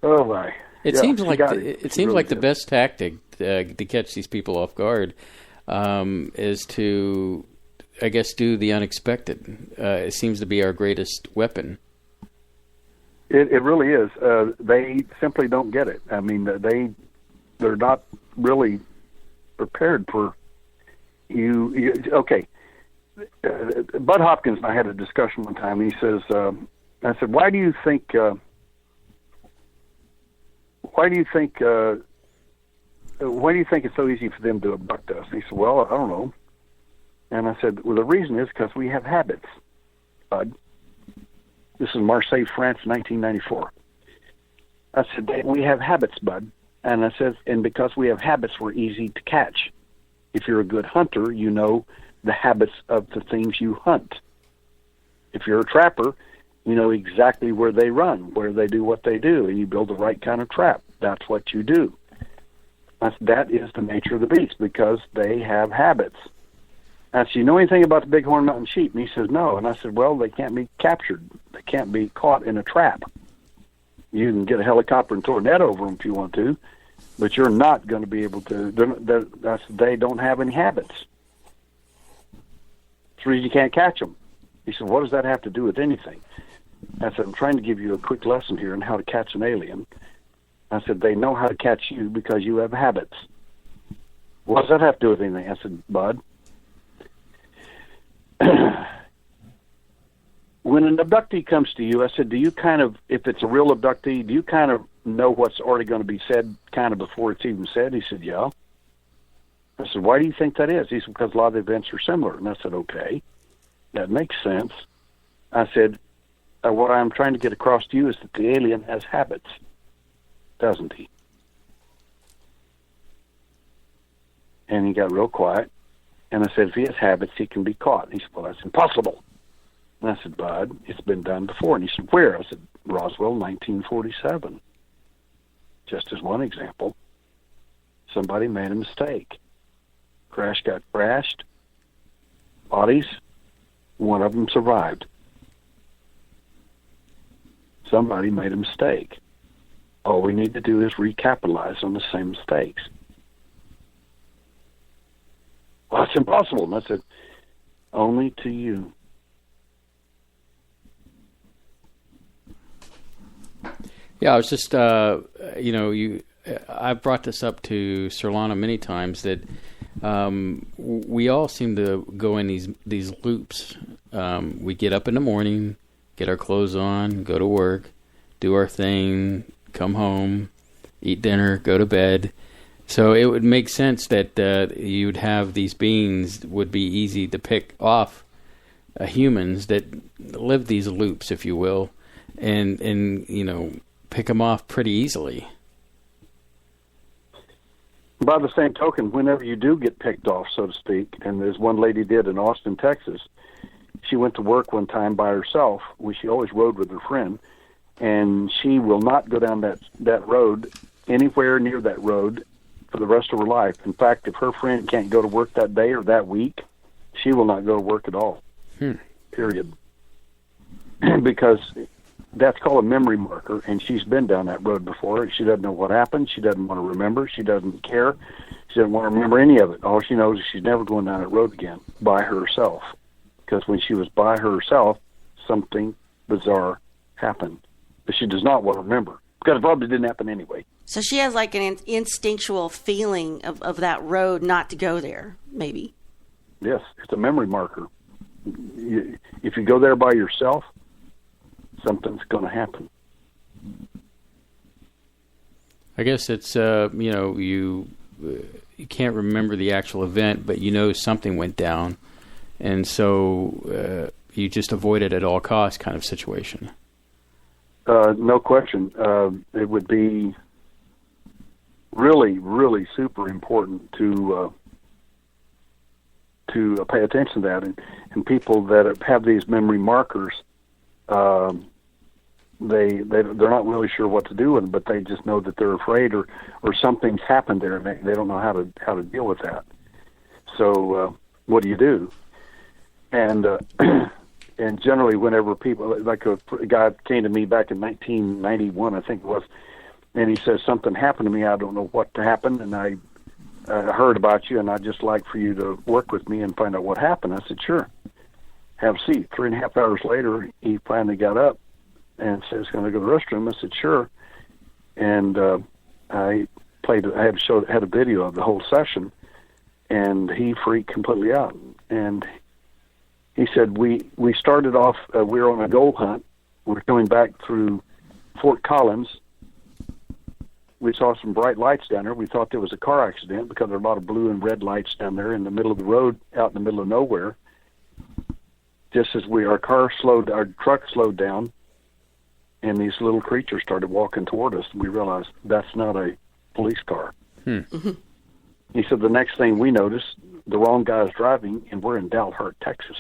Oh my! It seems like the best tactic to catch these people off guard is to, I guess, do the unexpected. It seems to be our greatest weapon. It really is. They simply don't get it. I mean, they're not really prepared for you. Okay. Bud Hopkins and I had a discussion one time. He says, I said, why do you think it's so easy for them to abduct us? And he said, well, I don't know. And I said, well, the reason is because we have habits, bud. This is Marseille, France, 1994. I said, we have habits, bud. And I said, and because we have habits, we're easy to catch. If you're a good hunter, you know the habits of the things you hunt. If you're a trapper, you know exactly where they run, where they do what they do, and you build the right kind of trap. That's what you do. That is the nature of the beast, because they have habits. I said, you know anything about the bighorn mountain sheep? And he says, no. And I said, well, they can't be captured. They can't be caught in a trap. You can get a helicopter and throw a net over them if you want to, but you're not going to be able to. They don't have any habits. That's the reason you can't catch them. He said, what does that have to do with anything? I said, I'm trying to give you a quick lesson here on how to catch an alien. I said, they know how to catch you because you have habits. What does that have to do with anything? I said, bud, when an abductee comes to you, I said, do you kind of, if it's a real abductee, do you kind of know what's already going to be said kind of before it's even said? He said, yeah. I said, why do you think that is? He said, because a lot of the events are similar. And I said, okay, that makes sense. I said, what I'm trying to get across to you is that the alien has habits, doesn't he? And he got real quiet. And I said, if he has habits, he can be caught. And he said, well, that's impossible. And I said, bud, it's been done before. And he said, where? I said, Roswell, 1947. Just as one example. Somebody made a mistake. Crash got crashed. Bodies. One of them survived. Somebody made a mistake. All we need to do is recapitalize on the same mistakes. Well, that's impossible. And I said, only to you. Yeah, I was just, I've brought this up to Surlana many times that we all seem to go in these loops. We get up in the morning, get our clothes on, go to work, do our thing, come home, eat dinner, go to bed. So it would make sense that you'd have these beings would be easy to pick off humans that live these loops, if you will, and pick them off pretty easily. By the same token, whenever you do get picked off, so to speak, and as one lady did in Austin, Texas, she went to work one time by herself. She always rode with her friend, and she will not go down that road, anywhere near that road, for the rest of her life. In fact, if her friend can't go to work that day or that week, she will not go to work at all. Period. Because that's called a memory marker, and she's been down that road before. She doesn't know what happened. She doesn't want to remember. She doesn't care. She doesn't want to remember any of it. All she knows is she's never going down that road again by herself. Because when she was by herself, something bizarre happened. But she does not want to remember, because it probably didn't happen anyway. So she has like an instinctual feeling of that road not to go there, maybe. Yes, it's a memory marker. If you go there by yourself, something's going to happen. I guess it's you can't remember the actual event, but something went down, and so you just avoid it at all costs, kind of situation. No question. It would be really, really super important to pay attention to that, and people that have these memory markers. They're not really sure what to do with them, but they just know that they're afraid or something's happened there, and they don't know how to deal with that. So what do you do? And and generally, whenever people, like a guy came to me back in 1991, I think it was, and he says, something happened to me, I don't know what happened, and I heard about you, and I'd just like for you to work with me and find out what happened. I said, sure. Have a seat. 3.5 hours later, he finally got up and said, he's going to go to the restroom. I said, sure. And I had a video of the whole session, and he freaked completely out. And he said, we started off, we were on a gold hunt, we were coming back through Fort Collins. We saw some bright lights down there. We thought there was a car accident because there are a lot of blue and red lights down there in the middle of the road, out in the middle of nowhere. Just as our truck slowed down, and these little creatures started walking toward us, we realized that's not a police car. Mm-hmm. He said the next thing we noticed, the wrong guy's driving, and we're in Dalhart, Texas,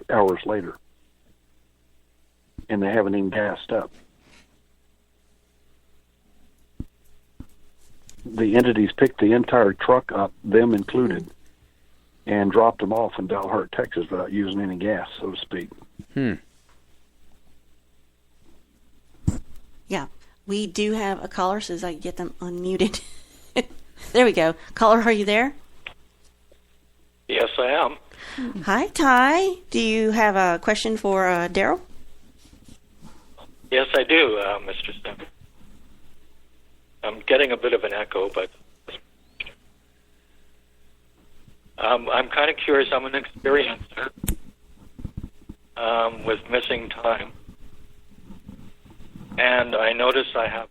hours later. And they haven't even gassed up. The entities picked the entire truck up, them included, and dropped them off in Dalhart, Texas without using any gas, so to speak. Yeah, we do have a caller, so as I get them unmuted. There we go. Caller, are you there? Yes, I am. Hi, Ty. Do you have a question for Daryl? Yes, I do, Mr. Sim. I'm getting a bit of an echo, but I'm kind of curious. I'm an experiencer with missing time, and I noticed I have,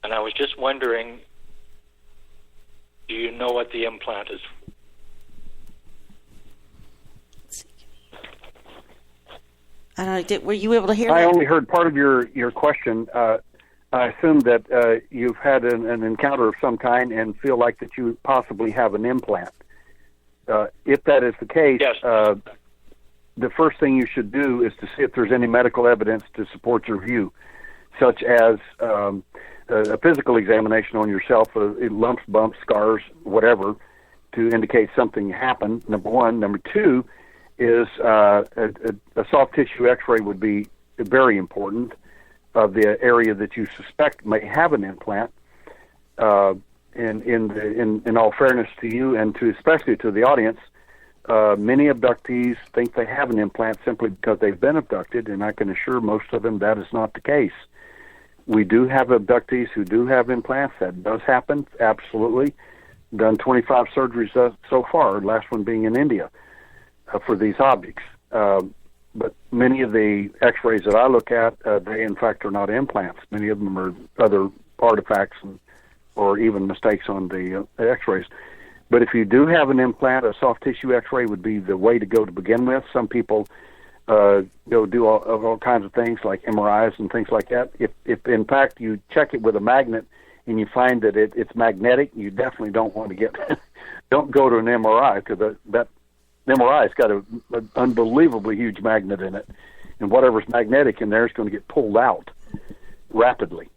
and I was just wondering, do you know what the implant is for? I don't know. Were you able to hear that? I only heard part of your question. I assume that you've had an encounter of some kind and feel like that you possibly have an implant. If that is the case, yes. The first thing you should do is to see if there's any medical evidence to support your view, such as a physical examination on yourself, lumps, bumps, scars, whatever, to indicate something happened, number one. Number two is a soft tissue x-ray would be very important of the area that you suspect may have an implant. In all fairness to you and to especially to the audience, many abductees think they have an implant simply because they've been abducted, and I can assure most of them that is not the case. We do have abductees who do have implants. That does happen, absolutely. Done 25 surgeries so far, last one being in India, for these objects. But many of the x-rays that I look at, they in fact are not implants. Many of them are other artifacts or even mistakes on the x-rays. But if you do have an implant, a soft tissue x-ray would be the way to go to begin with. Some people do all kinds of things like MRIs and things like that. If in fact you check it with a magnet and you find that it's magnetic, you definitely don't want to don't go to an MRI, because that MRI's got an unbelievably huge magnet in it, and whatever's magnetic in there is going to get pulled out rapidly.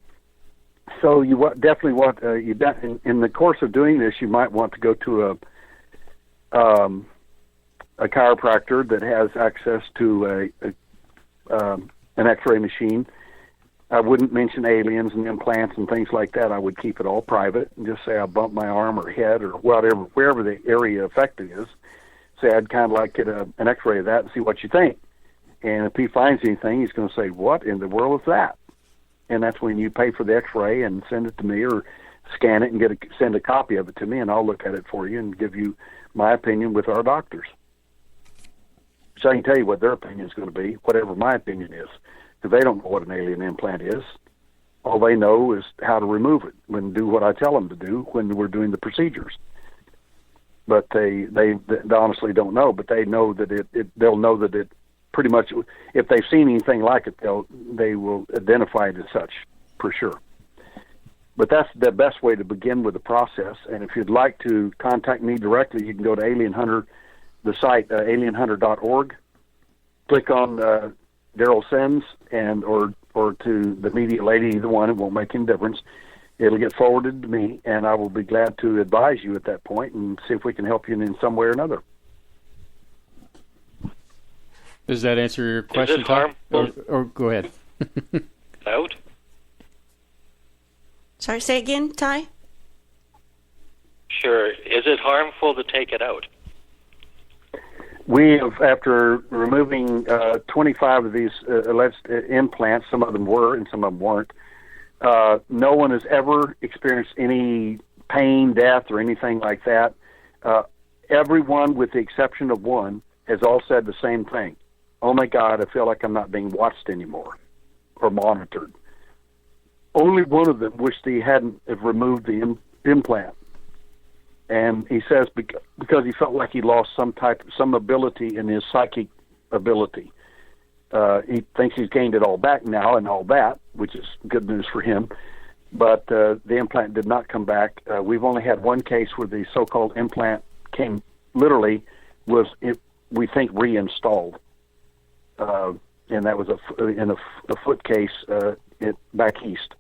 So you definitely want in the course of doing this, you might want to go to a chiropractor that has access to an X-ray machine. I wouldn't mention aliens and implants and things like that. I would keep it all private and just say I bumped my arm or head or whatever, wherever the area affected is. Say I'd kind of like to get an X-ray of that and see what you think. And if he finds anything, he's going to say, "What in the world is that?" And that's when you pay for the X-ray and send it to me, or scan it and send a copy of it to me, and I'll look at it for you and give you my opinion with our doctors. So I can tell you what their opinion is going to be, whatever my opinion is, because they don't know what an alien implant is. All they know is how to remove it and do what I tell them to do when we're doing the procedures. But they honestly don't know. But they know that they'll know that it pretty much, if they've seen anything like it, they will identify it as such for sure. But that's the best way to begin with the process. And if you'd like to contact me directly, you can go to Alien Hunter, the site alienhunter.org. Click on Daryl Sims or to the media lady, either one. It won't make any difference. It'll get forwarded to me, and I will be glad to advise you at that point and see if we can help you in some way or another. Does that answer your question, Tom? Or go ahead. Out? Sorry, say again, Ty? Sure. Is it harmful to take it out? We have, after removing 25 of these alleged implants, some of them were and some of them weren't, no one has ever experienced any pain, death, or anything like that. Everyone, with the exception of one, has all said the same thing. "Oh my God, I feel like I'm not being watched anymore or monitored." Only one of them wished he hadn't removed the implant. And he says because he felt like he lost some ability in his psychic ability. He thinks he's gained it all back now and all that, which is good news for him. But the implant did not come back. We've only had one case where the so-called implant came we think reinstalled. And that was in a foot case back east.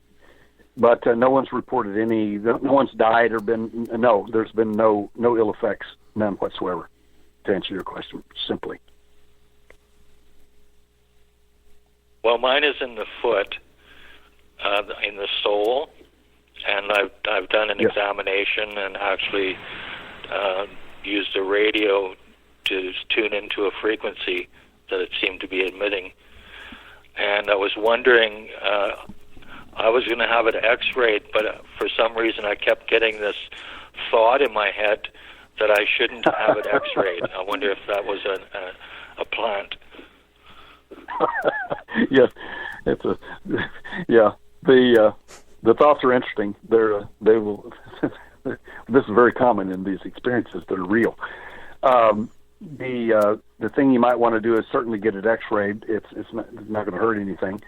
But no one's reported no one's died or there's been no ill effects, none whatsoever, to answer your question simply. Well, mine is in the foot, in the sole, and I've done an examination and actually used a radio to tune into a frequency that it seemed to be emitting. And I was wondering, I was going to have it x-rayed, but for some reason I kept getting this thought in my head that I shouldn't have it x-rayed. I wonder if that was a plant. Yes, the thoughts are interesting. They will. This is very common in these experiences that are real. The thing you might want to do is certainly get it x-rayed. It's not going to hurt anything,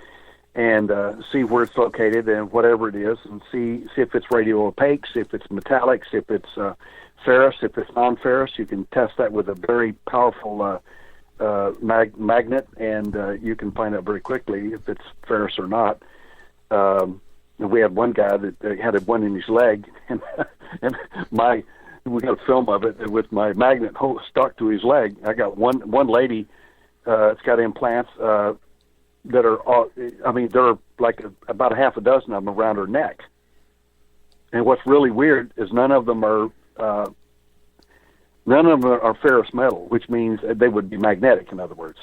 and see where it's located and whatever it is, and see if it's radio opaque, see if it's metallic, see if it's ferrous, if it's non-ferrous. You can test that with a very powerful magnet, and you can find out very quickly if it's ferrous or not. We had one guy that had one in his leg, and we got a film of it with my magnet stuck to his leg. I got one lady that's got implants that are, there are like about a half a dozen of them around her neck. And what's really weird is none of them are ferrous metal, which means they would be magnetic, in other words.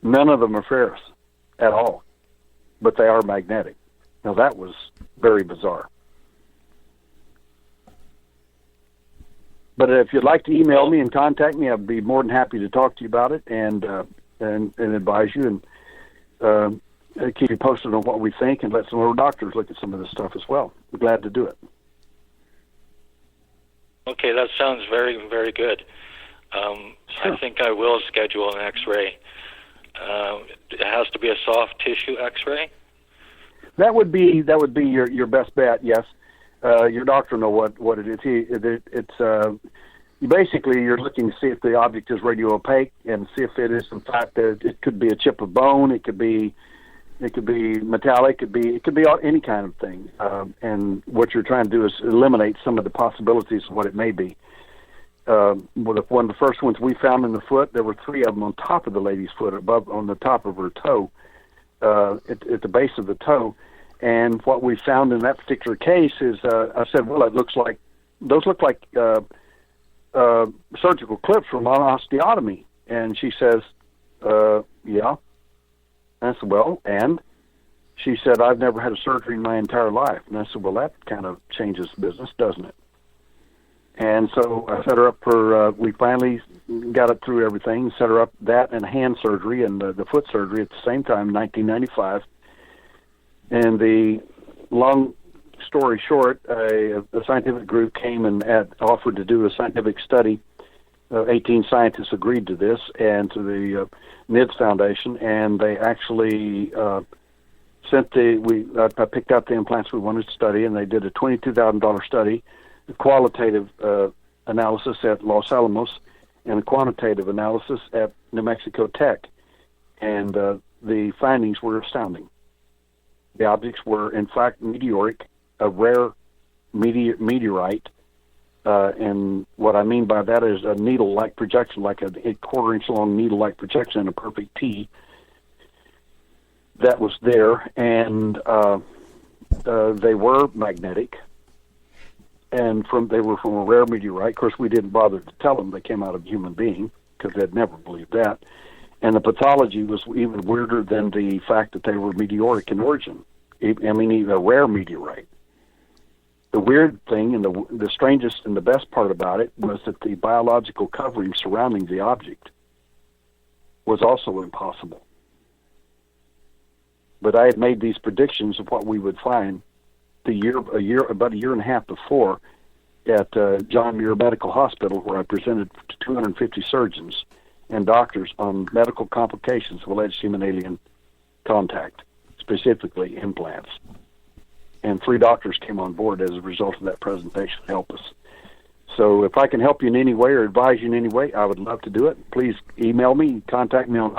None of them are ferrous at all, but they are magnetic. Now, that was very bizarre. But if you'd like to email me and contact me, I'd be more than happy to talk to you about it and advise you and keep you posted on what we think and let some of our doctors look at some of this stuff as well. We're glad to do it. Okay, that sounds very, very good. Sure. I think I will schedule an X-ray. It has to be a soft tissue X-ray? That would be your best bet, yes. Your doctor will know what it is. It's basically you're looking to see if the object is radio opaque and see if it is in fact it could be a chip of bone, it could be metallic, it could be any kind of thing. And what you're trying to do is eliminate some of the possibilities of what it may be. One of the first ones we found in the foot, there were 3 of them on top of the lady's foot, on the top of her toe, at the base of the toe. And what we found in that particular case is, I said, well, those look like surgical clips from an osteotomy. And she says, yeah. And I said, well, and? She said, I've never had a surgery in my entire life. And I said, well, that kind of changes business, doesn't it? And so I set her up for, we finally got it through everything, set her up that and hand surgery and the foot surgery at the same time, 1995. And the long story short, a scientific group came and offered to do a scientific study. 18 scientists agreed to this and to the NIDS Foundation, and they actually I picked out the implants we wanted to study, and they did a $22,000 study, a qualitative analysis at Los Alamos, and a quantitative analysis at New Mexico Tech. And the findings were astounding. The objects were, in fact, meteoric, a rare meteorite. And what I mean by that is a needle-like projection, like a quarter-inch long needle-like projection in a perfect T. That was there, and they were magnetic, and they were from a rare meteorite. Of course, we didn't bother to tell them they came out of a human being, because they'd never believed that. And the pathology was even weirder than the fact that they were meteoric in origin. I mean, even a rare meteorite. The weird thing and the strangest and the best part about it was that the biological covering surrounding the object was also impossible. But I had made these predictions of what we would find about a year and a half before at John Muir Medical Hospital, where I presented to 250 surgeons and doctors on medical complications of alleged human-alien contact, specifically implants. And 3 doctors came on board as a result of that presentation to help us. So if I can help you in any way or advise you in any way, I would love to do it. Please email me, contact me on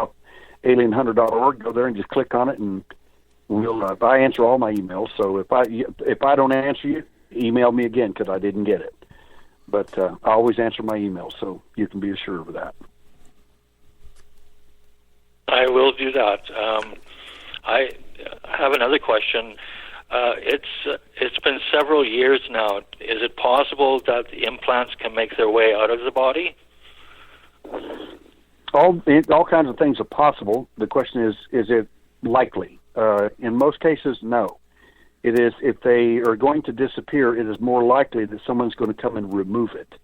alienhunter.org. Go there and just click on it, and I answer all my emails. So if I don't answer you, email me again because I didn't get it. But I always answer my emails, so you can be assured of that. I will do that. I have another question. It's been several years now. Is it possible that the implants can make their way out of the body? All kinds of things are possible. The question is it likely? In most cases, no. It is, if they are going to disappear, it is more likely that someone's going to come and remove it.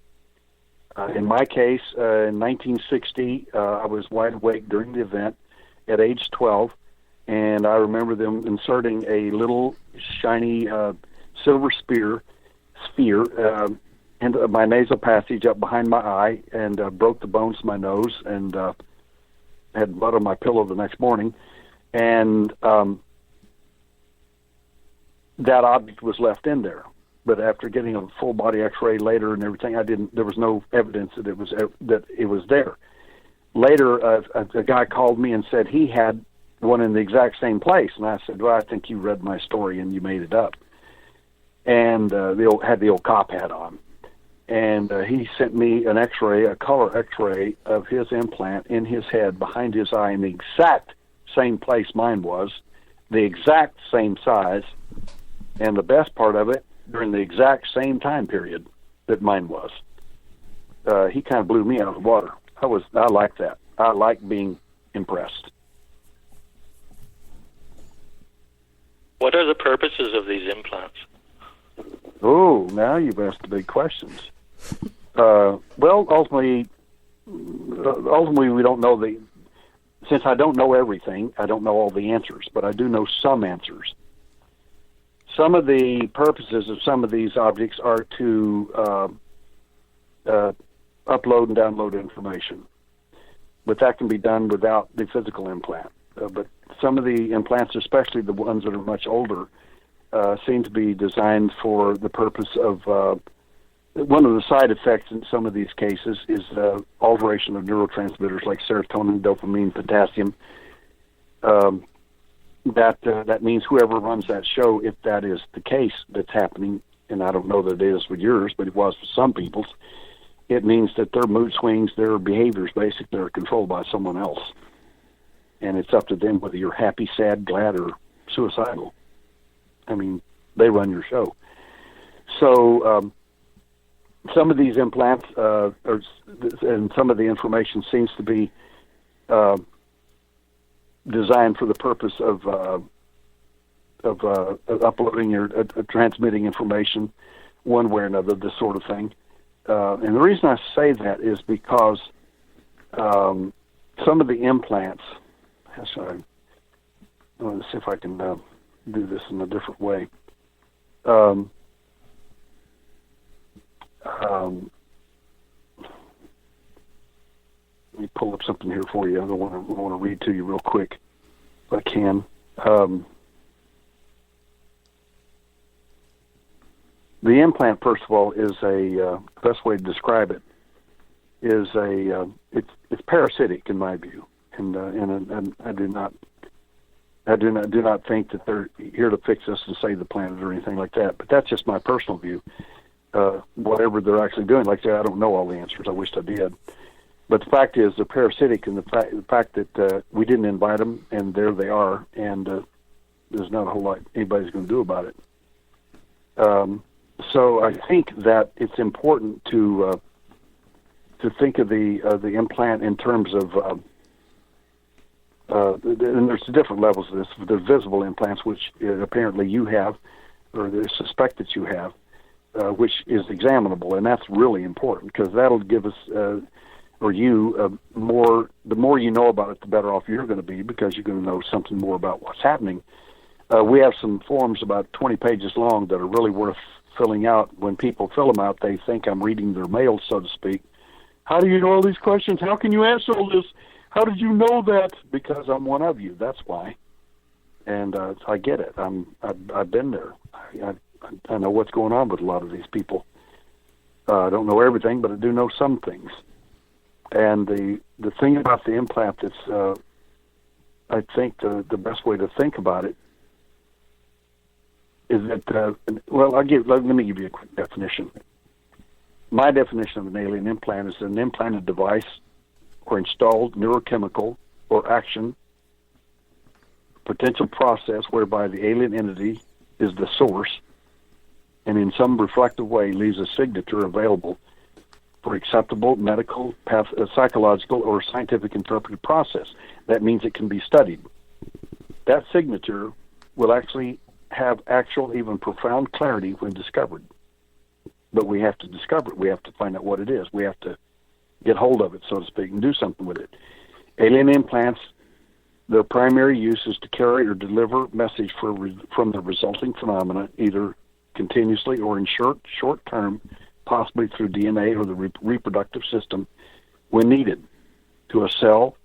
In my case, in 1960, I was wide awake during the event at age 12, and I remember them inserting a little shiny silver sphere into my nasal passage up behind my eye, and broke the bones of my nose, and had blood on my pillow the next morning. And that object was left in there. But after getting a full body X-ray later and everything, there was no evidence that it was there. Later, a guy called me and said he had one in the exact same place, and I said, "Well, I think you read my story and you made it up." And had the old cop hat on, and he sent me an X-ray, a color X-ray of his implant in his head behind his eye, in the exact same place mine was, the exact same size, and the best part of it, during the exact same time period that mine was. He kind of blew me out of the water. I like that. I like being impressed. What are the purposes of these implants? Oh, now you've asked the big questions. Well, ultimately, we don't know since I don't know everything, I don't know all the answers, but I do know some answers. Some of the purposes of some of these objects are to upload and download information, but that can be done without the physical implant. But some of the implants, especially the ones that are much older, seem to be designed for the purpose of one of the side effects in some of these cases is alteration of neurotransmitters like serotonin, dopamine, potassium. That means whoever runs that show, if that is the case that's happening, and I don't know that it is with yours, but it was for some people's, it means that their mood swings, their behaviors basically are controlled by someone else. And it's up to them whether you're happy, sad, glad, or suicidal. I mean, they run your show. So some of these implants, and some of the information seems to be designed for the purpose of uploading or transmitting information one way or another, this sort of thing. And the reason I say that is because some of the implants, I want to see if I can do this in a different way. Let me pull up something here for you. I want to read to you real quick, if I can. The implant, first of all, is best way to describe it is it's parasitic in my view, and I do not think that they're here to fix us and save the planet or anything like that. But that's just my personal view. Whatever they're actually doing, like I said, I don't know all the answers. I wished I did. But the fact is, they're parasitic, and the fact that we didn't invite them, and there they are, and there's not a whole lot anybody's going to do about it. So I think that it's important to think of the implant in terms of and there's different levels of this. There's visible implants, which apparently you have, or they suspect that you have, which is examinable, and that's really important because that'll give us or you, the more you know about it, the better off you're going to be, because you're going to know something more about what's happening. We have some forms about 20 pages long that are really worth filling out. When people fill them out, they think I'm reading their mail, so to speak. How do you know all these questions? How can you answer all this? How did you know that? Because I'm one of you. That's why. And I get it. I've been there. I know what's going on with a lot of these people. I don't know everything, but I do know some things. And the thing about the implant that's, I think the best way to think about it is that, let me give you a quick definition. My definition of an alien implant is an implanted device or installed neurochemical or action potential process whereby the alien entity is the source and in some reflective way leaves a signature available for acceptable medical, psychological, or scientific interpretive process. That means it can be studied. That signature will actually have actual, even profound clarity when discovered. But we have to discover it. We have to find out what it is. We have to get hold of it, so to speak, and do something with it. Alien implants, their primary use is to carry or deliver message from the resulting phenomena, either continuously or in short term, possibly through DNA or the reproductive system, when needed, to a cell,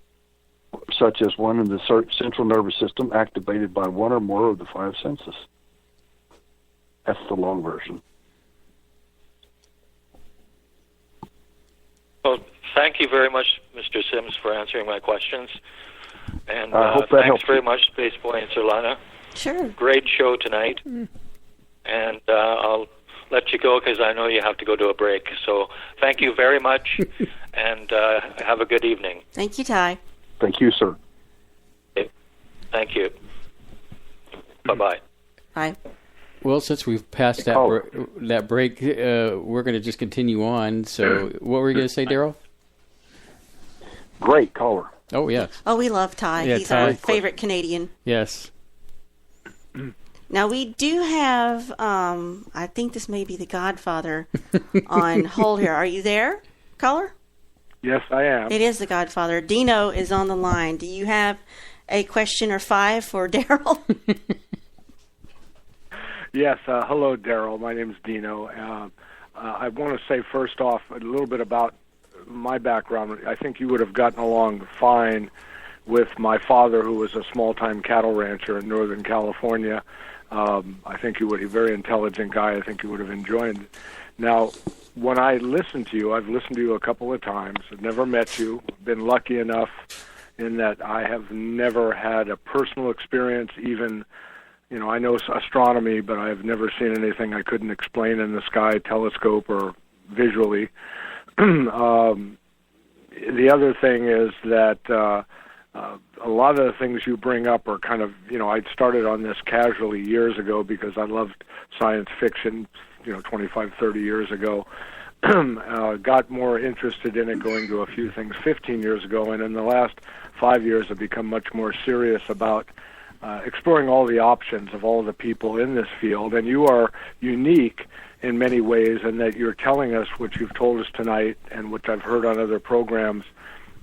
such as one in the central nervous system activated by one or more of the five senses. That's the long version. Well, thank you very much, Mr. Sims, for answering my questions. And I hope that thanks helps very you. much, Spaceboy and Surlana. Sure. Great show tonight. And I'll let you go because I know you have to go to a break. So thank you very much, and have a good evening. Thank you, Ty. Thank you, sir. Okay. Thank you. Bye-bye. Bye. Well, since we've passed that break, we're going to just continue on. So what were you going to say, Daryl? Great caller. Oh, yes. Oh, we love Ty. Yeah, He's Ty. our favorite Canadian. Yes. Now, we do have, I think this may be the Godfather on hold here. Are you there, caller? Yes, I am. It is the Godfather. Dino is on the line. Do you have a question or five for Daryl? Yes, hello, Daryl. My name's Dino. I want to say first off a little bit about my background. I think you would have gotten along fine with my father, who was a small-time cattle rancher in Northern California. I think you would be a very intelligent guy. I think you would have enjoyed it. Now, when I listen to you, I've listened to you a couple of times. I've never met you. Been lucky enough in that I have never had a personal experience, even, you know, I know astronomy, but I've never seen anything I couldn't explain in the sky, telescope, or visually. The other thing is that a lot of the things you bring up are kind of, you know, I started on this casually years ago because I loved science fiction, you know, 25, 30 years ago. Got more interested in it going to a few things 15 years ago, and in the last 5 years I've become much more serious about exploring all the options of all the people in this field. And you are unique in many ways in that you're telling us what you've told us tonight and what I've heard on other programs,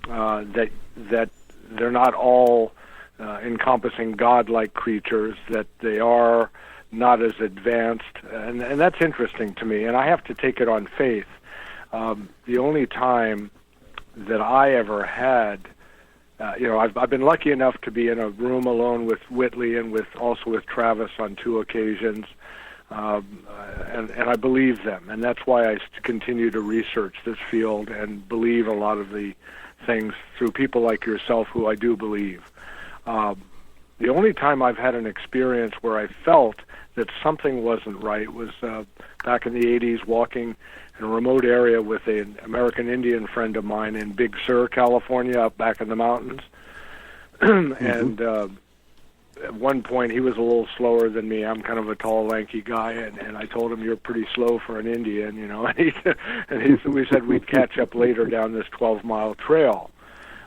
that they're not all encompassing godlike creatures, that they are not as advanced, and that's interesting to me, and I have to take it on faith. The only time that I ever had, you know, I've been lucky enough to be in a room alone with Whitley and also with Travis on 2 occasions, and I believe them, and that's why I continue to research this field and believe a lot of the things through people like yourself who I do believe. The only time I've had an experience where I felt that something wasn't right was back in the 80s, walking in a remote area with an American Indian friend of mine in Big Sur, California, up back in the mountains. And at one point, he was a little slower than me. I'm kind of a tall, lanky guy, and I told him, "You're pretty slow for an Indian," you know. And we said we'd catch up later down this 12-mile trail.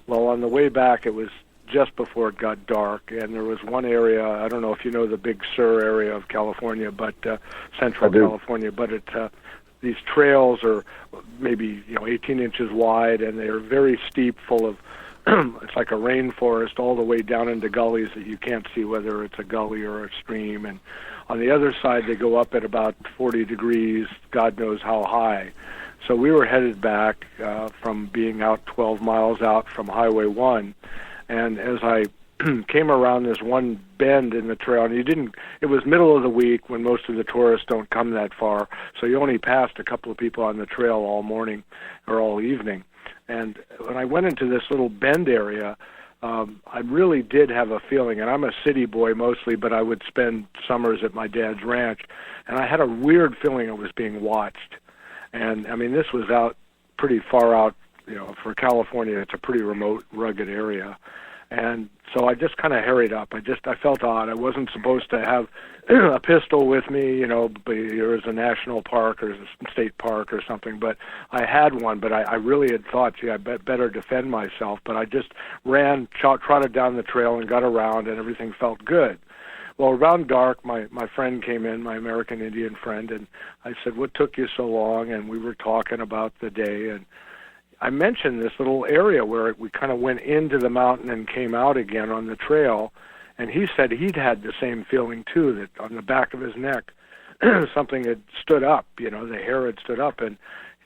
Well, on the way back, it was just before it got dark, and there was one area, I don't know if you know the Big Sur area of California, but Central California, but these trails are maybe 18 inches wide, and they're very steep, full of it's like a rainforest all the way down into gullies that you can't see whether it's a gully or a stream. And on the other side, they go up at about 40 degrees, God knows how high. So we were headed back from being out 12 miles out from Highway 1. And as I came around this one bend in the trail, and it was middle of the week when most of the tourists don't come that far, so you only passed a couple of people on the trail all morning or all evening. And when I went into this little bend area, I really did have a feeling, and I'm a city boy mostly, but I would spend summers at my dad's ranch, and I had a weird feeling I was being watched. And, I mean, this was out pretty far out, for California. It's a pretty remote, rugged area. And so I just kind of hurried up. I felt odd. I wasn't supposed to have a pistol with me, but there was a national park or a state park or something. But I had one, but I really had thought, I better defend myself. But I just ran, trotted down the trail and got around, and everything felt good. Well, around dark, my friend came in, my American Indian friend, and I said, "What took you so long?" And we were talking about the day, and I mentioned this little area where we kind of went into the mountain and came out again on the trail, and he said he'd had the same feeling too, that on the back of his neck something had stood up, the hair had stood up. And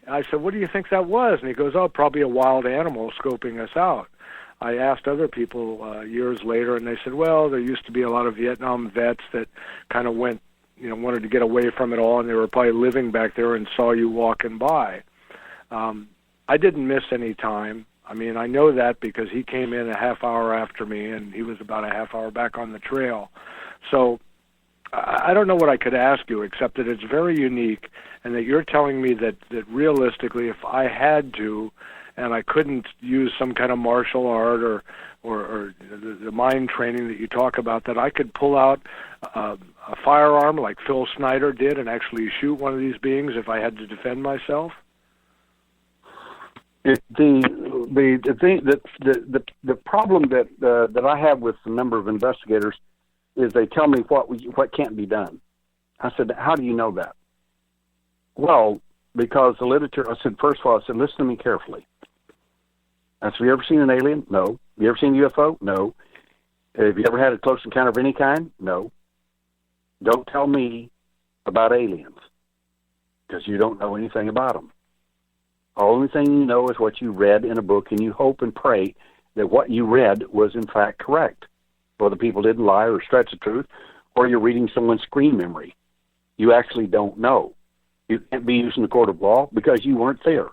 I said, "What do you think that was?" And he goes, "Oh, probably a wild animal scoping us out." I asked other people years later, and they said, "Well, there used to be a lot of Vietnam vets that kind of went, wanted to get away from it all, and they were probably living back there and saw you walking by." I didn't miss any time. I mean, I know that because he came in a half hour after me, and he was about a half hour back on the trail. So I don't know what I could ask you, except that it's very unique, and that you're telling me that realistically, if I had to, and I couldn't use some kind of martial art or the mind training that you talk about, that I could pull out a firearm like Phil Snyder did and actually shoot one of these beings if I had to defend myself? The problem that I have with a number of investigators is they tell me what can't be done. I said, "How do you know that?" "Well, because the literature." I said, "First of all, listen to me carefully." I said, "Have you ever seen an alien?" "No." "Have you ever seen a UFO?" "No." "Have you ever had a close encounter of any kind?" "No." "Don't tell me about aliens, because you don't know anything about them. The only thing you know is what you read in a book, and you hope and pray that what you read was in fact correct, or the people didn't lie or stretch the truth, or you're reading someone's screen memory. You actually don't know. You can't be using the court of law because you weren't there.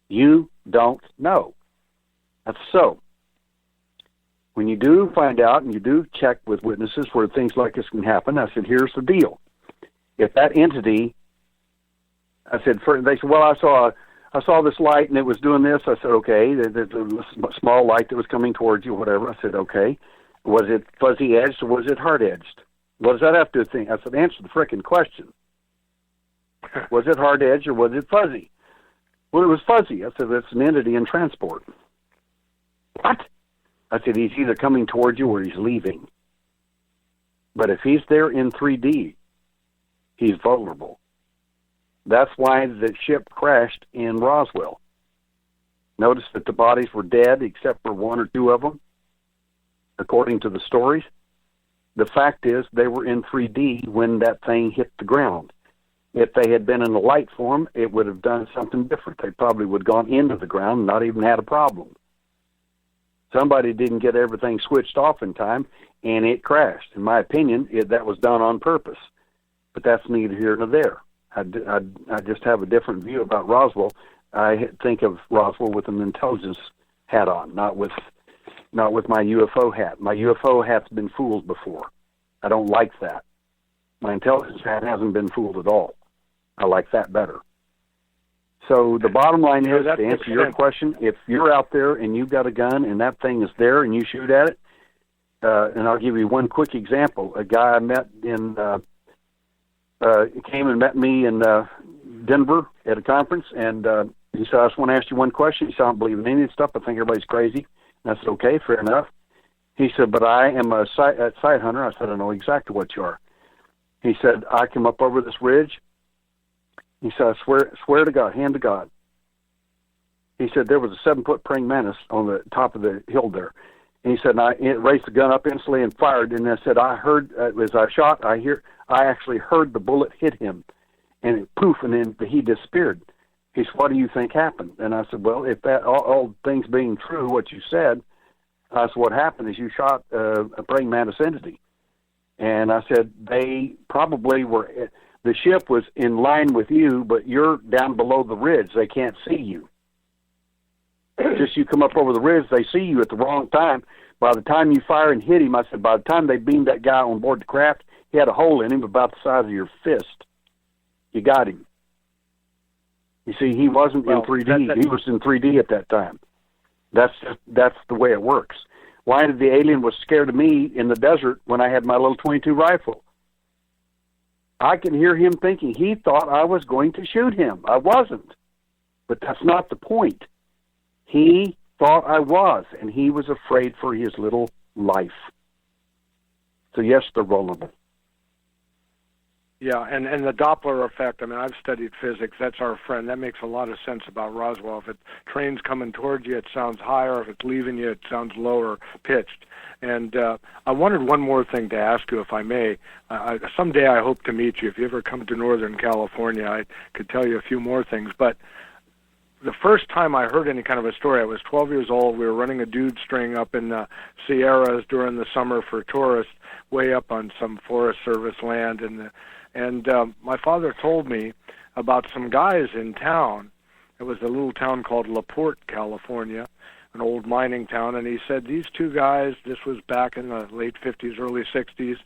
You don't know." That's so. When you do find out and you do check with witnesses where things like this can happen, I said, "Here's the deal. If that entity," I said, they said, "Well, I saw this light and it was doing this." I said, "Okay, there's a small light that was coming towards you, whatever." I said, "Okay, was it fuzzy-edged or was it hard-edged?" "What does that have to do?" I said, "Answer the frickin' question. Was it hard-edged or was it fuzzy?" "Well, it was fuzzy." I said, "That's an entity in transport." "What?" I said, "He's either coming towards you or he's leaving. But if he's there in 3D, he's vulnerable. That's why the ship crashed in Roswell. Notice that the bodies were dead except for one or two of them, according to the stories. The fact is they were in 3D when that thing hit the ground. If they had been in a light form, it would have done something different. They probably would have gone into the ground and not even had a problem. Somebody didn't get everything switched off in time, and it crashed. In my opinion, that was done on purpose. But that's neither here nor there. I just have a different view about Roswell. I think of Roswell with an intelligence hat on, not with my UFO hat. My UFO hat's been fooled before. I don't like that. My intelligence hat hasn't been fooled at all. I like that better. So the bottom line is, to answer your question, if you're out there and you've got a gun and that thing is there and you shoot at it, and I'll give you one quick example. A guy I met came and met me in Denver at a conference, and he said, "I just want to ask you one question." He said, "I don't believe in any of this stuff. I think everybody's crazy." And I said, "Okay, fair enough." He said, "But I am a sight hunter." I said, "I know exactly what you are." He said, "I come up over this ridge, He said, I swear to God, hand to God. He said there was a 7-foot praying mantis on the top of the hill there. And he said, and I raised the gun up instantly and fired. And I said, I heard, as I shot, I actually heard the bullet hit him. And it poof, and then he disappeared. He said, what do you think happened? And I said, well, if that, all things being true, what you said, I said, what happened is you shot a praying mantis entity. And I said, they probably were, the ship was in line with you, but you're down below the ridge. They can't see you. Just you come up over the ridge, they see you at the wrong time. By the time you fire and hit him, I said, by the time they beamed that guy on board the craft, he had a hole in him about the size of your fist. You got him. You see, he wasn't in 3D. He was in 3D at that time. That's the way it works. Why did the alien was scared of me in the desert when I had my little .22 rifle? I can hear him thinking he thought I was going to shoot him. I wasn't. But that's not the point. He thought I was, and he was afraid for his little life. So yes, they're vulnerable. Yeah, and the Doppler effect, I mean, I've studied physics. That's our friend. That makes a lot of sense about Roswell. If a train's coming towards you, it sounds higher. If it's leaving you, it sounds lower pitched. And I wondered one more thing to ask you, if I may. Someday I hope to meet you. If you ever come to Northern California, I could tell you a few more things. But the first time I heard any kind of a story, I was 12 years old. We were running a dude string up in the Sierras during the summer for tourists, way up on some Forest Service land. And my father told me about some guys in town. It was a little town called LaPorte, California, an old mining town. And he said these two guys, this was back in the late 50s, early 60s,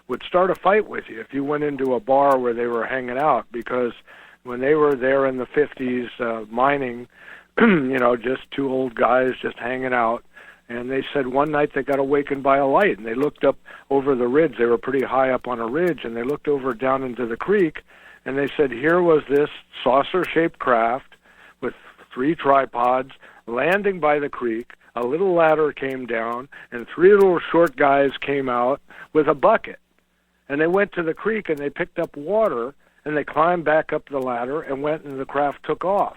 would start a fight with you if you went into a bar where they were hanging out, because when they were there in the 50s mining, just two old guys just hanging out. And they said one night they got awakened by a light, and they looked up over the ridge. They were pretty high up on a ridge, and they looked over down into the creek, and they said here was this saucer-shaped craft with 3 tripods landing by the creek. A little ladder came down, and 3 little short guys came out with a bucket. And they went to the creek, and they picked up water, and they climbed back up the ladder and went, and the craft took off.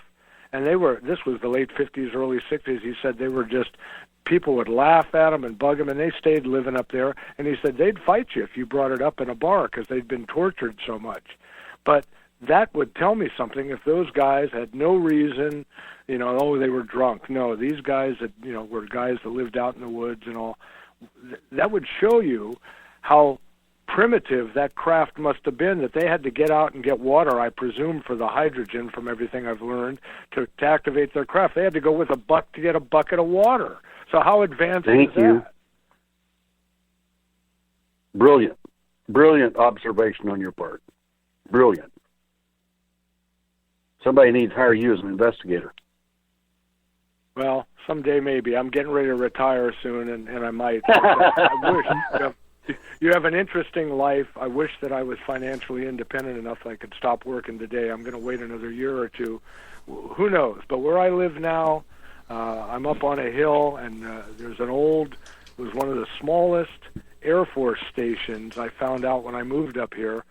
And this was the late 50s, early 60s. He said they were just, people would laugh at them and bug them, and they stayed living up there. And he said they'd fight you if you brought it up in a bar because they'd been tortured so much. But that would tell me something if those guys had no reason, they were drunk. No, these guys that, were guys that lived out in the woods and all. That would show you how primitive that craft must have been, that they had to get out and get water, I presume, for the hydrogen, from everything I've learned, to activate their craft. They had to go with a buck to get a bucket of water. So how advanced is that? Brilliant. Brilliant observation on your part. Brilliant. Somebody needs to hire you as an investigator. Well, someday maybe. I'm getting ready to retire soon, and I might. I wish. You have an interesting life. I wish that I was financially independent enough I could stop working today. I'm going to wait another year or two. Who knows? But where I live now, I'm up on a hill, and there's it was one of the smallest Air Force stations I found out when I moved up here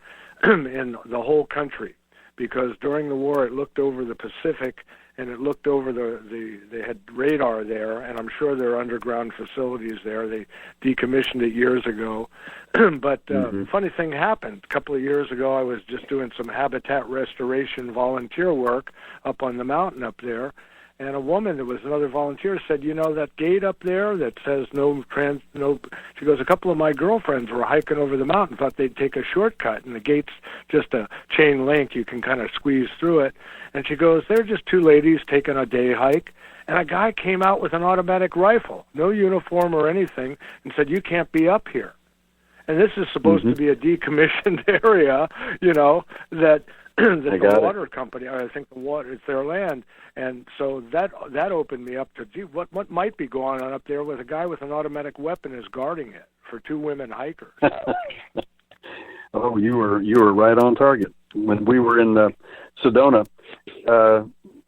in the whole country, because during the war it looked over the Pacific, and it looked over they had radar there, and I'm sure there are underground facilities there. They decommissioned it years ago. But funny thing happened. A couple of years ago, I was just doing some habitat restoration volunteer work up on the mountain up there, and a woman that was another volunteer said, that gate up there that says no, she goes, a couple of my girlfriends were hiking over the mountain, thought they'd take a shortcut, and the gate's just a chain link, you can kind of squeeze through it. And she goes, they're just 2 ladies taking a day hike, and a guy came out with an automatic rifle, no uniform or anything, and said, you can't be up here. And this is supposed to be a decommissioned area, that the water company, I think the water, it's their land. And so that opened me up to, gee, what might be going on up there with a guy with an automatic weapon is guarding it for 2 women hikers. Oh, you were right on target. When we were in Sedona,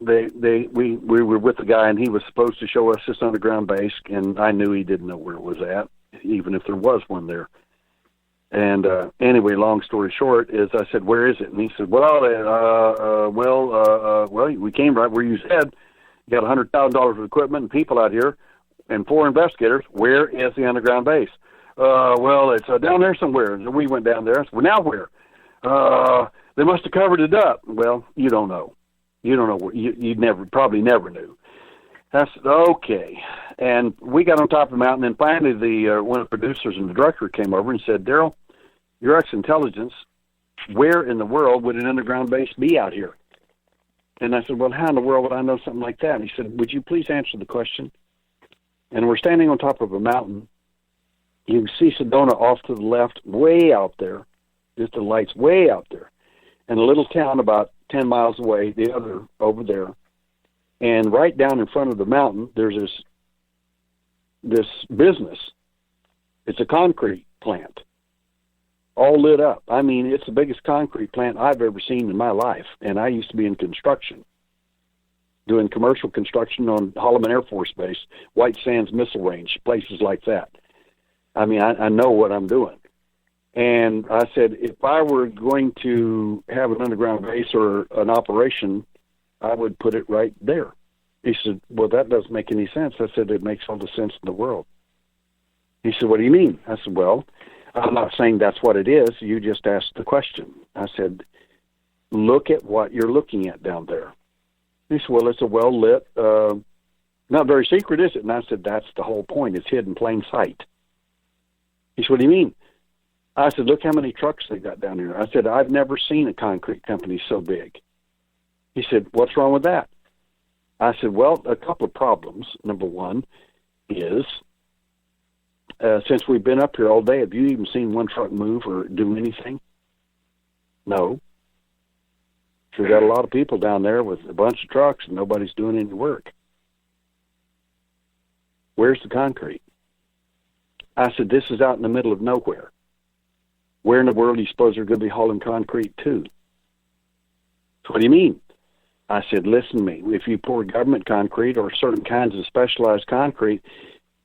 we were with the guy, and he was supposed to show us this underground base, and I knew he didn't know where it was at, even if there was one there. And anyway, long story short is I said, where is it? And he said, well, we came right where you said. You got $100,000 of equipment and people out here and 4 investigators. Where is the underground base? Well, it's down there somewhere. And we went down there. I said, well, now where? They must have covered it up. Well, you don't know. You don't know where. You probably never knew. I said, okay. And we got on top of the mountain, and finally one of the producers and the director came over and said, Daryl, your ex-intelligence, where in the world would an underground base be out here? And I said, well, how in the world would I know something like that? And he said, would you please answer the question? And we're standing on top of a mountain. You can see Sedona off to the left, way out there, just the lights way out there. And a little town about 10 miles away, the other over there. And right down in front of the mountain, there's this business. It's a concrete plant, all lit up. I mean, it's the biggest concrete plant I've ever seen in my life. And I used to be in construction, doing commercial construction on Holloman Air Force Base, White Sands Missile Range, places like that. I mean, I know what I'm doing. And I said, if I were going to have an underground base or an operation, I would put it right there. He said, well, that doesn't make any sense. I said, it makes all the sense in the world. He said, what do you mean? I said, well, I'm not saying that's what it is. You just asked the question. I said, look at what you're looking at down there. He said, well, it's a well-lit, not very secret, is it? And I said, that's the whole point. It's hidden in plain sight. He said, what do you mean? I said, look how many trucks they got down here. I said, I've never seen a concrete company so big. He said, what's wrong with that? I said, well, a couple of problems. Number one is, since we've been up here all day, have you even seen one truck move or do anything? No. So we got a lot of people down there with a bunch of trucks and nobody's doing any work. Where's the concrete? I said, this is out in the middle of nowhere. Where in the world do you suppose they're going to be hauling concrete to? So what do you mean? I said, listen to me. If you pour government concrete or certain kinds of specialized concrete,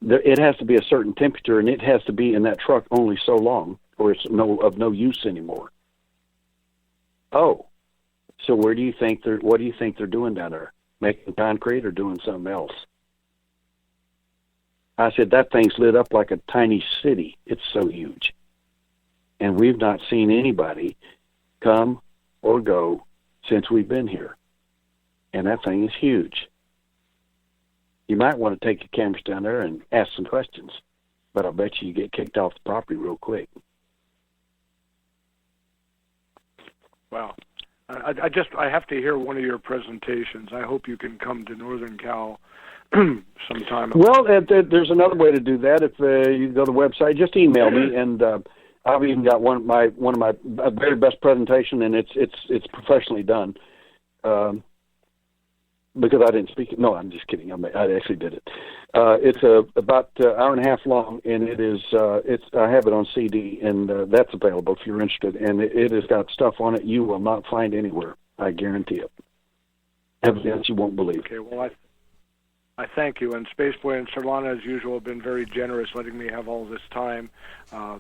it has to be a certain temperature, and it has to be in that truck only so long, or it's of no use anymore. Oh, so what do you think they're doing down there? Making concrete or doing something else? I said, that thing's lit up like a tiny city. It's so huge. And we've not seen anybody come or go since we've been here. And that thing is huge. You might want to take your cameras down there and ask some questions, but I'll bet you get kicked off the property real quick. Wow. I have to hear one of your presentations. I hope you can come to Northern Cal sometime. Well, there's another way to do that. If you go to the website, just email me, and I've even got one of my very best presentation, and it's professionally done. Because I didn't speak it. No, I'm just kidding. I actually did it. It's about an hour and a half long, and it is. I have it on CD, and that's available if you're interested. And it has got stuff on it you will not find anywhere. I guarantee it. Evidence you won't believe. Okay. Well, I thank you. And Spaceboy and Surlana, as usual, have been very generous, letting me have all this time.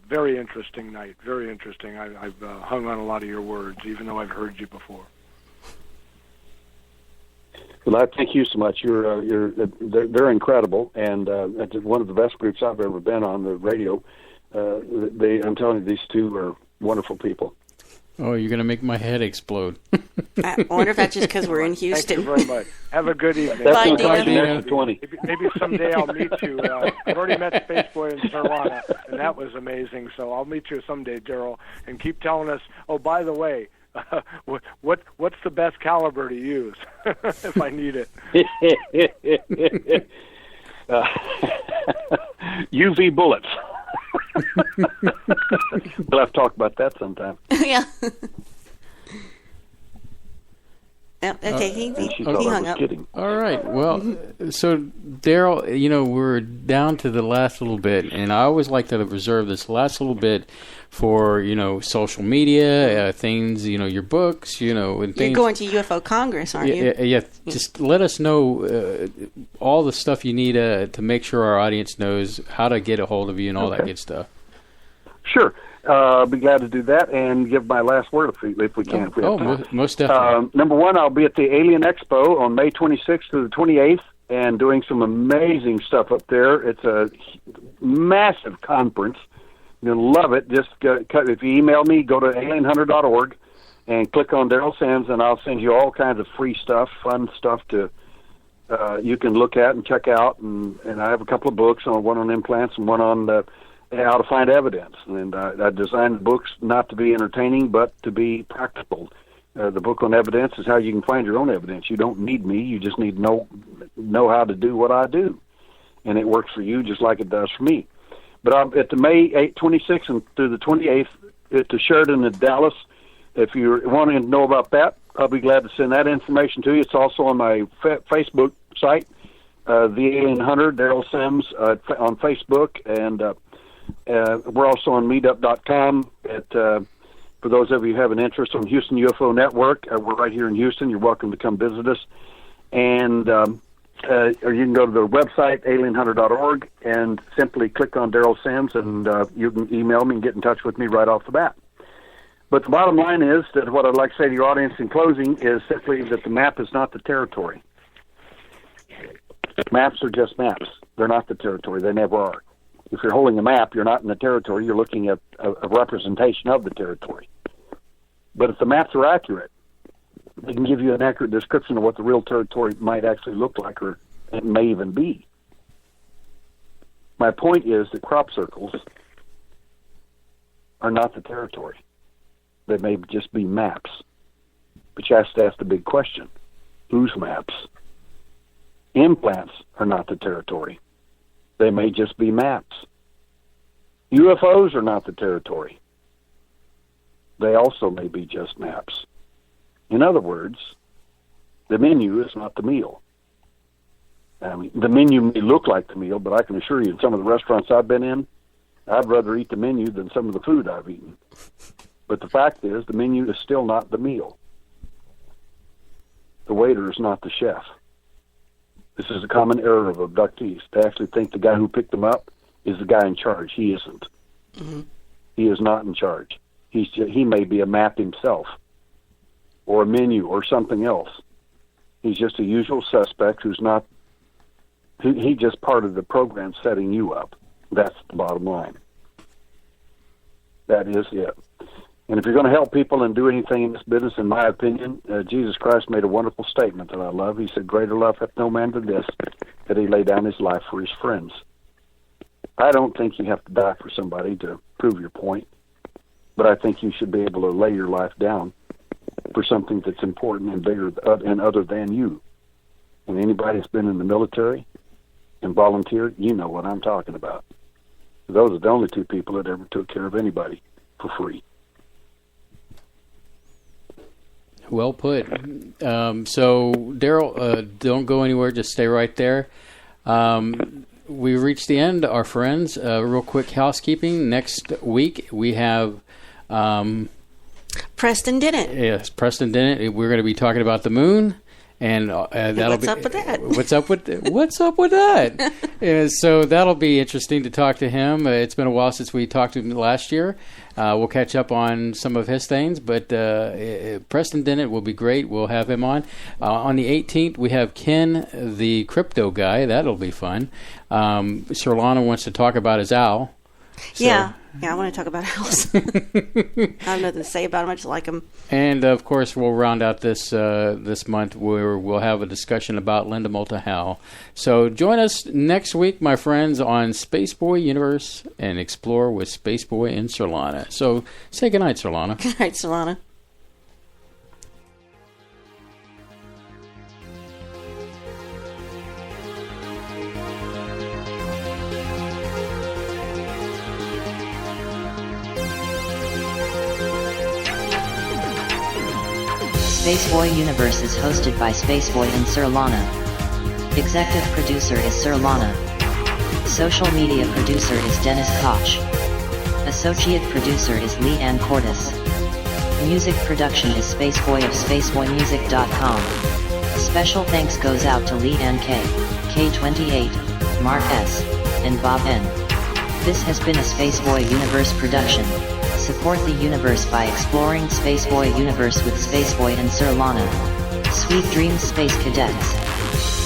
Very interesting night. Very interesting. I've hung on a lot of your words, even though I've heard you before. Well, I thank you so much. They're incredible, and one of the best groups I've ever been on the radio. I'm telling you, these two are wonderful people. Oh, you're going to make my head explode. I wonder if that's just because we're in Houston. Thank you very much. Have a good evening. That's going to cost you an extra 20. Maybe someday I'll meet you. I've already met Spaceboy and Surlana, and that was amazing. So I'll meet you someday, Daryl, and keep telling us, oh, by the way, what's the best caliber to use if I need it? UV bullets. We'll have to talk about that sometime. Yeah. Okay, he hung up. All right. Well, so Daryl, we're down to the last little bit, and I always like to reserve this last little bit for social media things, your books, and things. You're going to UFO Congress, aren't you? Yeah. Just let us know all the stuff you need to make sure our audience knows how to get a hold of you and all that good stuff. Sure. I'll be glad to do that and give my last word if we can. If we have time. Most definitely. Number one, I'll be at the Alien Expo on May 26th through the 28th and doing some amazing stuff up there. It's a massive conference. You're going to love it. Just if you email me, go to alienhunter.org and click on Daryl Sims, and I'll send you all kinds of free stuff, fun stuff to you can look at and check out. And I have a couple of books, one on implants and one on how to find evidence. And I designed the books not to be entertaining, but to be practical. The book on evidence is how you can find your own evidence. You don't need me. You just need to know how to do what I do. And it works for you just like it does for me. But I'm at the May 26th and through the 28th at the Sheridan in Dallas. If you want to know about that, I'll be glad to send that information to you. It's also on my Facebook site, The Alien Hunter, Daryl Sims, on Facebook. And we're also on meetup.com. For those of you who have an interest on Houston UFO Network, we're right here in Houston. You're welcome to come visit us. And or you can go to the website, alienhunter.org, and simply click on Daryl Sims, and you can email me and get in touch with me right off the bat. But the bottom line is that what I'd like to say to your audience in closing is simply that the map is not the territory. Maps are just maps. They're not the territory. They never are. If you're holding a map, you're not in the territory. You're looking at a representation of the territory. But if the maps are accurate, they can give you an accurate description of what the real territory might actually look like, or it may even be. My point is that crop circles are not the territory. They may just be maps. But you have to ask the big question. Whose maps? Implants are not the territory. They may just be maps. UFOs are not the territory. They also may be just maps. In other words, the menu is not the meal. I mean, the menu may look like the meal, but I can assure you in some of the restaurants I've been in, I'd rather eat the menu than some of the food I've eaten. But the fact is, the menu is still not the meal. The waiter is not the chef. This is a common error of abductees. They actually think the guy who picked them up is the guy in charge. He isn't. Mm-hmm. He is not in charge. He may be a map himself, or a menu, or something else. He's just a usual suspect who's not. He just part of the program setting you up. That's the bottom line. That is it. And if you're going to help people and do anything in this business, in my opinion, Jesus Christ made a wonderful statement that I love. He said, "Greater love hath no man than this, that he lay down his life for his friends." I don't think you have to die for somebody to prove your point, but I think you should be able to lay your life down for something that's important and bigger and other than you. And anybody that's been in the military and volunteered, you know what I'm talking about. Those are the only two people that ever took care of anybody for free. Well put. So, Daryl, don't go anywhere. Just stay right there. We've reached the end, our friends. Real quick housekeeping. Next week, we have... Preston Dennett. Yes, Preston Dennett. We're going to be talking about the moon. And that'll what's up with that? What's up with that? So that'll be interesting to talk to him. It's been a while since we talked to him last year. We'll catch up on some of his things, but Preston Dennett will be great. We'll have him on. On the 18th, we have Ken, the crypto guy. That'll be fun. Surlana wants to talk about his owl. So. Yeah, I want to talk about owls. I have nothing to say about them. I just like them. And, of course, we'll round out this month where we'll have a discussion about Linda Moulton-Howe. So join us next week, my friends, on Spaceboy Universe and explore with Spaceboy and Surlana. So say goodnight, Surlana. Good night, Surlana. Spaceboy Universe is hosted by Spaceboy and Surlana. Executive producer is Surlana. Social media producer is Dennis Koch. Associate producer is Lee Ann Cordes. Music production is Spaceboy of SpaceboyMusic.com. Special thanks goes out to Lee Ann K, K28, Mark S, and Bob N. This has been a Spaceboy Universe production. Support the universe by exploring Spaceboy Universe with Spaceboy and Surlana. Sweet dreams, Space Cadets.